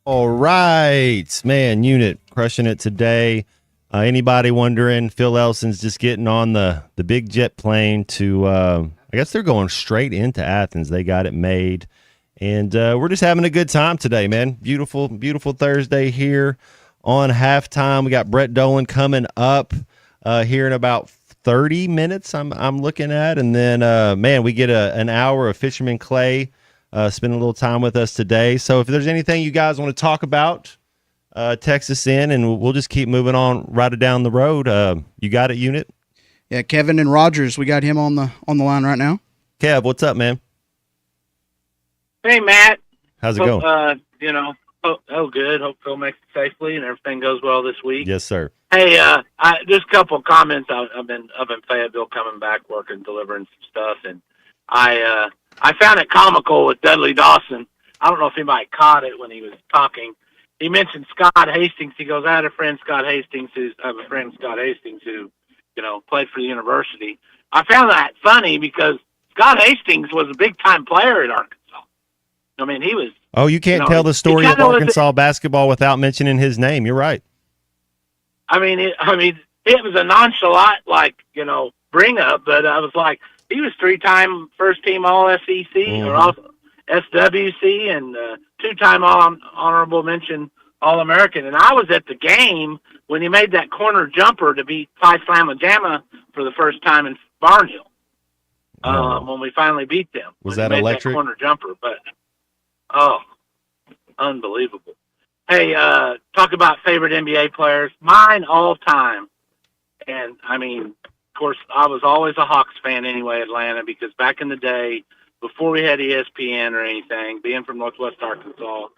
All right, man, Unit crushing it today. Anybody wondering, Phil Elson's just getting on the big jet plane to, I guess they're going straight into Athens. They got it made. And we're just having a good time today, man. Beautiful, beautiful Thursday here on halftime. We got Brett Dolan coming up here in about 30 minutes, I'm looking at. And then, man, we get an hour of Fisherman Clay spend a little time with us today. So if there's anything you guys want to talk about, text us in, and we'll just keep moving on right down the road. You got it, Unit? Yeah, Kevin and Rogers, we got him on the line right now. Kev, what's up, man? Hey, Matt. How's it going? Good. Hope Phil makes it safely and everything goes well this week. Yes, sir. Hey, just a couple of comments. I've been up in Fayetteville, coming back, working, delivering some stuff, and I found it comical with Dudley Dawson. I don't know if anybody caught it when he was talking. He mentioned Scott Hastings. He goes, I have a friend, Scott Hastings, who played for the university. I found that funny because Scott Hastings was a big-time player at Arkansas. I mean, he was. Oh, you can't tell the story of Arkansas basketball without mentioning his name. You're right. I mean, it was a nonchalant, bring up, but I was like, he was 3-time first-team All-SEC or All-SWC and 2-time honorable mention All-American. And I was at the game when he made that corner jumper to beat Phi Slamma Jamma for the first time in Barnhill. When we finally beat them. Was that electric? That corner jumper, but unbelievable. Hey, talk about favorite NBA players. Mine all time, and I mean, of course, I was always a Hawks fan anyway, Atlanta, because back in the day, before we had ESPN or anything, being from Northwest Arkansas,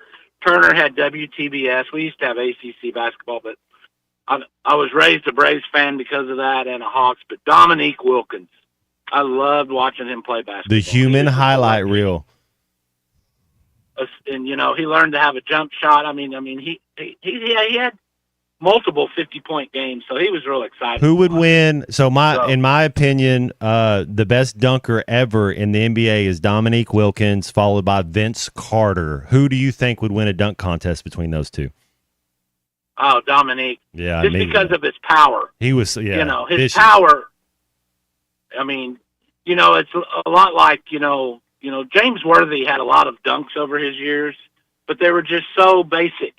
Turner had WTBS. We used to have ACC basketball, but I was raised a Braves fan because of that and a Hawks. But Dominique Wilkins, I loved watching him play basketball. The human highlight reel. And he learned to have a jump shot. I mean, he had multiple 50-point games, so he was real excited. Who would win? In my opinion, the best dunker ever in the NBA is Dominique Wilkins, followed by Vince Carter. Who do you think would win a dunk contest between those two? Oh, Dominique. Yeah, just because of his power. He was, his power. I mean, it's a lot like James Worthy had a lot of dunks over his years, but they were just so basic.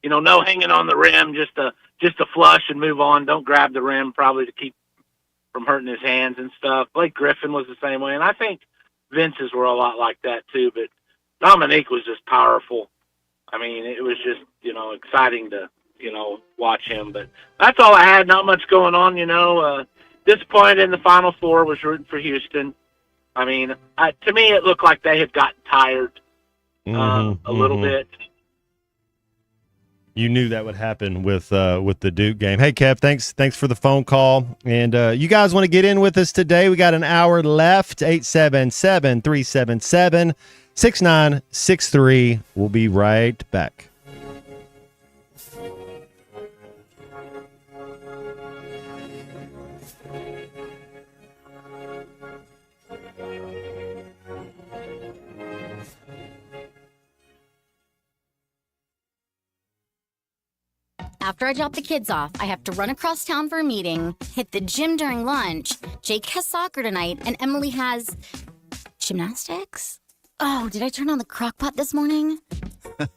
No hanging on the rim, just a flush and move on. Don't grab the rim, probably to keep from hurting his hands and stuff. Blake Griffin was the same way, and I think Vince's were a lot like that too. But Dominique was just powerful. I mean, it was just exciting to watch him. But that's all I had. Not much going on. Disappointed in the Final Four. Was rooting for Houston. I mean, to me, it looked like they had gotten tired a little bit. You knew that would happen with the Duke game. Hey, Kev, thanks for the phone call. And you guys want to get in with us today? We got an hour left. 877-377-6963. We'll be right back. After I drop the kids off, I have to run across town for a meeting, hit the gym during lunch. Jake has soccer tonight, and Emily has gymnastics. Oh, did I turn on the crock pot this morning?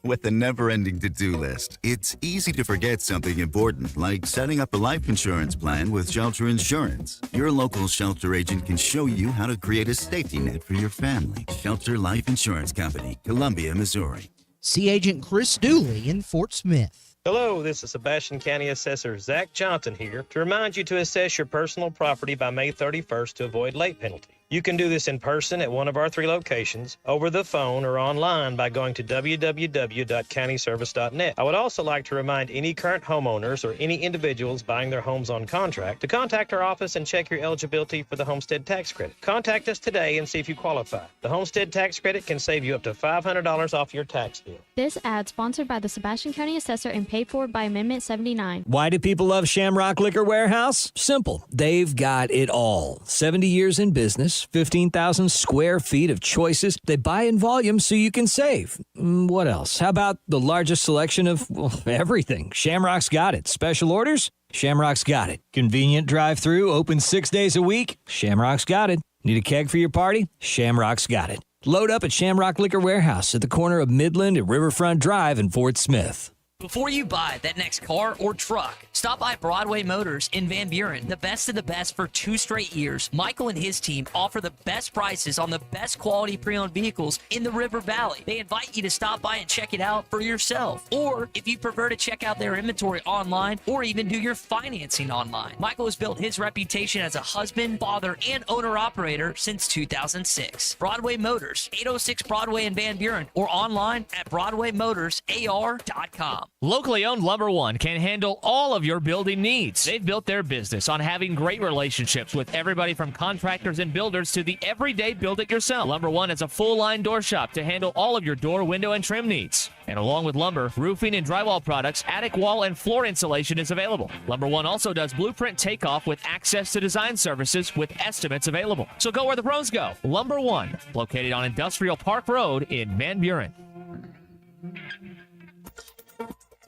With the never-ending to-do list, it's easy to forget something important, like setting up a life insurance plan with Shelter Insurance. Your local Shelter agent can show you how to create a safety net for your family. Shelter Life Insurance Company, Columbia, Missouri. See Agent Chris Dooley in Fort Smith. Hello, this is Sebastian County Assessor Zach Johnson here to remind you to assess your personal property by May 31st to avoid late penalty. You can do this in person at one of our 3 locations, over the phone, or online by going to www.countyservice.net. I would also like to remind any current homeowners or any individuals buying their homes on contract to contact our office and check your eligibility for the homestead tax credit. Contact us today and see if you qualify. The homestead tax credit can save you up to $500 off your tax bill. This ad sponsored by the Sebastian County Assessor and paid for by Amendment 79. Why do people love Shamrock Liquor Warehouse? Simple. They've got it all. 70 years in business, 15,000 square feet of choices. They buy in volume so you can save. What else? How about the largest selection of everything? Shamrock's got it. Special orders? Shamrock's got it. Convenient drive-through, open 6 days a week? Shamrock's got it. Need a keg for your party? Shamrock's got it. Load up at Shamrock Liquor Warehouse at the corner of Midland and Riverfront Drive in Fort Smith. Before you buy that next car or truck, stop by Broadway Motors in Van Buren. The best of the best for 2 straight years. Michael and his team offer the best prices on the best quality pre-owned vehicles in the River Valley. They invite you to stop by and check it out for yourself. Or if you prefer to check out their inventory online or even do your financing online. Michael has built his reputation as a husband, father, and owner-operator since 2006. Broadway Motors, 806 Broadway in Van Buren, or online at BroadwayMotorsAR.com. Locally owned Lumber One can handle all of your building needs. They've built their business on having great relationships with everybody from contractors and builders to the everyday build-it-yourself. Lumber One is a full-line door shop to handle all of your door, window, and trim needs. And along with lumber, roofing and drywall products, attic wall and floor insulation is available. Lumber One also does blueprint takeoff with access to design services with estimates available. So go where the pros go. Lumber One, located on Industrial Park Road in Van Buren.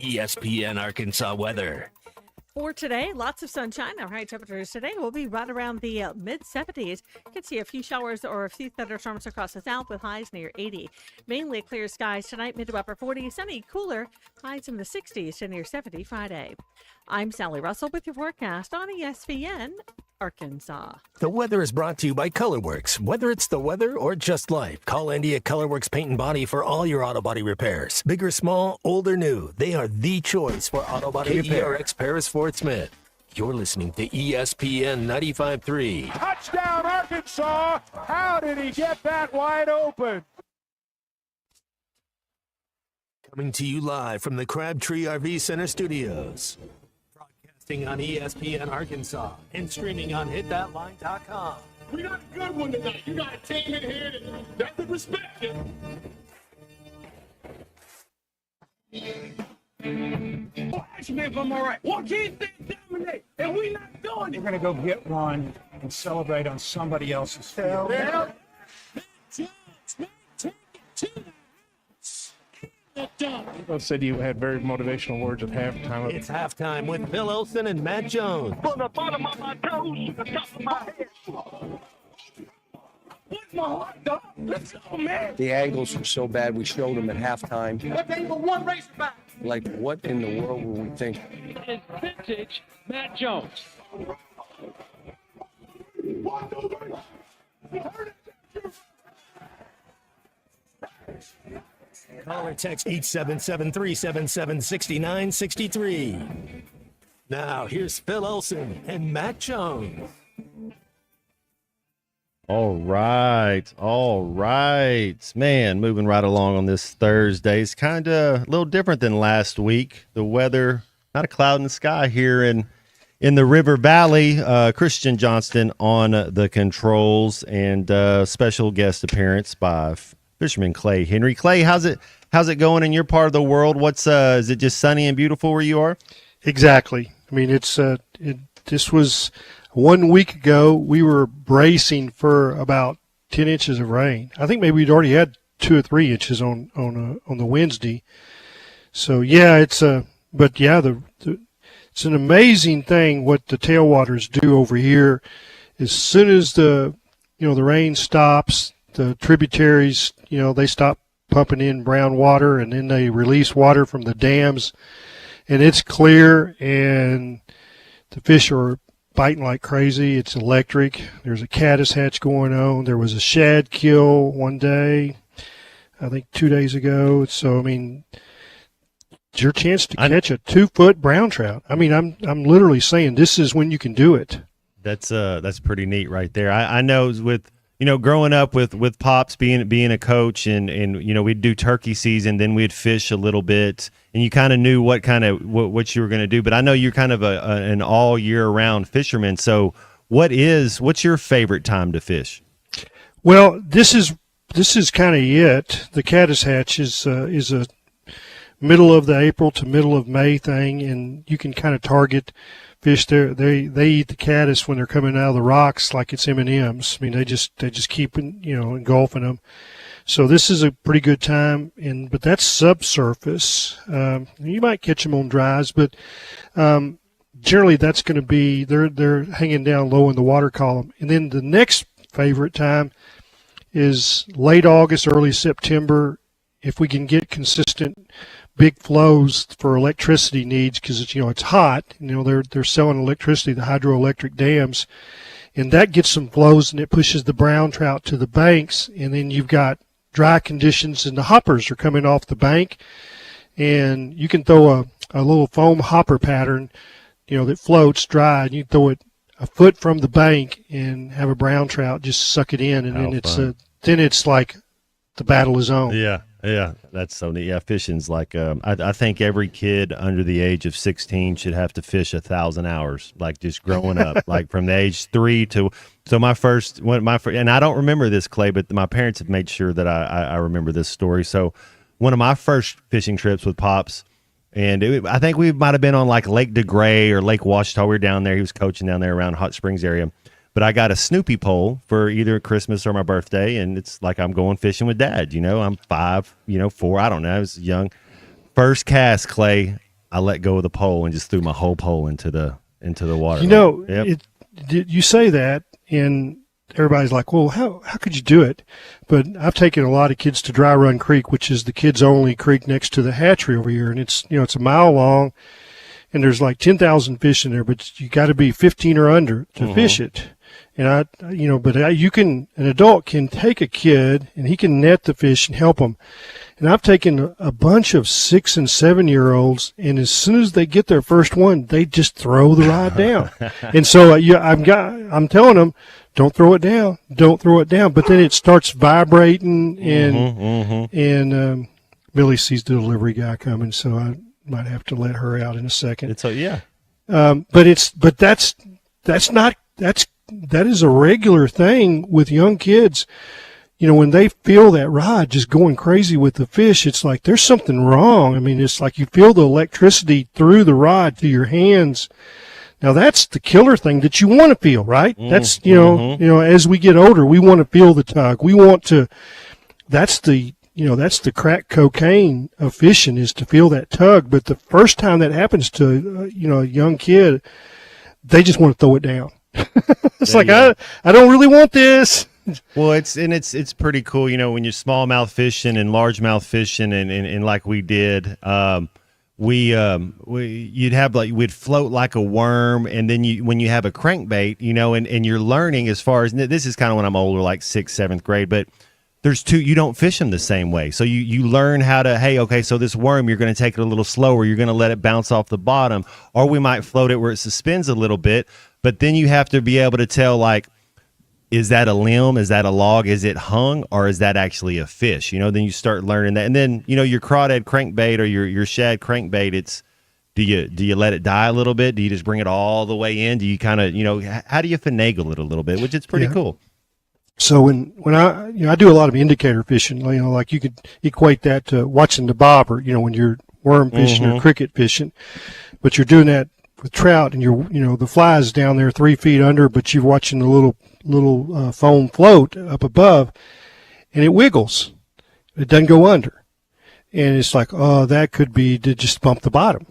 ESPN Arkansas weather. For today, lots of sunshine. Our high temperatures today will be right around the mid-70s. You can see a few showers or a few thunderstorms across the south with highs near 80. Mainly clear skies tonight, mid to upper 40s. Sunny, cooler, highs in the 60s to near 70 Friday. I'm Sally Russell with your forecast on ESPN Arkansas. The weather is brought to you by Colorworks. Whether it's the weather or just life, call Andy at Colorworks Paint and Body for all your auto body repairs. Big or small, old or new, they are the choice for auto body repair. KERX Paris Fort Smith. You're listening to ESPN 95.3. Touchdown, Arkansas! How did he get that wide open? Coming to you live from the Crabtree RV Center studios. Broadcasting on ESPN Arkansas and streaming on hitthatline.com. We got a good one tonight. You got a team in here that doesn't respect you. Oh, ask me if I'm all right. What do you think dominate? And we not doing it. We're going to go get one and celebrate on somebody else's field. Yeah. Take it to People said you had very motivational words at halftime. It's halftime with Bill Olsen and Matt Jones. From the bottom of my toes to the top of my head. What's my heart, dog? Let's go, man. The angles were so bad, we showed them at halftime. That ain't but one Razorback. Like, what in the world were we thinking? It's vintage Matt Jones. Call or text 877-377-6963. Now, here's Phil Olsen and Matt Jones. All right. Man, moving right along on this Thursday. It's kind of a little different than last week. The weather, not a cloud in the sky here in the River Valley. Christian Johnston on the controls, and special guest appearance by fisherman Clay Henry. Clay, how's it going in your part of the world? What's is it just sunny and beautiful where you are? Exactly. I mean, this was 1 week ago. We were bracing for about 10 inches of rain. I think maybe we'd already had 2 or 3 inches on the Wednesday. So yeah, it's an amazing thing what the tailwaters do over here. As soon as the rain stops, the tributaries, they stop pumping in brown water, and then they release water from the dams, and it's clear, and the fish are biting like crazy. It's electric. There's a caddis hatch going on. There was a shad kill one day, I think 2 days ago. So, I mean, it's your chance to catch a 2-foot brown trout. I mean, I'm literally saying this is when you can do it. That's pretty neat right there. I know with growing up with Pops being a coach, and we'd do turkey season, then we'd fish a little bit, and you kind of knew what you were going to do. But I know you're kind of an all year round fisherman. So what's your favorite time to fish? Well, this is kind of it. The caddis hatch is a middle of the April to middle of May thing, and you can kind of target fish there. They eat the caddis when they're coming out of the rocks like it's M&Ms. I mean, they just keep engulfing them. So this is a pretty good time, but that's subsurface. You might catch them on dries, but generally that's going to be they're hanging down low in the water column. And then the next favorite time is late August, early September, if we can get consistent big flows for electricity needs, because it's hot. They're selling electricity, the hydroelectric dams, and that gets some flows, and it pushes the brown trout to the banks. And then you've got dry conditions, and the hoppers are coming off the bank, and you can throw a little foam hopper pattern, that floats dry, and you throw it a foot from the bank and have a brown trout just suck it in, and then it's like the battle is on. Yeah, that's so neat. Yeah, fishing's like I think every kid under the age of 16 should have to fish 1,000 hours, like just growing up, like from the age 3 to. So my first, and I don't remember this, Clay, but my parents have made sure that I remember this story. So one of my first fishing trips with Pops, and I think we might have been on like Lake DeGray or Lake Washita. We were down there. He was coaching down there around Hot Springs area. But I got a Snoopy pole for either Christmas or my birthday, and it's like I'm going fishing with Dad. I'm 5, 4, I don't know. I was young. First cast, Clay, I let go of the pole and just threw my whole pole into the water. You say that, and everybody's like, well, how could you do it? But I've taken a lot of kids to Dry Run Creek, which is the kids' only creek next to the hatchery over here, and it's a mile long, and there's like 10,000 fish in there, but you got to be 15 or under to fish it. And an adult can take a kid and he can net the fish and help them. And I've taken a bunch of 6 and 7 year olds, and as soon as they get their first one, they just throw the rod down. And so I'm telling them, don't throw it down. But then it starts vibrating, and Millie sees the delivery guy coming, so I might have to let her out in a second. That is a regular thing with young kids. When they feel that rod just going crazy with the fish, it's like there's something wrong. I mean, it's like you feel the electricity through the rod to your hands. Now that's the killer thing that you want to feel, right? That's as we get older, we want to feel the tug. We want to. That's the crack cocaine of fishing, is to feel that tug. But the first time that happens to a young kid, they just want to throw it down. It's like, I don't really want this. Well, it's pretty cool, when you're smallmouth fishing and largemouth fishing, and like we did, we'd float like a worm, and then when you have a crankbait, and you're learning as far as, this is kind of when I'm older, like 6th, 7th grade, but you don't fish them the same way. So you learn how to, hey, okay, so this worm, you're going to take it a little slower. You're going to let it bounce off the bottom, or we might float it where it suspends a little bit. But then you have to be able to tell, like, is that a limb? Is that a log? Is it hung, or is that actually a fish? Then you start learning that, and then your crawdad crankbait or your shad crankbait. It's do you let it die a little bit? Do you just bring it all the way in? Do you kind of how do you finagle it a little bit, which is pretty cool. So when I do a lot of indicator fishing, like you could equate that to watching the bobber, when you're worm fishing or cricket fishing, but you're doing that with trout, and the fly is down there 3 feet under, but you're watching the little foam float up above, and it wiggles. It doesn't go under, and it's like, oh, that could be to just bump the bottom,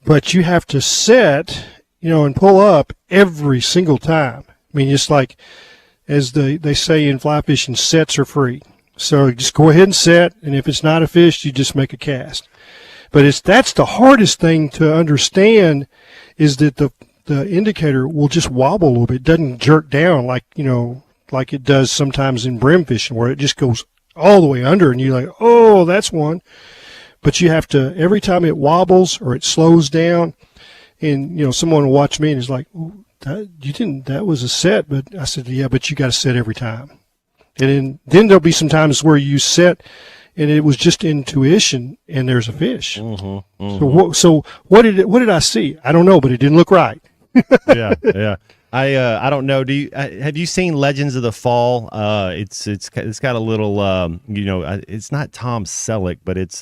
but you have to set, and pull up every single time. I mean, just like as they say in fly fishing, sets are free. So just go ahead and set, and if it's not a fish, you just make a cast. But that's the hardest thing to understand, is that the indicator will just wobble a little bit. It doesn't jerk down like it does sometimes in brim fishing, where it just goes all the way under, and you're like, oh, that's one. But you have to, every time it wobbles or it slows down, and someone will watch me and is like, oh, that was a set. But I said, yeah, but you got to set every time. And then there'll be some times where you set and it was just intuition and there's a fish. So what did I see? I don't know, but it didn't look right. Yeah. I don't know. Have you seen Legends of the Fall? It's got a little it's not Tom Selleck, but it's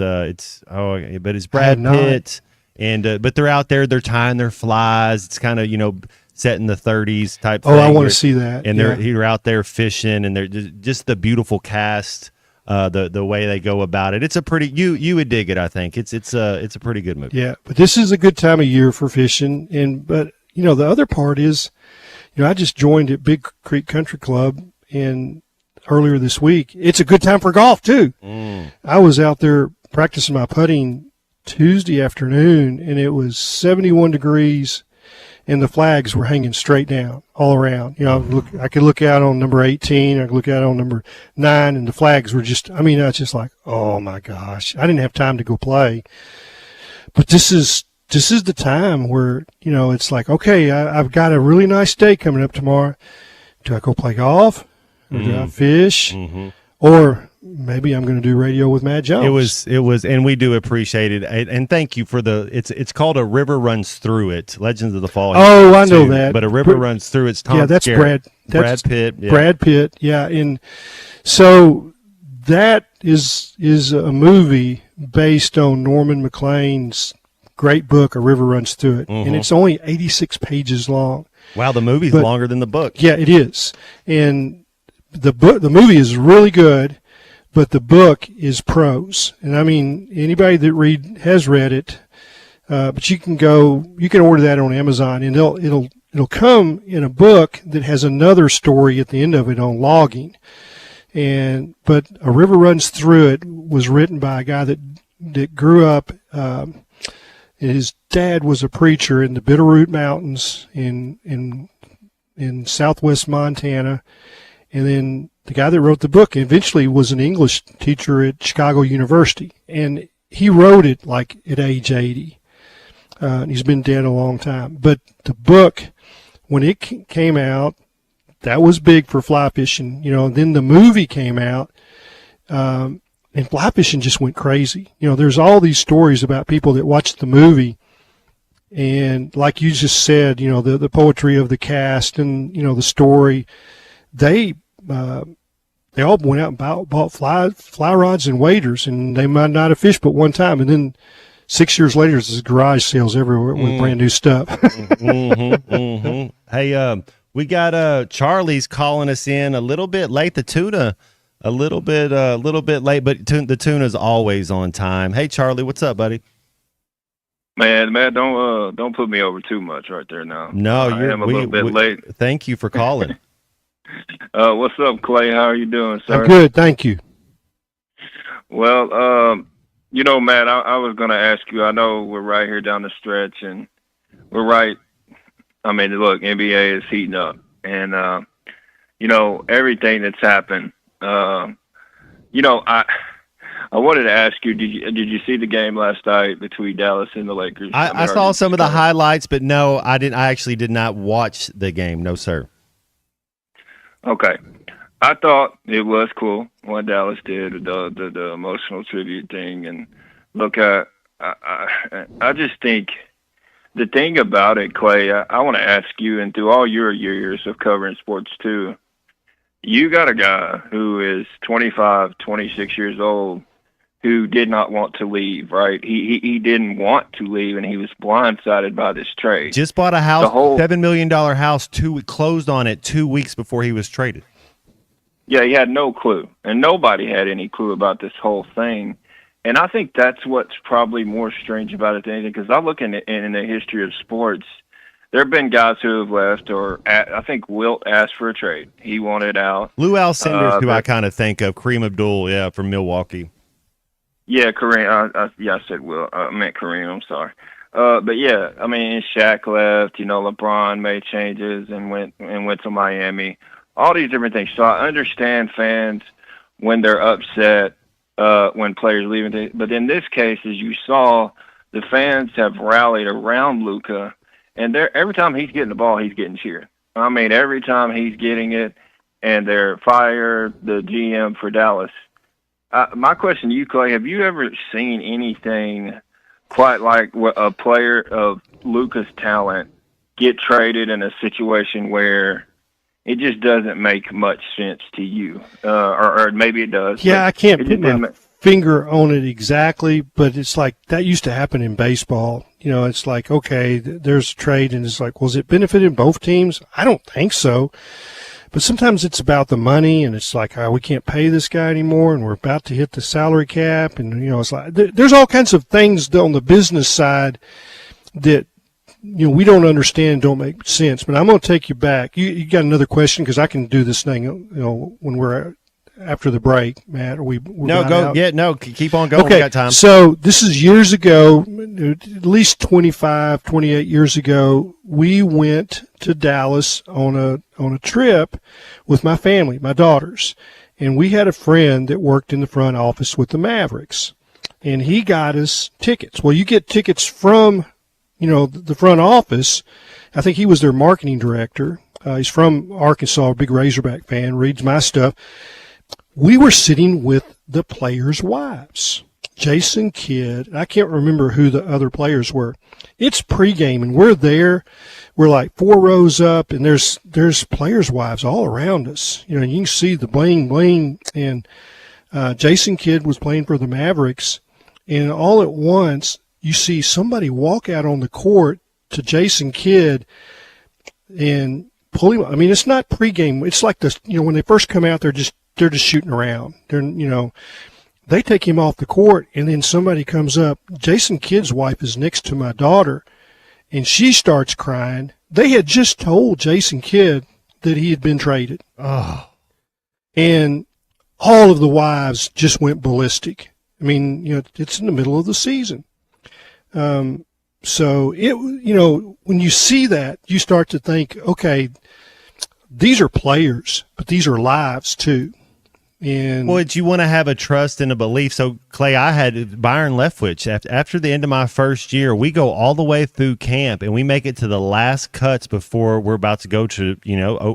Brad Pitt, and but they're out there, they're tying their flies. It's kind of set in the 30s type thing. Oh, I want to see that. And they're out there fishing, and they're just the beautiful cast, the way they go about it. It's a pretty you would dig it, I think. It's a pretty good movie. Yeah, but this is a good time of year for fishing, but the other part is, I just joined at Big Creek Country Club earlier this week. It's a good time for golf too. I was out there practicing my putting Tuesday afternoon, and it was 71 degrees. And the flags were hanging straight down all around. I could look out on number 18. I could look out on number 9, and the flags were just, I was just like, oh my gosh, I didn't have time to go play. But this is the time where, it's like, okay, I've got a really nice day coming up tomorrow. Do I go play golf? Or do I fish? Or maybe I'm going to do radio with Matt Jones. It was, and we do appreciate it. And thank you for it's called A River Runs Through It. Legends of the Fall. Oh, I know that. But A River Runs Through It's Tom. Yeah, that's Garrett, Brad Pitt. Yeah. Brad Pitt. Yeah, and so that is a movie based on Norman McLean's great book, A River Runs Through It, and it's only 86 pages long. Wow, the movie's longer than the book. Yeah, it is, and the movie is really good. But the book is prose, and anybody that has read it. But you can order that on Amazon, and it'll come in a book that has another story at the end of it on logging. But A River Runs Through It was written by a guy that grew up. And his dad was a preacher in the Bitterroot Mountains in southwest Montana, and then the guy that wrote the book eventually was an English teacher at Chicago University, and he wrote it like at age 80. And he's been dead a long time. But the book, when it came out, that was big for fly fishing. Then the movie came out, and fly fishing just went crazy. There's all these stories about people that watched the movie, and like you just said, the poetry of the cast and the story. They all went out and bought fly rods and waders, and they might not have fished but one time. And then 6 years later, there's garage sales everywhere with brand new stuff. Hey, we got Charlie's calling us in a little bit late. The tuna, a little bit late, but the tuna's always on time. Hey, Charlie, what's up, buddy? Man, don't put me over too much right there now. No, I am a little bit late. Thank you for calling. What's up, Clay? How are you doing, sir? I'm good, thank you. Well, Matt, I was going to ask you, I know we're right here down the stretch, and we're right. Look, NBA is heating up, and, everything that's happened. I wanted to ask you, did you see the game last night between Dallas and the Lakers? I saw some of the highlights, but no, I didn't. I actually did not watch the game. No, sir. Okay. I thought it was cool what Dallas did, the emotional tribute thing. And look, I just think the thing about it, Clay, I want to ask you, and through all your years of covering sports too, you got a guy who is 25, 26 years old who did not want to leave, right? He didn't want to leave, and he was blindsided by this trade. Just bought a house, $7 million house, closed on it 2 weeks before he was traded. Yeah, he had no clue, and nobody had any clue about this whole thing. And I think that's what's probably more strange about it than anything, because I look in the history of sports, there have been guys who have left, or I think Wilt asked for a trade. He wanted out. Lou Alcindor's who I kind of think of, Kareem Abdul, from Milwaukee. Yeah, Kareem. I said Will. I meant Kareem. I'm sorry. But yeah, I mean, Shaq left. LeBron made changes and went to Miami. All these different things. So I understand fans when they're upset when players leaving. But in this case, as you saw, the fans have rallied around Luka, and every time he's getting the ball, he's getting cheered. I mean, every time he's getting it, and they're fired the GM for Dallas. My question to you, Clay, have you ever seen anything quite like a player of Luka's talent get traded in a situation where it just doesn't make much sense to you? Or maybe it does. Yeah, I can't put my finger on it exactly, but it's like that used to happen in baseball. It's like, okay, there's a trade, and it's like, was it benefiting both teams? I don't think so. But sometimes it's about the money, and it's like, we can't pay this guy anymore, and we're about to hit the salary cap, and it's like there's all kinds of things on the business side that we don't understand, don't make sense. But I'm going to take you back. You got another question, because I can do this thing, when we're after the break, Matt. We're no, go. out? Yeah, no, keep on going. Okay, We got time. so this is years ago, at least 25, 28 years ago. We went to Dallas on a trip with my family, my daughters, and we had a friend that worked in the front office with the Mavericks, and he got us tickets. Well, you get tickets from, the front office. I think he was their marketing director. He's from Arkansas, a big Razorback fan, reads my stuff. We were sitting with the players' wives, Jason Kidd. I can't remember who the other players were. It's pregame, and we're there. We're like 4 rows up, and there's players' wives all around us. You can see the bling bling. And Jason Kidd was playing for the Mavericks, and all at once you see somebody walk out on the court to Jason Kidd and pull him. I mean, it's not pregame. It's like this. When they first come out, they're just shooting around. They take him off the court, and then somebody comes up. Jason Kidd's wife is next to my daughter, and she starts crying. They had just told Jason Kidd that he had been traded. Oh. And all of the wives just went ballistic. I mean, it's in the middle of the season. So when you see that, you start to think, okay, these are players, but these are lives too. And you want to have a trust and a belief. So, Clay, I had Byron Leftwich. After the end of my first year, we go all the way through camp, and we make it to the last cuts before we're about to go to,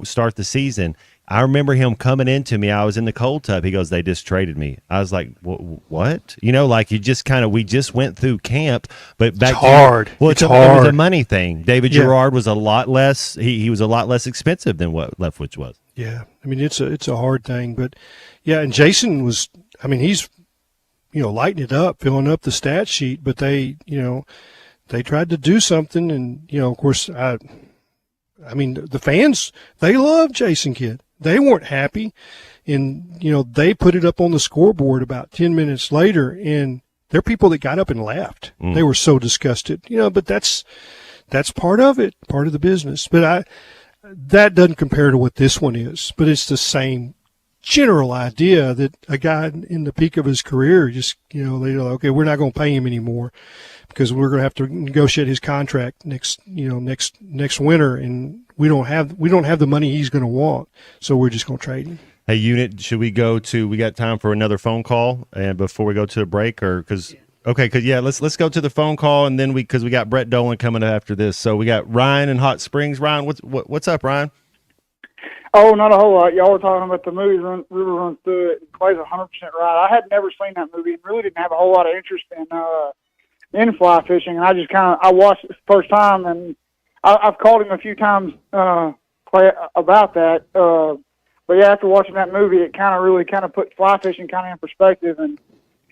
start the season. I remember him coming into me. I was in the cold tub. He goes, "They just traded me." I was like, "What?" We just went through camp, but back it's hard. Then, well, it's hard. It was a money thing. David Gerard was a lot less. He was a lot less expensive than what Leftwich was. Yeah, I mean it's a hard thing, but yeah, and Jason was. I mean, he's lighting it up, filling up the stat sheet, but they tried to do something, and of course I mean the fans, they love Jason Kidd. They weren't happy, and they put it up on the scoreboard about 10 minutes later, and there are people that got up and left. They were so disgusted, but that's part of it, part of the business. But that doesn't compare to what this one is, but it's the same general idea that a guy in the peak of his career just, they're like, okay, we're not going to pay him anymore because we're going to have to negotiate his contract next winter, and we don't have the money he's going to want, so we're just going to trade him. Hey, Unit, should we we got time for another phone call and before we go to a break, or let's go to the phone call, and then we got Brett Dolan coming after this. So we got Ryan in Hot Springs. Ryan, what's up, Ryan? Oh, not a whole lot. Y'all were talking about the movie River Runs Through It. Clay's 100% right. I had never seen that movie and really didn't have a whole lot of interest in fly fishing. And I just I watched it the first time, and I've called him a few times, Clay, about that. But yeah, after watching that movie, it really put fly fishing in perspective. And,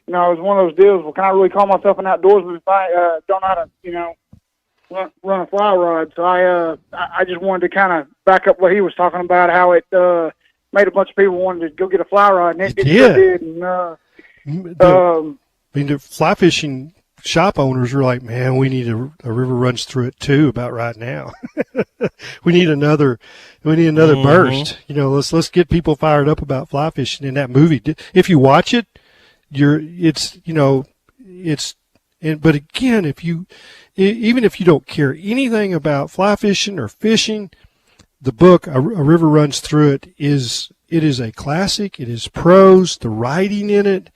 it was one of those deals, well, can I really call myself an outdoorsman if I don't know how to, run a fly rod? So I just wanted to back up what he was talking about, how it made a bunch of people wanted to go get a fly rod, and it sure did. And, the fly fishing shop owners are like, man, we need a river runs through it too about right now. we need another burst. Let's get people fired up about fly fishing in that movie. If you watch it, but again, even if you don't care anything about fly fishing or fishing, the book A River Runs Through It is a classic. It is prose. The writing in it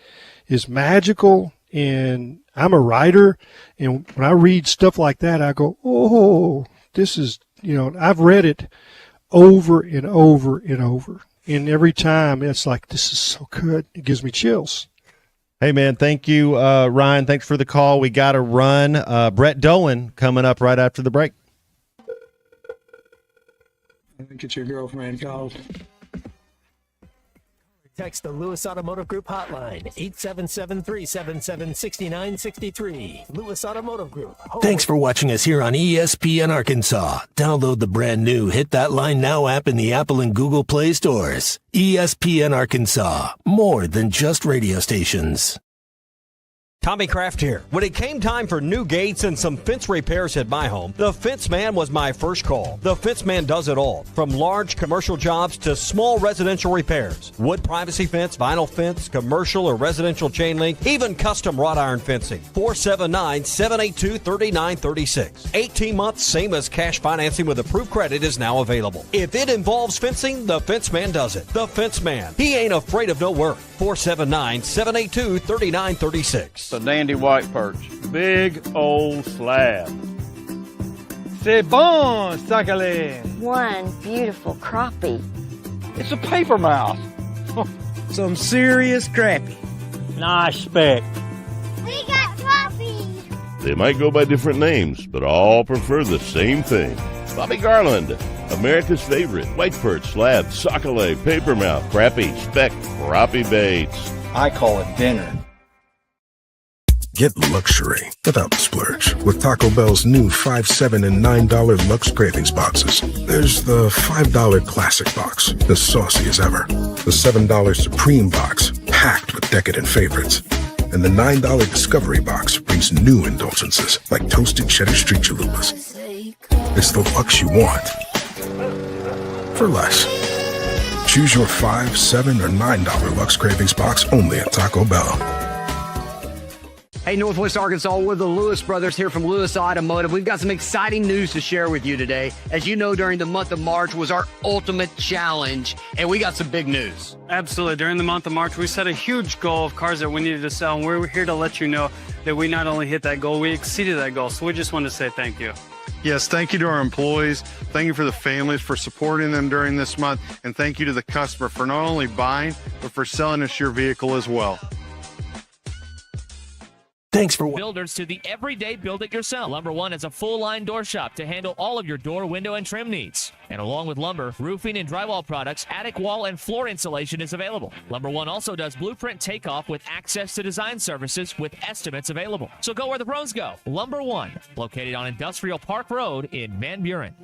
is magical, and I'm a writer, and when I read stuff like that, I go, oh, this is, I've read it over and over and over, and every time it's like, this is so good. It gives me chills. Hey, man, thank you, Ryan. Thanks for the call. We got to run. Brett Dolan coming up right after the break. I think it's your girlfriend called. Text the Lewis Automotive Group hotline, 877-377-6963. Lewis Automotive Group. Thanks for watching us here on ESPN Arkansas. Download the brand new Hit That Line Now app in the Apple and Google Play stores. ESPN Arkansas, more than just radio stations. Tommy Kraft here. When it came time for new gates and some fence repairs at my home, the Fence Man was my first call. The Fence Man does it all, from large commercial jobs to small residential repairs. Wood privacy fence, vinyl fence, commercial or residential chain link, even custom wrought iron fencing. 479-782-3936. 18 months, same as cash financing with approved credit is now available. If it involves fencing, the Fence Man does it. The Fence Man. He ain't afraid of no work. 479-782-3936. A dandy white perch. Big old slab. C'est bon, sacale. One beautiful crappie. It's a paper mouse. Some serious crappie. Nice speck. We got crappie. They might go by different names, but all prefer the same thing. Bobby Garland, America's favorite white perch, slab, sockeye, papermouth, crappie, speck, crappie baits. I call it dinner. Get luxury without the splurge with Taco Bell's new $5, $7, and $9 Lux Cravings boxes. There's the $5 Classic box, as saucy as ever. The $7 Supreme box, packed with decadent favorites. And the $9 Discovery box brings new indulgences like toasted cheddar street chalupas. It's the Lux you want for less. Choose your $5, $7, or $9 Lux Cravings box only at Taco Bell. Hey, Northwest Arkansas, we're the Lewis brothers here from Lewis Automotive. We've got some exciting news to share with you today. As you know, during the month of March was our ultimate challenge, and we got some big news. Absolutely. During the month of March, we set a huge goal of cars that we needed to sell, and we're here to let you know that we not only hit that goal, we exceeded that goal. So we just want to say thank you. Yes, thank you to our employees. Thank you for the families for supporting them during this month. And thank you to the customer for not only buying, but for selling us your vehicle as well. Thanks for builders to the everyday build it yourself. Lumber One is a full line door shop to handle all of your door, window, and trim needs. And along with lumber, roofing and drywall products, attic wall and floor insulation is available. Lumber One also does blueprint takeoff with access to design services with estimates available. So go where the pros go. Lumber One, located on Industrial Park Road in Van Buren.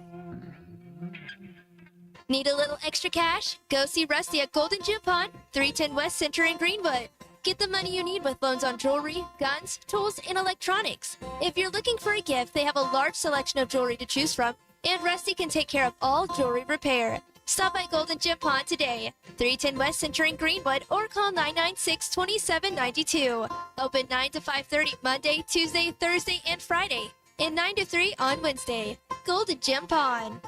Need a little extra cash? Go see Rusty at Golden Gym Pond, 310 West Center in Greenwood. Get the money you need with loans on jewelry, guns, tools, and electronics. If you're looking for a gift, they have a large selection of jewelry to choose from, and Rusty can take care of all jewelry repair. Stop by Golden Gym Pond today, 310 West Center in Greenwood, or call 996-2792. Open 9 to 5:30 Monday, Tuesday, Thursday, and Friday, and 9 to 3 on Wednesday. Golden Gym Pond.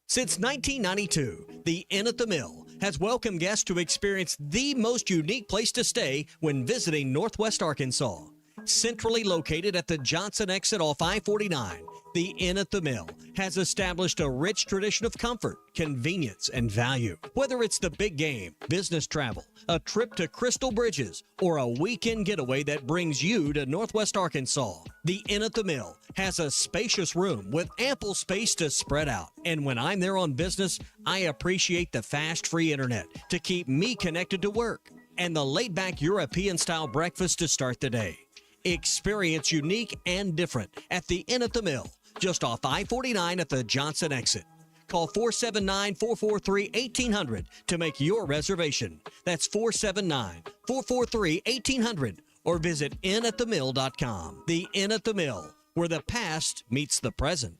Since 1992, the Inn at the Mill has welcomed guests to experience the most unique place to stay when visiting Northwest Arkansas. Centrally located at the Johnson exit off I-49, the Inn at the Mill has established a rich tradition of comfort, convenience, and value. Whether it's the big game, business travel, a trip to Crystal Bridges, or a weekend getaway that brings you to Northwest Arkansas, the Inn at the Mill has a spacious room with ample space to spread out. And when I'm there on business, I appreciate the fast, free internet to keep me connected to work and the laid-back European-style breakfast to start the day. Experience unique and different at the Inn at the Mill, just off I-49 at the Johnson exit. Call 479-443-1800 to make your reservation. That's 479-443-1800 or visit innatthemill.com. The Inn at the Mill, where the past meets the present.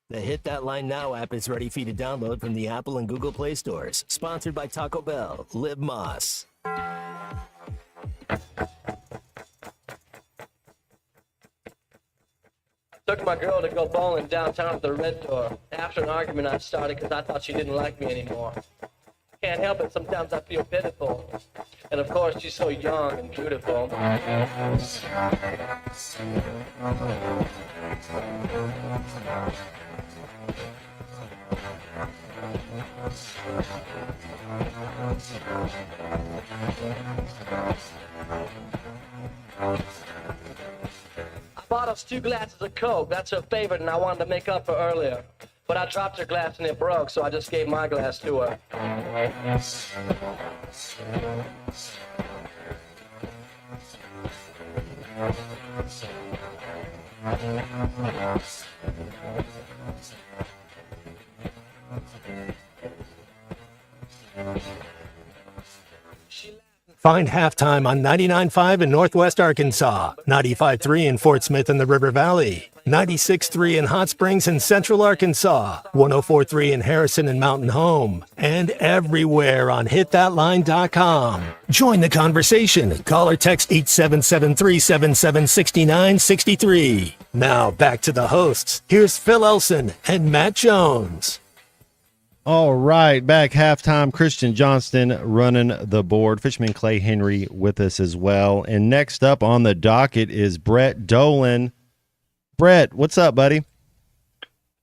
The Hit That Line Now app is ready for you to download from the Apple and Google Play stores. Sponsored by Taco Bell. Live Moss. Took my girl to go bowling downtown at the Red Door. After an argument I started because I thought she didn't like me anymore. Can't help it, sometimes I feel pitiful. And of course, she's so young and beautiful. I bought us 2 glasses of Coke, that's her favorite, and I wanted to make up for earlier. But I dropped her glass and it broke, so I just gave my glass to her. Find Halftime on 99.5 in Northwest Arkansas, 95.3 in Fort Smith and the River Valley, 96.3 in Hot Springs and Central Arkansas, 104.3 in Harrison and Mountain Home, and everywhere on hitthatline.com. Join the conversation. Call or text 877-377-6963. Now back to the hosts. Here's Phil Elson and Matt Jones. All right, back halftime. Christian Johnston running the board. Fisherman Clay Henry with us as well. And next up on the docket is Brett Dolan. Brett, what's up, buddy?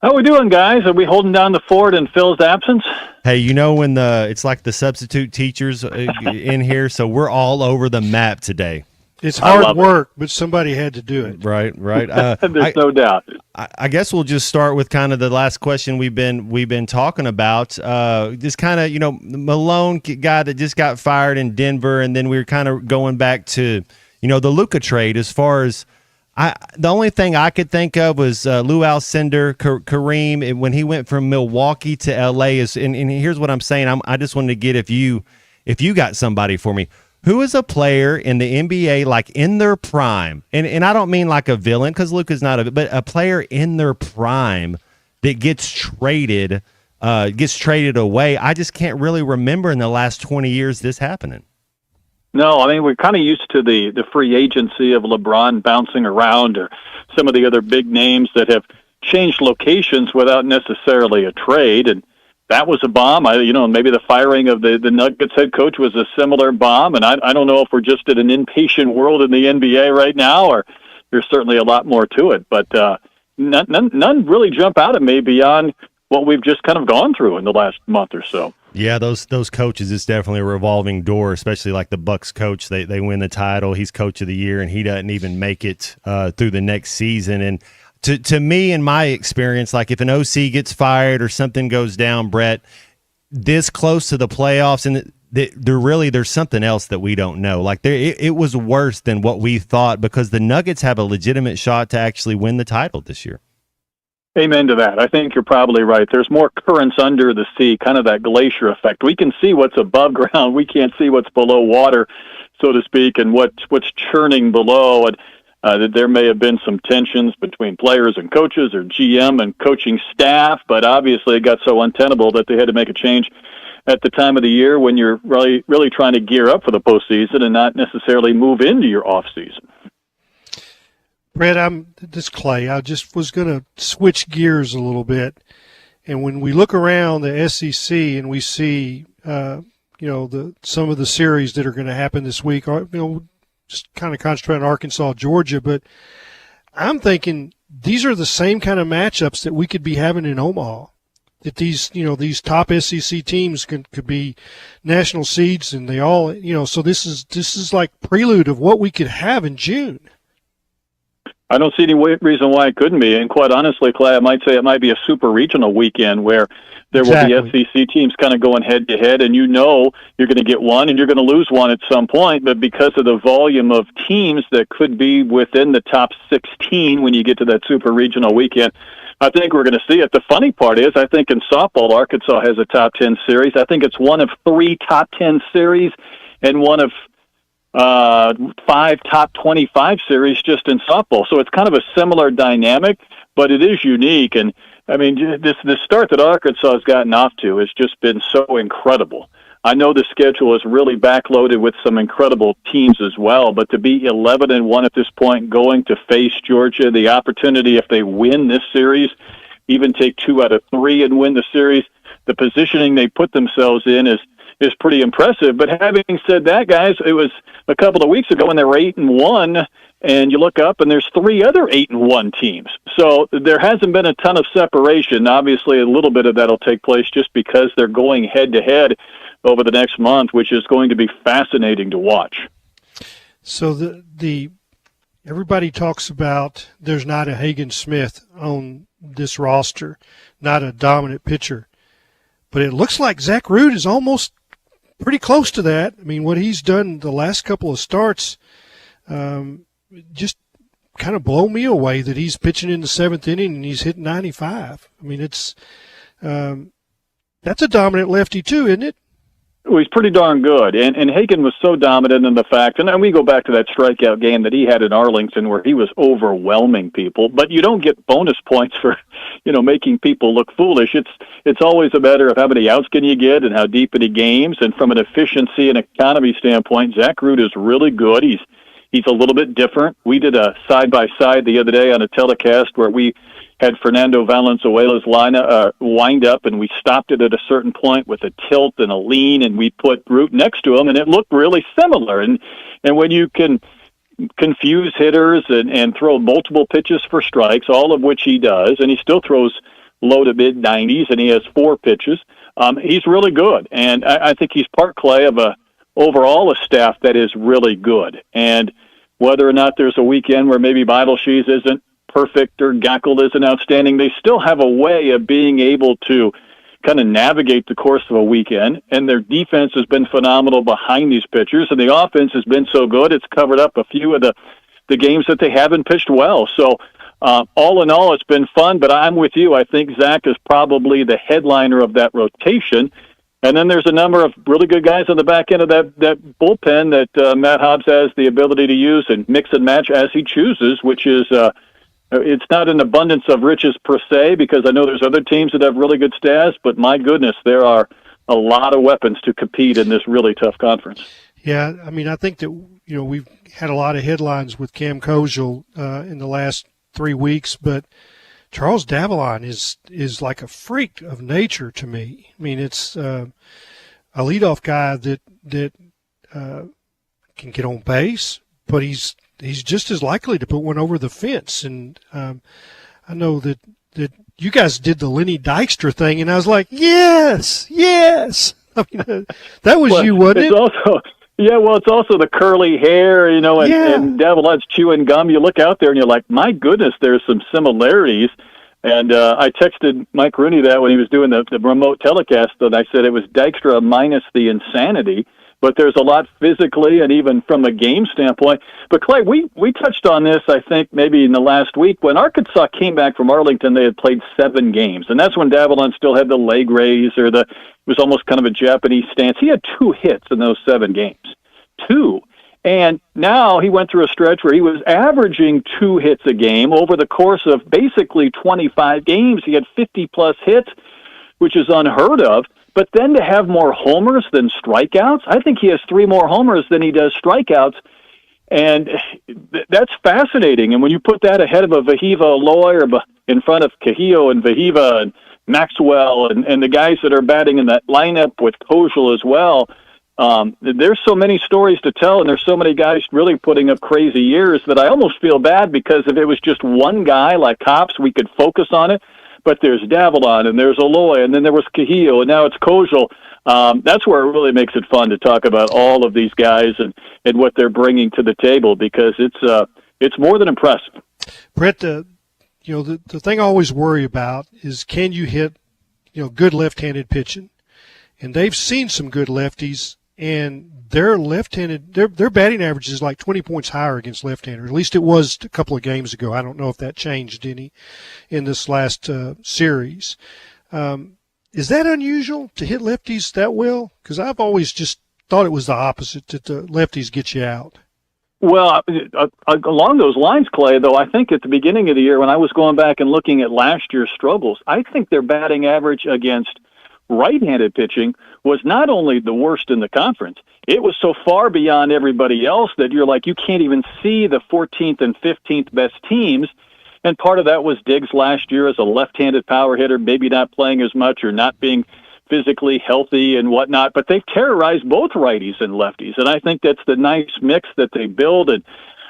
How we doing, guys? Are we holding down the fort in Phil's absence? Hey, you know when it's like the substitute teachers in here, so we're all over the map today. It's hard work, but somebody had to do it. Right. There's no doubt. I guess we'll just start with kind of the last question we've been talking about. Just kind of, Malone guy that just got fired in Denver, and then we were kind of going back to, the Luka trade. As far as the only thing I could think of was Lou Alcindor, Kareem, when he went from Milwaukee to L.A. And here's what I'm saying. I just wanted to get if you got somebody for me. Who is a player in the NBA like in their prime? And I don't mean like a villain because Luka's not but a player in their prime that gets traded away. I just can't really remember in the last 20 years this happening. No, I mean, we're kind of used to the free agency of LeBron bouncing around or some of the other big names that have changed locations without necessarily a trade. And that was a bomb. Maybe the firing of the Nuggets head coach was a similar bomb. And I don't know if we're just at an impatient world in the NBA right now, or there's certainly a lot more to it. But none really jump out at me beyond what we've just kind of gone through in the last month or so. Yeah, those coaches, it's definitely a revolving door, especially like the Bucks coach. They win the title. He's coach of the year, and he doesn't even make it through the next season. And to me, in my experience, like if an OC gets fired or something goes down, Brett, this close to the playoffs, and there's something else that we don't know. Like it was worse than what we thought because the Nuggets have a legitimate shot to actually win the title this year. Amen to that. I think you're probably right. There's more currents under the sea, kind of that glacier effect. We can see what's above ground. We can't see what's below water, so to speak, and what's churning below. And that there may have been some tensions between players and coaches or GM and coaching staff, but obviously it got so untenable that they had to make a change at the time of the year when you're really trying to gear up for the postseason and not necessarily move into your off season. Brett, this is Clay. I just was going to switch gears a little bit. And when we look around the SEC and we see, some of the series that are going to happen this week, just kind of concentrate on Arkansas, Georgia, but I'm thinking these are the same kind of matchups that we could be having in Omaha. That these top SEC teams could be national seeds, and they all, so this is like prelude of what we could have in June. I don't see any reason why it couldn't be. And quite honestly, Clay, I might say it might be a super regional weekend where there will be SEC teams kind of going head to head, and you're going to get one and you're going to lose one at some point. But because of the volume of teams that could be within the top 16 when you get to that super regional weekend, I think we're going to see it. The funny part is, I think in softball, Arkansas has a top 10 series. I think it's one of 3 top 10 series and one of 5 top 25 series just in softball. So it's kind of a similar dynamic, but it is unique. And I mean, this start that Arkansas has gotten off to has just been so incredible. I know the schedule is really backloaded with some incredible teams as well, but to be 11-1 at this point, going to face Georgia, the opportunity if they win this series, even take 2 out of 3 and win the series, the positioning they put themselves in is pretty impressive. But having said that, guys, it was a couple of weeks ago when they were 8-1, and you look up and there's 3 other 8-1 teams. So there hasn't been a ton of separation. Obviously, a little bit of that will take place just because they're going head to head over the next month, which is going to be fascinating to watch. So the everybody talks about there's not a Hagen Smith on this roster, not a dominant pitcher, but it looks like Zach Root is almost pretty close to that. I mean, what he's done the last couple of starts just kind of blow me away that he's pitching in the 7th inning and he's hitting 95. I mean, it's that's a dominant lefty too, isn't it? Well, he's pretty darn good. And Hagen was so dominant in the fact, and we go back to that strikeout game that he had in Arlington where he was overwhelming people, but you don't get bonus points for, making people look foolish. It's always a matter of how many outs can you get and how deep into games. And from an efficiency and economy standpoint, Zach Root is really good. He's a little bit different. We did a side-by-side the other day on a telecast where we had Fernando Valenzuela's wind up, and we stopped it at a certain point with a tilt and a lean, and we put Root next to him, and it looked really similar. And when you can confuse hitters and throw multiple pitches for strikes, all of which he does, and he still throws low to mid-90s, and he has 4 pitches, he's really good. And I think he's part, Clay, of overall a staff that is really good. And whether or not there's a weekend where maybe Beidelshees isn't perfect or Gackel isn't outstanding, they still have a way of being able to kind of navigate the course of a weekend, and their defense has been phenomenal behind these pitchers, and the offense has been so good it's covered up a few of the games that they haven't pitched well. So all in all, it's been fun, but I'm with you. I think Zach is probably the headliner of that rotation. And then there's a number of really good guys on the back end of that bullpen that Matt Hobbs has the ability to use and mix and match as he chooses, which is it's not an abundance of riches per se, because I know there's other teams that have really good staffs, but my goodness, there are a lot of weapons to compete in this really tough conference. Yeah, I mean, I think that we've had a lot of headlines with Cam Koziel in the last 3 weeks, but Charles Davalon is like a freak of nature to me. I mean, it's a leadoff guy that can get on base, but he's just as likely to put one over the fence. And I know that you guys did the Lenny Dykstra thing, and I was like, yes. I mean, that was you, wasn't it? It's also the curly hair, and Davalon's chewing gum. You look out there and you're like, my goodness, there's some similarities. And I texted Mike Rooney that when he was doing the remote telecast, and I said it was Dykstra minus the insanity. But there's a lot physically and even from a game standpoint. But, Clay, we touched on this, I think, maybe in the last week. When Arkansas came back from Arlington, they had played 7 games. And that's when Davalon still had the leg raise or it was almost kind of a Japanese stance. He had 2 hits in those 7 games. 2. And now he went through a stretch where he was averaging 2 hits a game over the course of basically 25 games. He had 50-plus hits, which is unheard of. But then to have more homers than strikeouts, I think he has 3 more homers than he does strikeouts, and that's fascinating. And when you put that ahead of a Vahiva Aloy or in front of Cahillo and Vahiva and Maxwell and the guys that are batting in that lineup with Koziel as well, There's so many stories to tell, and there's so many guys really putting up crazy years that I almost feel bad, because if it was just one guy like Kops, we could focus on it. But there's Davalon, and there's Aloy, and then there was Cahillo, and now it's Kojal. That's where it really makes it fun to talk about all of these guys and what they're bringing to the table, because it's more than impressive. Brett, the thing I always worry about is, can you hit good left-handed pitching? And they've seen some good lefties, and their left-handed their batting average is like 20 points higher against left-handers. At least it was a couple of games ago. I don't know if that changed any in this last series. Is that unusual to hit lefties that well? Because I've always just thought it was the opposite, that the lefties get you out. Well, along those lines, Clay, though, I think at the beginning of the year when I was going back and looking at last year's struggles, I think their batting average against right-handed pitching was not only the worst in the conference, it was so far beyond everybody else that you're like, you can't even see the 14th and 15th best teams. And part of that was Diggs last year as a left-handed power hitter, maybe not playing as much or not being physically healthy and whatnot, but they've terrorized both righties and lefties. And I think that's the nice mix that they build. And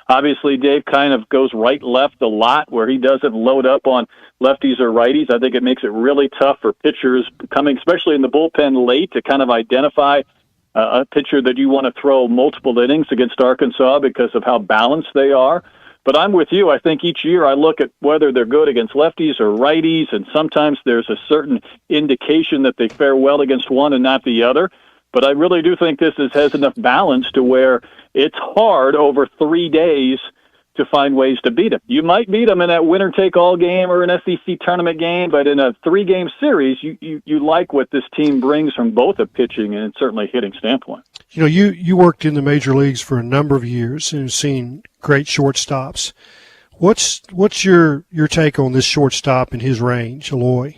obviously Dave kind of goes right-left a lot, where he doesn't load up on lefties or righties. I think it makes it really tough for pitchers coming, especially in the bullpen late, to kind of identify a pitcher that you want to throw multiple innings against Arkansas because of how balanced they are. But I'm with you. I think each year I look at whether they're good against lefties or righties, and sometimes there's a certain indication that they fare well against one and not the other. But I really do think this has enough balance to where it's hard over 3 days to find ways to beat them. You might beat them in that winner-take-all game or an SEC tournament game, but in a 3-game series, you like what this team brings from both a pitching and certainly hitting standpoint. You worked in the major leagues for a number of years and have seen great shortstops. What's your take on this shortstop in his range, Aloy?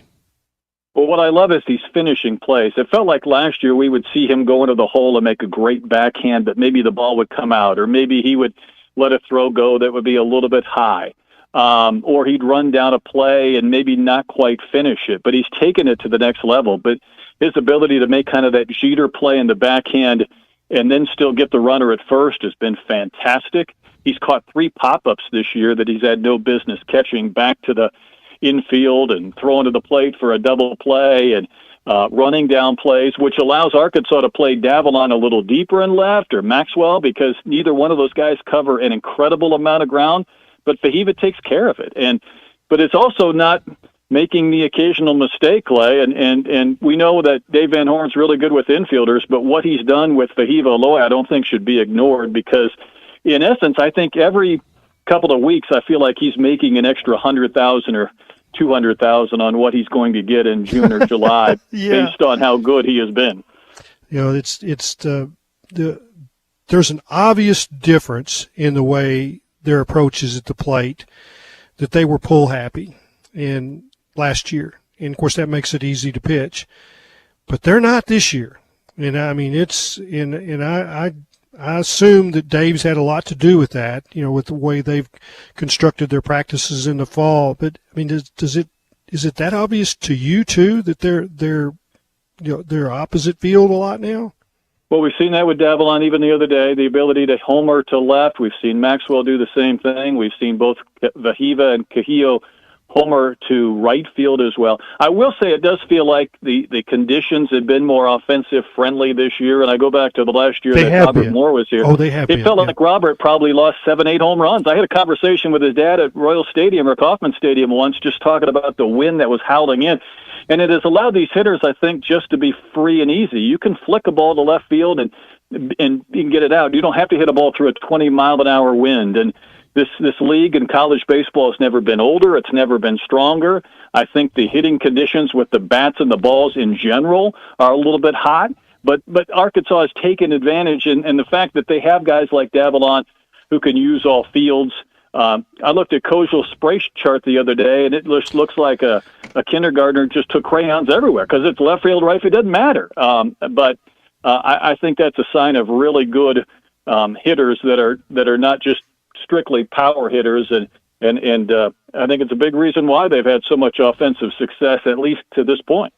Well, what I love is these finishing plays. It felt like last year we would see him go into the hole and make a great backhand, but maybe the ball would come out, or maybe he would let a throw go that would be a little bit high, or he'd run down a play and maybe not quite finish it. But he's taken it to the next level. But his ability to make kind of that Jeter play in the backhand and then still get the runner at first has been fantastic. He's caught 3 pop-ups this year that he's had no business catching, back to the infield and throwing to the plate for a double play and running down plays, which allows Arkansas to play Davalon a little deeper in left, or Maxwell, because neither one of those guys cover an incredible amount of ground, but Fahiva takes care of it. But it's also not making the occasional mistake, Clay, and we know that Dave Van Horn's really good with infielders, but what he's done with Fahiva Aloy I don't think should be ignored, because in essence, I think every couple of weeks I feel like he's making an extra 100,000 or 200,000 on what he's going to get in June or July based on how good he has been. It's there's an obvious difference in the way their approach is at the plate, that they were pull happy in last year. And of course that makes it easy to pitch, but they're not this year. And I mean, I assume that Dave's had a lot to do with that, with the way they've constructed their practices in the fall. But I mean, is it that obvious to you too, that they're opposite field a lot now? Well, we've seen that with Davalon even the other day, the ability to homer to left. We've seen Maxwell do the same thing. We've seen both Fahiva and Cahillo homer to right field as well. I will say it does feel like the conditions have been more offensive friendly this year, and I go back to the last year that Robert Moore was here. Oh, they have It felt like Robert probably lost 7-8 home runs. I had a conversation with his dad at Royal Stadium or Kauffman Stadium once, just talking about the wind that was howling in. And it has allowed these hitters, I think, just to be free and easy. You can flick a ball to left field and you can get it out. You don't have to hit a ball through a 20-mile-an-hour wind. And this league in college baseball has never been older. It's never been stronger. I think the hitting conditions with the bats and the balls in general are a little bit hot. But Arkansas has taken advantage, and the fact that they have guys like Davalon who can use all fields. I looked at Kojal's spray chart the other day, and it looks like a kindergartner just took crayons everywhere, because it's left field, right field, it doesn't matter. But I think that's a sign of really good hitters that are not just strictly power hitters, and I think it's a big reason why they've had so much offensive success, at least to this point.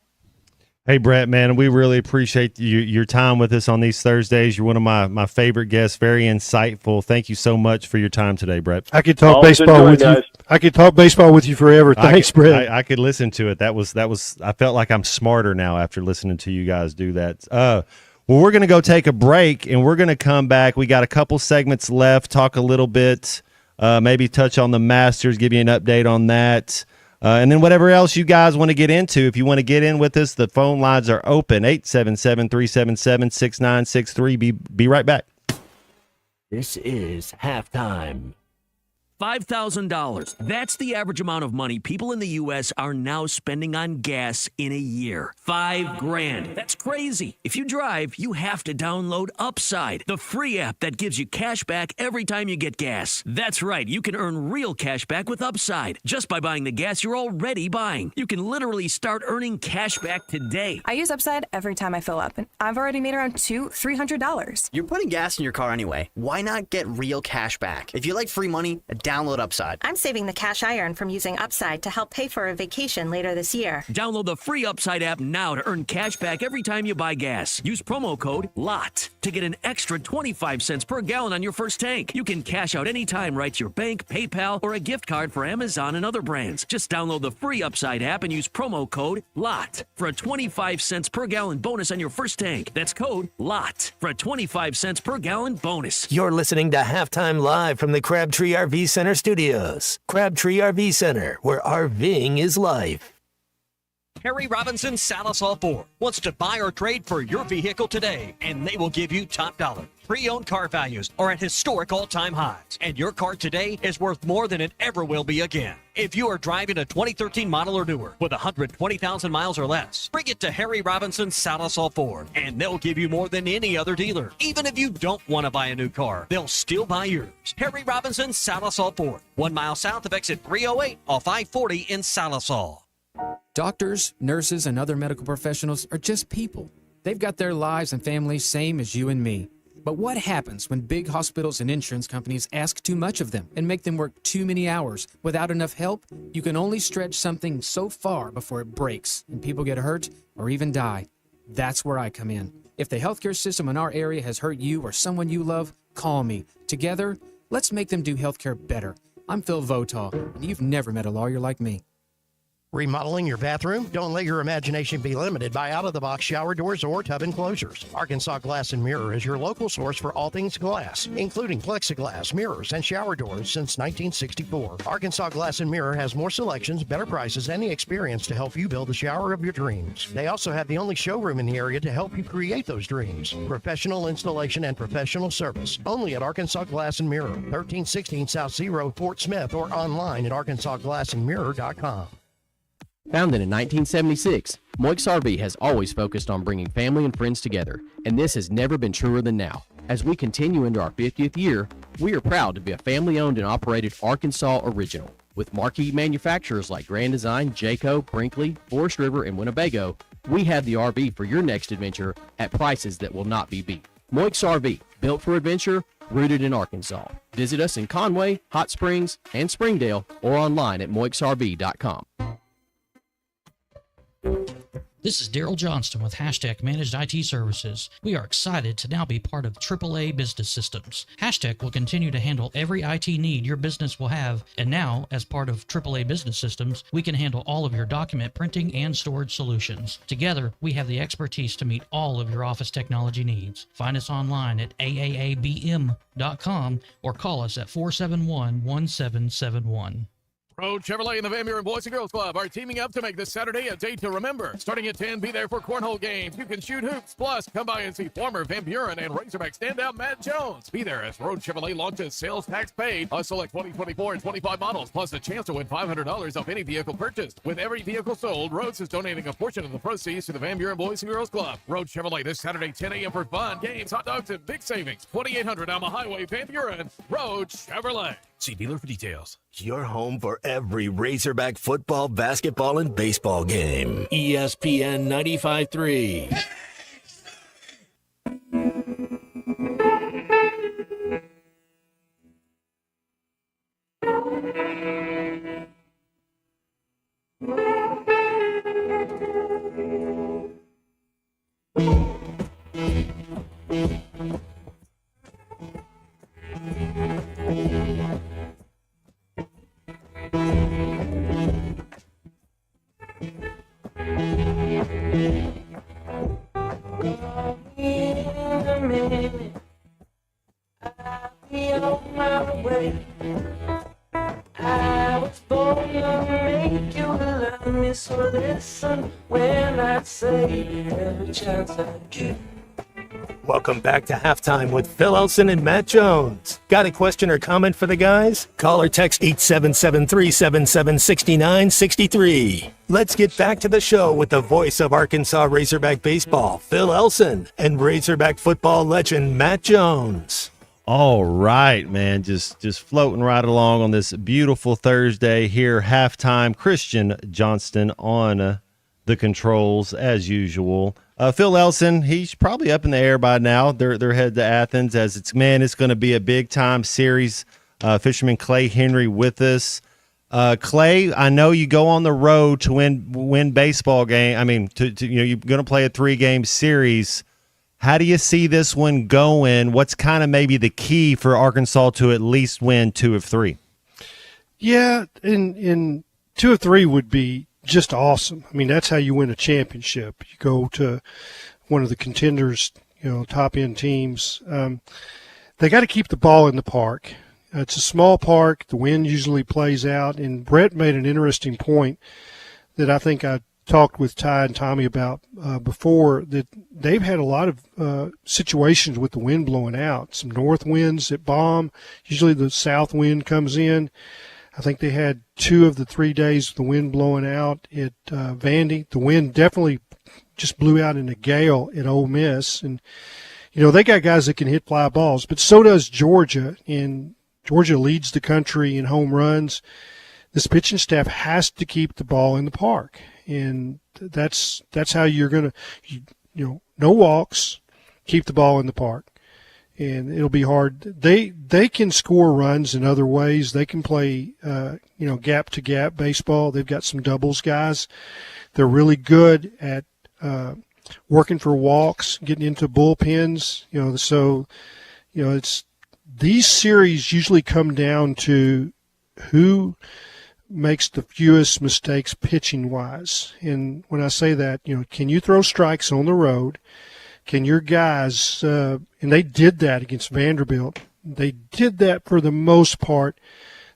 Hey, Brett, man, we really appreciate your time with us on these Thursdays. You're one of my favorite guests, very insightful. Thank you so much for your time today, Brett. I could talk baseball with you. I could talk baseball with you forever. Thanks, Brett. I could listen to it. That was. I felt like I'm smarter now after listening to you guys do that. Well, we're going to go take a break, and we're going to come back. We got a couple segments left, talk a little bit, maybe touch on the Masters, give you an update on that. And then whatever else you guys want to get into, if you want to get in with us, the phone lines are open, 877-377-6963. Be right back. This is halftime. $5,000. That's the average amount of money people in the U.S. are now spending on gas in a year. $5,000. That's crazy. If you drive, you have to download Upside, the free app that gives you cash back every time you get gas. That's right. You can earn real cash back with Upside just by buying the gas you're already buying. You can literally start earning cash back today. I use Upside every time I fill up, and I've already made around $300. You're putting gas in your car anyway. Why not get real cash back? If you like free money, download Upside. I'm saving the cash I earn from using Upside to help pay for a vacation later this year. Download the free Upside app now to earn cash back every time you buy gas. Use promo code LOT to get an extra 25 cents per gallon on your first tank. You can cash out anytime right to your bank, PayPal, or a gift card for Amazon and other brands. Just download the free Upside app and use promo code LOT for a 25 cents per gallon bonus on your first tank. That's code LOT for a 25 cents per gallon bonus. You're listening to Halftime Live from the Crabtree RV Center studios. Crabtree RV Center, where RVing is life. Harry Robinson Salisol Ford wants to buy or trade for your vehicle today, and they will give you top dollar. Pre-owned car values are at historic all-time highs, and your car today is worth more than it ever will be again. If you are driving a 2013 model or newer with 120,000 miles or less, bring it to Harry Robinson Salisol Ford, and they'll give you more than any other dealer. Even if you don't want to buy a new car, they'll still buy yours. Harry Robinson Salisol Ford, 1 mile south of exit 308 off I-40 in Salisol. Doctors, nurses, and other medical professionals are just people. They've got their lives and families same as you and me. But what happens when big hospitals and insurance companies ask too much of them and make them work too many hours without enough help? You can only stretch something so far before it breaks and people get hurt or even die. That's where I come in. If the healthcare system in our area has hurt you or someone you love, call me. Together, let's make them do healthcare better. I'm Phil Votaw, and you've never met a lawyer like me. Remodeling your bathroom? Don't let your imagination be limited by out-of-the-box shower doors or tub enclosures. Arkansas Glass and Mirror is your local source for all things glass, including plexiglass, mirrors, and shower doors since 1964. Arkansas Glass and Mirror has more selections, better prices, and the experience to help you build the shower of your dreams. They also have the only showroom in the area to help you create those dreams. Professional installation and professional service. Only at Arkansas Glass and Mirror, 1316 South Zero, Fort Smith, or online at arkansasglassandmirror.com. Founded in 1976, Moix RV has always focused on bringing family and friends together, and this has never been truer than now. As we continue into our 50th year, we are proud to be a family-owned and operated Arkansas original. With marquee manufacturers like Grand Design, Jayco, Brinkley, Forest River, and Winnebago, we have the RV for your next adventure at prices that will not be beat. Moix RV, built for adventure, rooted in Arkansas. Visit us in Conway, Hot Springs, and Springdale, or online at moixrv.com. This is Daryl Johnston with Hashtag Managed IT Services. We are excited to now be part of AAA Business Systems. Hashtag will continue to handle every IT need your business will have, and now, as part of AAA Business Systems, we can handle all of your document printing and storage solutions. Together, we have the expertise to meet all of your office technology needs. Find us online at aaabm.com or call us at 471-1771. Road Chevrolet and the Van Buren Boys and Girls Club are teaming up to make this Saturday a day to remember. Starting at 10, be there for cornhole games. You can shoot hoops. Plus, come by and see former Van Buren and Razorback standout Matt Jones. Be there as Road Chevrolet launches sales tax paid on select 2024 and 25 models, plus a chance to win $500 off any vehicle purchased. With every vehicle sold, Rhodes is donating a portion of the proceeds to the Van Buren Boys and Girls Club. Road Chevrolet this Saturday, 10 a.m. for fun, games, hot dogs, and big savings. 2800 Alma Highway, Van Buren. Road Chevrolet. See dealer for details. Your home for every Razorback football, basketball, and baseball game. ESPN 95.3. I was born to make you love me, so listen when I say every chance I get. Welcome back to Halftime with Phil Elson and Matt Jones. Got a question or comment for the guys? Call or text 877-377-6963. Let's get back to the show with the voice of Arkansas Razorback baseball, Phil Elson, and Razorback football legend Matt Jones. All right, man, just floating right along on this beautiful Thursday here. Halftime, Christian Johnston on the controls as usual. Phil Elson, he's probably up in the air by now. They're headed to Athens as it's going to be a big time series. Fisherman Clay Henry with us. Clay, I know you go on the road to win baseball game. I mean, you're going to play a 3-game series. How do you see this one going? What's kind of maybe the key for Arkansas to at least win 2 of 3? Yeah, in 2 of 3 would be just awesome. I mean, that's how you win a championship. You go to one of the contenders, top end teams. They got to keep the ball in the park. It's a small park. The wind usually plays out. And Brett made an interesting point that I think I talked with Ty and Tommy about before, that they've had a lot of situations with the wind blowing out. Some north winds that bomb. Usually the south wind comes in. I think they had 2 of the 3 days with the wind blowing out at Vandy. The wind definitely just blew out in a gale at Ole Miss. And, they got guys that can hit fly balls, but so does Georgia. And Georgia leads the country in home runs. This pitching staff has to keep the ball in the park. And that's how you're going to, no walks, keep the ball in the park. And it'll be hard. They can score runs in other ways. They can play, gap to gap baseball. They've got some doubles guys. They're really good at working for walks, getting into bullpens. It's these series usually come down to who makes the fewest mistakes pitching wise. And when I say that, can you throw strikes on the road? Can your guys, and they did that against Vanderbilt. They did that for the most part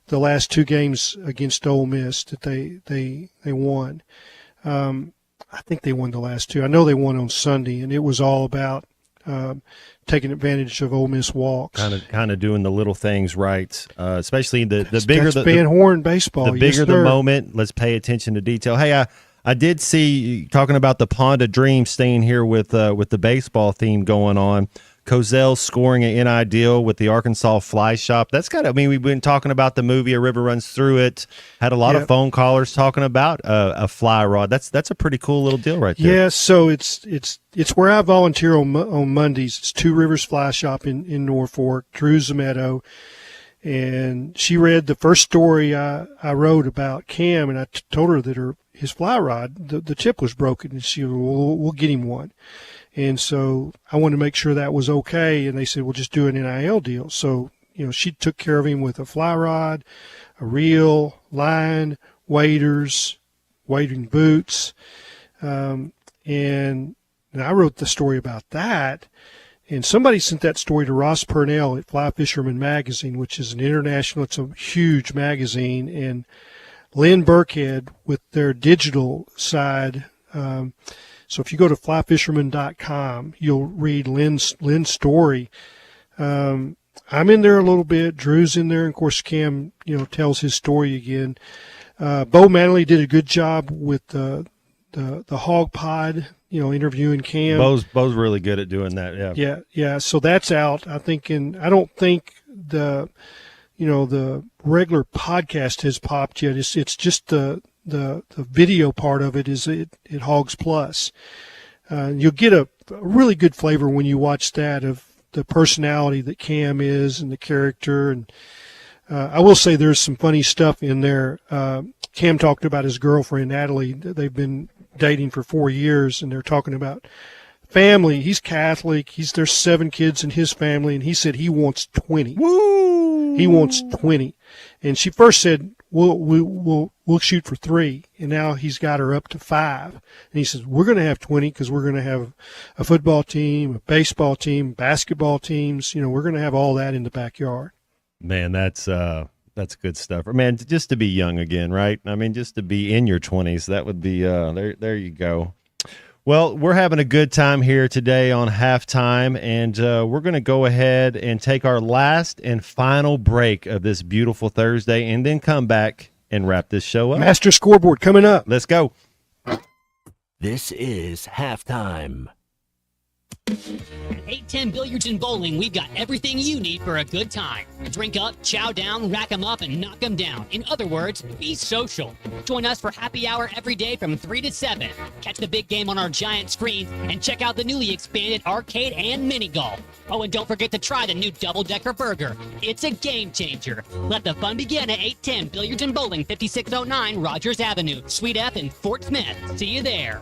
the last 2 games against Ole Miss that they won. I think they won the last 2. I know they won on Sunday, and it was all about taking advantage of Ole Miss walks. Kind of doing the little things right, especially the bigger the Van Horn baseball. The bigger the moment, let's pay attention to detail. Hey, I did see, talking about the Pond of Dreams, staying here with the baseball theme going on. Cozell scoring an NI deal with the Arkansas Fly Shop. That's we've been talking about the movie A River Runs Through It. Had a lot of phone callers talking about a fly rod. That's a pretty cool little deal right there. Yeah, so it's where I volunteer on Mondays. It's Two Rivers Fly Shop in Norfolk. Drew Zametto. And she read the first story I wrote about Cam, and I told her that his fly rod, the tip was broken, and she said, well, we'll get him one. And so I wanted to make sure that was okay, and they said, well, just do an NIL deal. So, she took care of him with a fly rod, a reel, line, waders, wading boots. And I wrote the story about that. And somebody sent that story to Ross Purnell at Fly Fisherman Magazine, which is an international, it's a huge magazine. And Lynn Burkhead with their digital side. So if you go to flyfisherman.com, you'll read Lynn's story. I'm in there a little bit. Drew's in there. And of course, Cam, tells his story again. Bo Manley did a good job with the Hog Pod, interviewing Cam. Bo's really good at doing that. Yeah. Yeah. So that's out. I don't think the regular podcast has popped yet. It's just the video part of it is at Hogs Plus. You'll get a really good flavor when you watch that of the personality that Cam is and the character. And I will say there's some funny stuff in there. Cam talked about his girlfriend, Natalie. They've been dating for 4 years, and they're talking about family. He's Catholic. There's 7 kids in his family, and he said he wants 20. Woo! He wants 20. And she first said, we'll shoot for 3, and now he's got her up to 5. And he says, we're going to have 20 because we're going to have a football team, a baseball team, basketball teams. We're going to have all that in the backyard. Man, that's good stuff. Man, just to be young again, right? I mean, just to be in your 20s, that would be there you go. Well, we're having a good time here today on Halftime, and we're going to go ahead and take our last and final break of this beautiful Thursday and then come back and wrap this show up. Master Scoreboard coming up. Let's go. This is Halftime. At 810 Billiards and Bowling, we've got everything you need for a good time. Drink up, chow down, rack 'em up, and knock 'em down. In other words, be social. Join us for happy hour every day from 3 to 7. Catch the big game on our giant screens and check out the newly expanded arcade and mini golf. Oh, and don't forget to try the new double-decker burger. It's a game changer. Let the fun begin at 810 Billiards and Bowling, 5609 Rogers Avenue, Suite F in Fort Smith. See you there.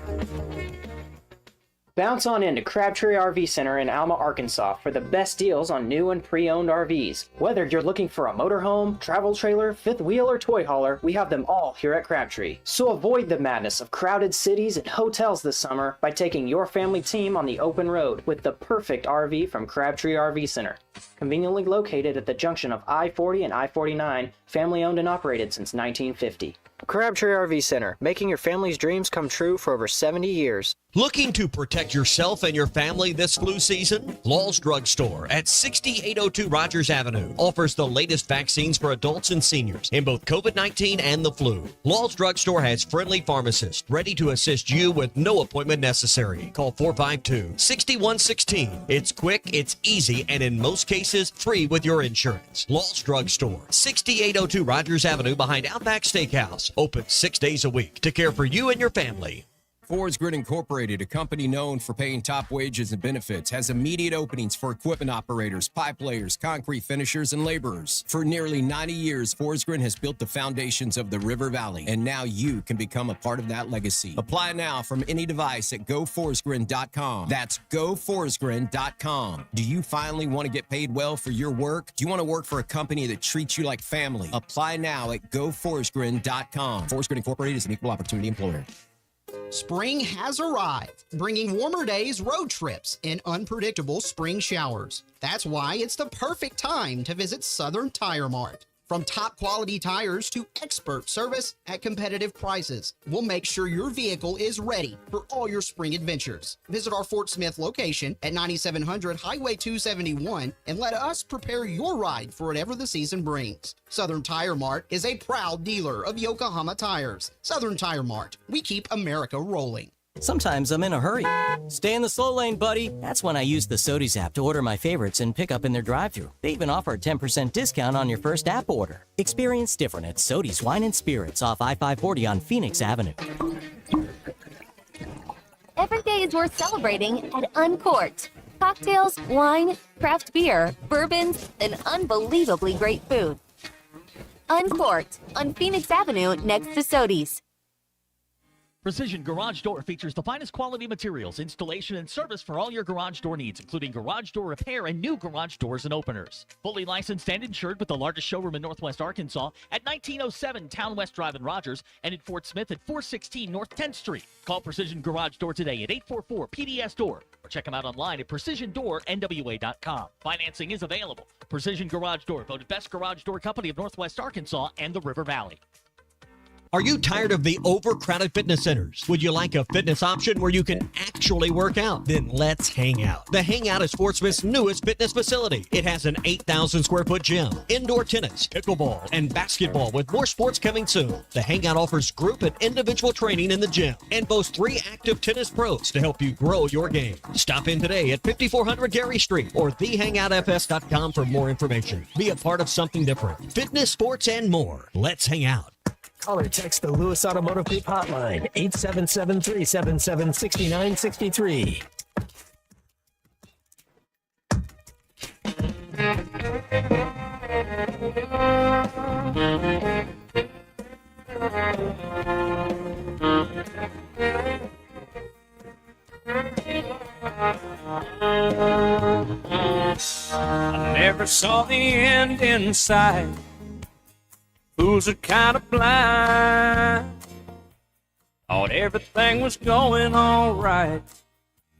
Bounce on into Crabtree RV Center in Alma, Arkansas for the best deals on new and pre-owned RVs. Whether you're looking for a motorhome, travel trailer, fifth wheel, or toy hauler, we have them all here at Crabtree. So avoid the madness of crowded cities and hotels this summer by taking your family team on the open road with the perfect RV from Crabtree RV Center. Conveniently located at the junction of I-40 and I-49, family owned and operated since 1950. Crabtree RV Center, making your family's dreams come true for over 70 years. Looking to protect yourself and your family this flu season? Law's Drug Store at 6802 Rogers Avenue offers the latest vaccines for adults and seniors in both COVID-19 and the flu. Law's Drug Store has friendly pharmacists ready to assist you with no appointment necessary. Call 452-6116. It's quick, it's easy, and in most cases, free with your insurance. Law's Drug Store, 6802 Rogers Avenue behind Outback Steakhouse. Open 6 days a week to care for you and your family. Fords Grid Incorporated, a company known for paying top wages and benefits, has immediate openings for equipment operators, pipe layers, concrete finishers, and laborers. For nearly 90 years, Fords Grid has built the foundations of the River Valley, and now you can become a part of that legacy. Apply now from any device at GoFordsGrid.com. That's GoFordsGrid.com. Do you finally want to get paid well for your work? Do you want to work for a company that treats you like family? Apply now at GoFordsGrid.com. Fords Grid Incorporated is an equal opportunity employer. Spring has arrived, bringing warmer days, road trips, and unpredictable spring showers. That's why it's the perfect time to visit Southern Tire Mart. From top quality tires to expert service at competitive prices, we'll make sure your vehicle is ready for all your spring adventures. Visit our Fort Smith location at 9700 Highway 271 and let us prepare your ride for whatever the season brings. Southern Tire Mart is a proud dealer of Yokohama tires. Southern Tire Mart, we keep America rolling. Sometimes I'm in a hurry. Stay in the slow lane, buddy. That's when I use the Sodies app to order my favorites and pick up in their drive-thru. They even offer a 10% discount on your first app order. Experience different at Sodies Wine and Spirits off I-540 on Phoenix Avenue. Every day is worth celebrating at Uncorked. Cocktails, wine, craft beer, bourbons, and unbelievably great food. Uncorked on Phoenix Avenue next to Sodies. Precision Garage Door features the finest quality materials, installation, and service for all your garage door needs, including garage door repair and new garage doors and openers. Fully licensed and insured with the largest showroom in Northwest Arkansas at 1907 Town West Drive in Rogers and in Fort Smith at 416 North 10th Street. Call Precision Garage Door today at 844-PDS-DOOR or check them out online at PrecisionDoorNWA.com. Financing is available. Precision Garage Door, voted Best Garage Door Company of Northwest Arkansas and the River Valley. Are you tired of the overcrowded fitness centers? Would you like a fitness option where you can actually work out? Then let's hang out. The Hangout is Fort Smith's newest fitness facility. It has an 8,000 square foot gym, indoor tennis, pickleball, and basketball with more sports coming soon. The Hangout offers group and individual training in the gym and boasts 3 active tennis pros to help you grow your game. Stop in today at 5400 Gary Street or thehangoutfs.com for more information. Be a part of something different. Fitness, sports, and more. Let's hang out. Call or text the Lewis Automotive Group hotline, 877-377-6963. I never saw the end in sight. Fools are kind of blind. Thought everything was going all right,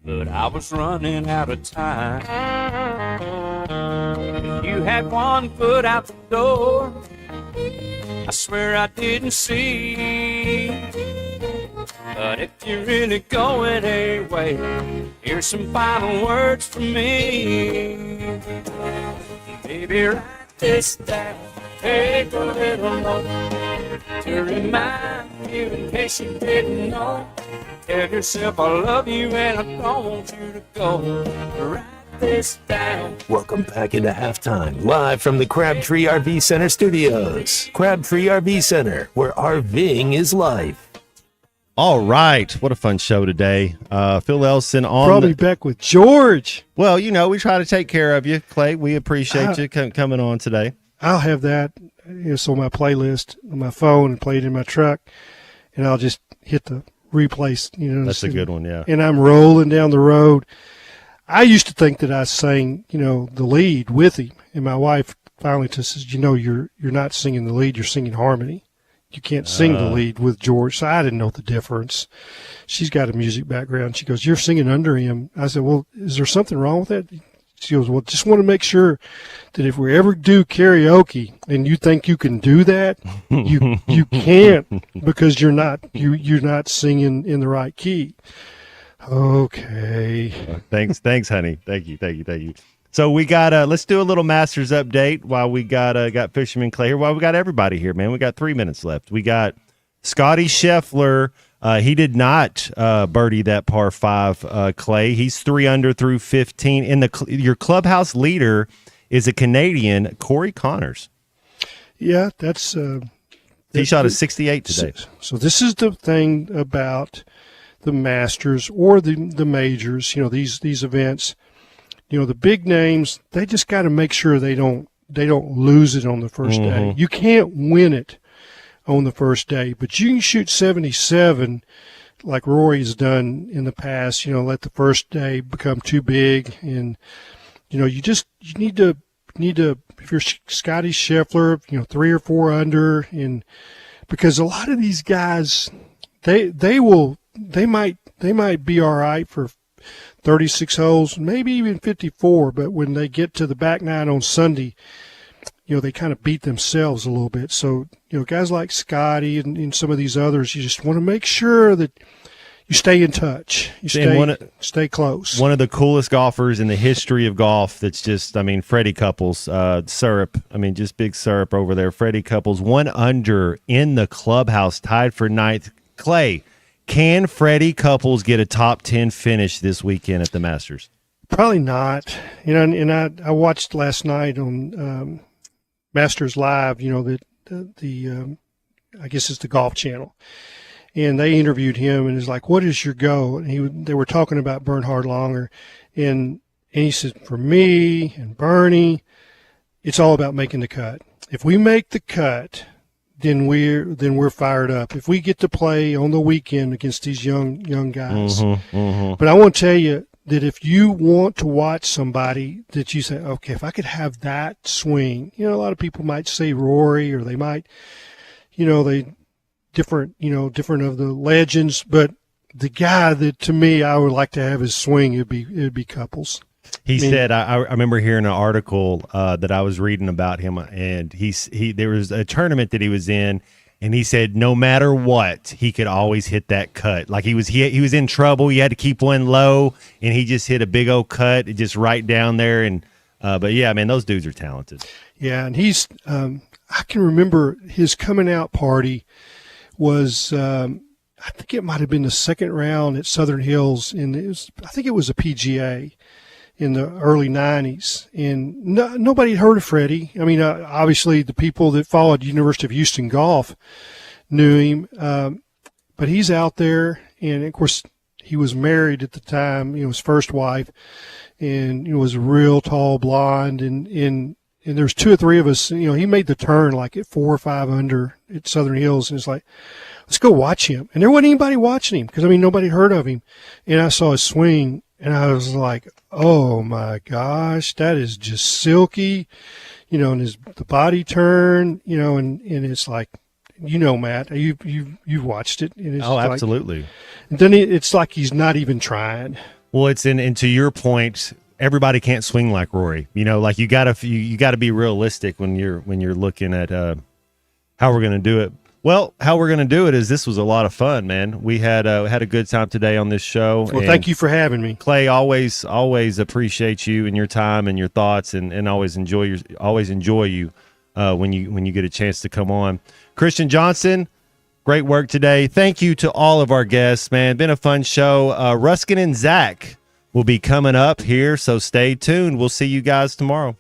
but I was running out of time. If you had one foot out the door, I swear I didn't see. But if you're really going away, here's some final words from me. Baby, write this down, take a little note to remind you in case you didn't know. Tell yourself I love you and I don't want you to go. Write this down. Welcome back into halftime, live from the Crabtree RV Center studios. Crabtree RV Center, where RVing is life. All right. What a fun show today. Phil Elson on. Probably back with George. Well, you know, we try to take care of you, Clay. We appreciate you coming on today. I'll have that it's on my playlist on my phone and play it in my truck, and I'll just hit the replace. That's a good one, yeah. And I'm rolling down the road. I used to think that I sang, the lead with him, and my wife finally just says, you're not singing the lead, you're singing harmony. You can't sing the lead with George. So I didn't know the difference. She's got a music background. She goes, you're singing under him. I said, well, is there something wrong with that? She goes, well, just want to make sure that if we ever do karaoke and you think you can do that, you can't because you're not singing in the right key. Okay. Thanks, honey. Thank you. So we got let's do a little Masters update while we got Fisherman Clay here. While we got everybody here, man. We got 3 minutes left. We got Scotty Scheffler. He did not birdie that par 5, Clay. He's 3 under through 15. Your clubhouse leader is a Canadian, Corey Connors. Yeah, that's he shot a 68 today. So this is the thing about the Masters or the majors. These events. The big names, they just got to make sure they don't lose it on the first day. You can't win it on the first day, but you can shoot 77 like Rory's done in the past, let the first day become too big. And, you need to, if you're Scotty Scheffler, 3 or 4 under, and because a lot of these guys, they might be all right for 36 holes, maybe even 54, but when they get to the back nine on Sunday, they kind of beat themselves a little bit. So, guys like Scotty and some of these others, you just want to make sure that you stay in touch. You stay close. One of the coolest golfers in the history of golf that's just, Freddie Couples, syrup. Just big syrup over there. Freddie Couples, 1 under in the clubhouse, tied for 9th. Clay, can Freddie Couples get a top 10 finish this weekend at the Masters? Probably not. And I watched last night on Masters Live, I guess it's the Golf Channel. And they interviewed him and it's like, what is your goal? And they were talking about Bernhard Langer. And he said, for me and Bernie, it's all about making the cut. If we make the cut, then we're fired up. If we get to play on the weekend against these young guys. But I want to tell you that if you want to watch somebody that you say, okay, if I could have that swing, a lot of people might say Rory, or they might, different of the legends, but the guy that to me I would like to have his swing, it'd be Couples. He said, I remember hearing an article that I was reading about him, and there was a tournament that he was in, and he said no matter what, he could always hit that cut. Like he was in trouble, he had to keep one low, and he just hit a big old cut, just right down there. And but yeah, man, those dudes are talented. Yeah, and he's I can remember his coming out party was I think it might have been the second round at Southern Hills, and I think it was a PGA in the early 90s, and nobody heard of Freddie. Obviously the people that followed University of Houston golf knew him, but he's out there, and of course he was married at the time, his first wife, and was a real tall blonde, and there's 2 or 3 of us, he made the turn like at 4 or 5 under at Southern Hills, and it's like, let's go watch him. And there wasn't anybody watching him because, nobody heard of him. And I saw his swing, And I was like, oh my gosh, that is just silky, and the body turn, and it's like, Matt, you've watched it. And it's absolutely. And then it's like he's not even trying. Well, and to your point, everybody can't swing like Rory. Like you gotta be realistic when you're looking at how we're gonna do it. Well, how we're gonna do it is this was a lot of fun, man. We had a good time today on this show. Well, thank you for having me, Clay. Always appreciate you and your time and your thoughts, and always enjoy you when you get a chance to come on. Christian Johnson, great work today. Thank you to all of our guests, man. Been a fun show. Ruskin and Zach will be coming up here, so stay tuned. We'll see you guys tomorrow.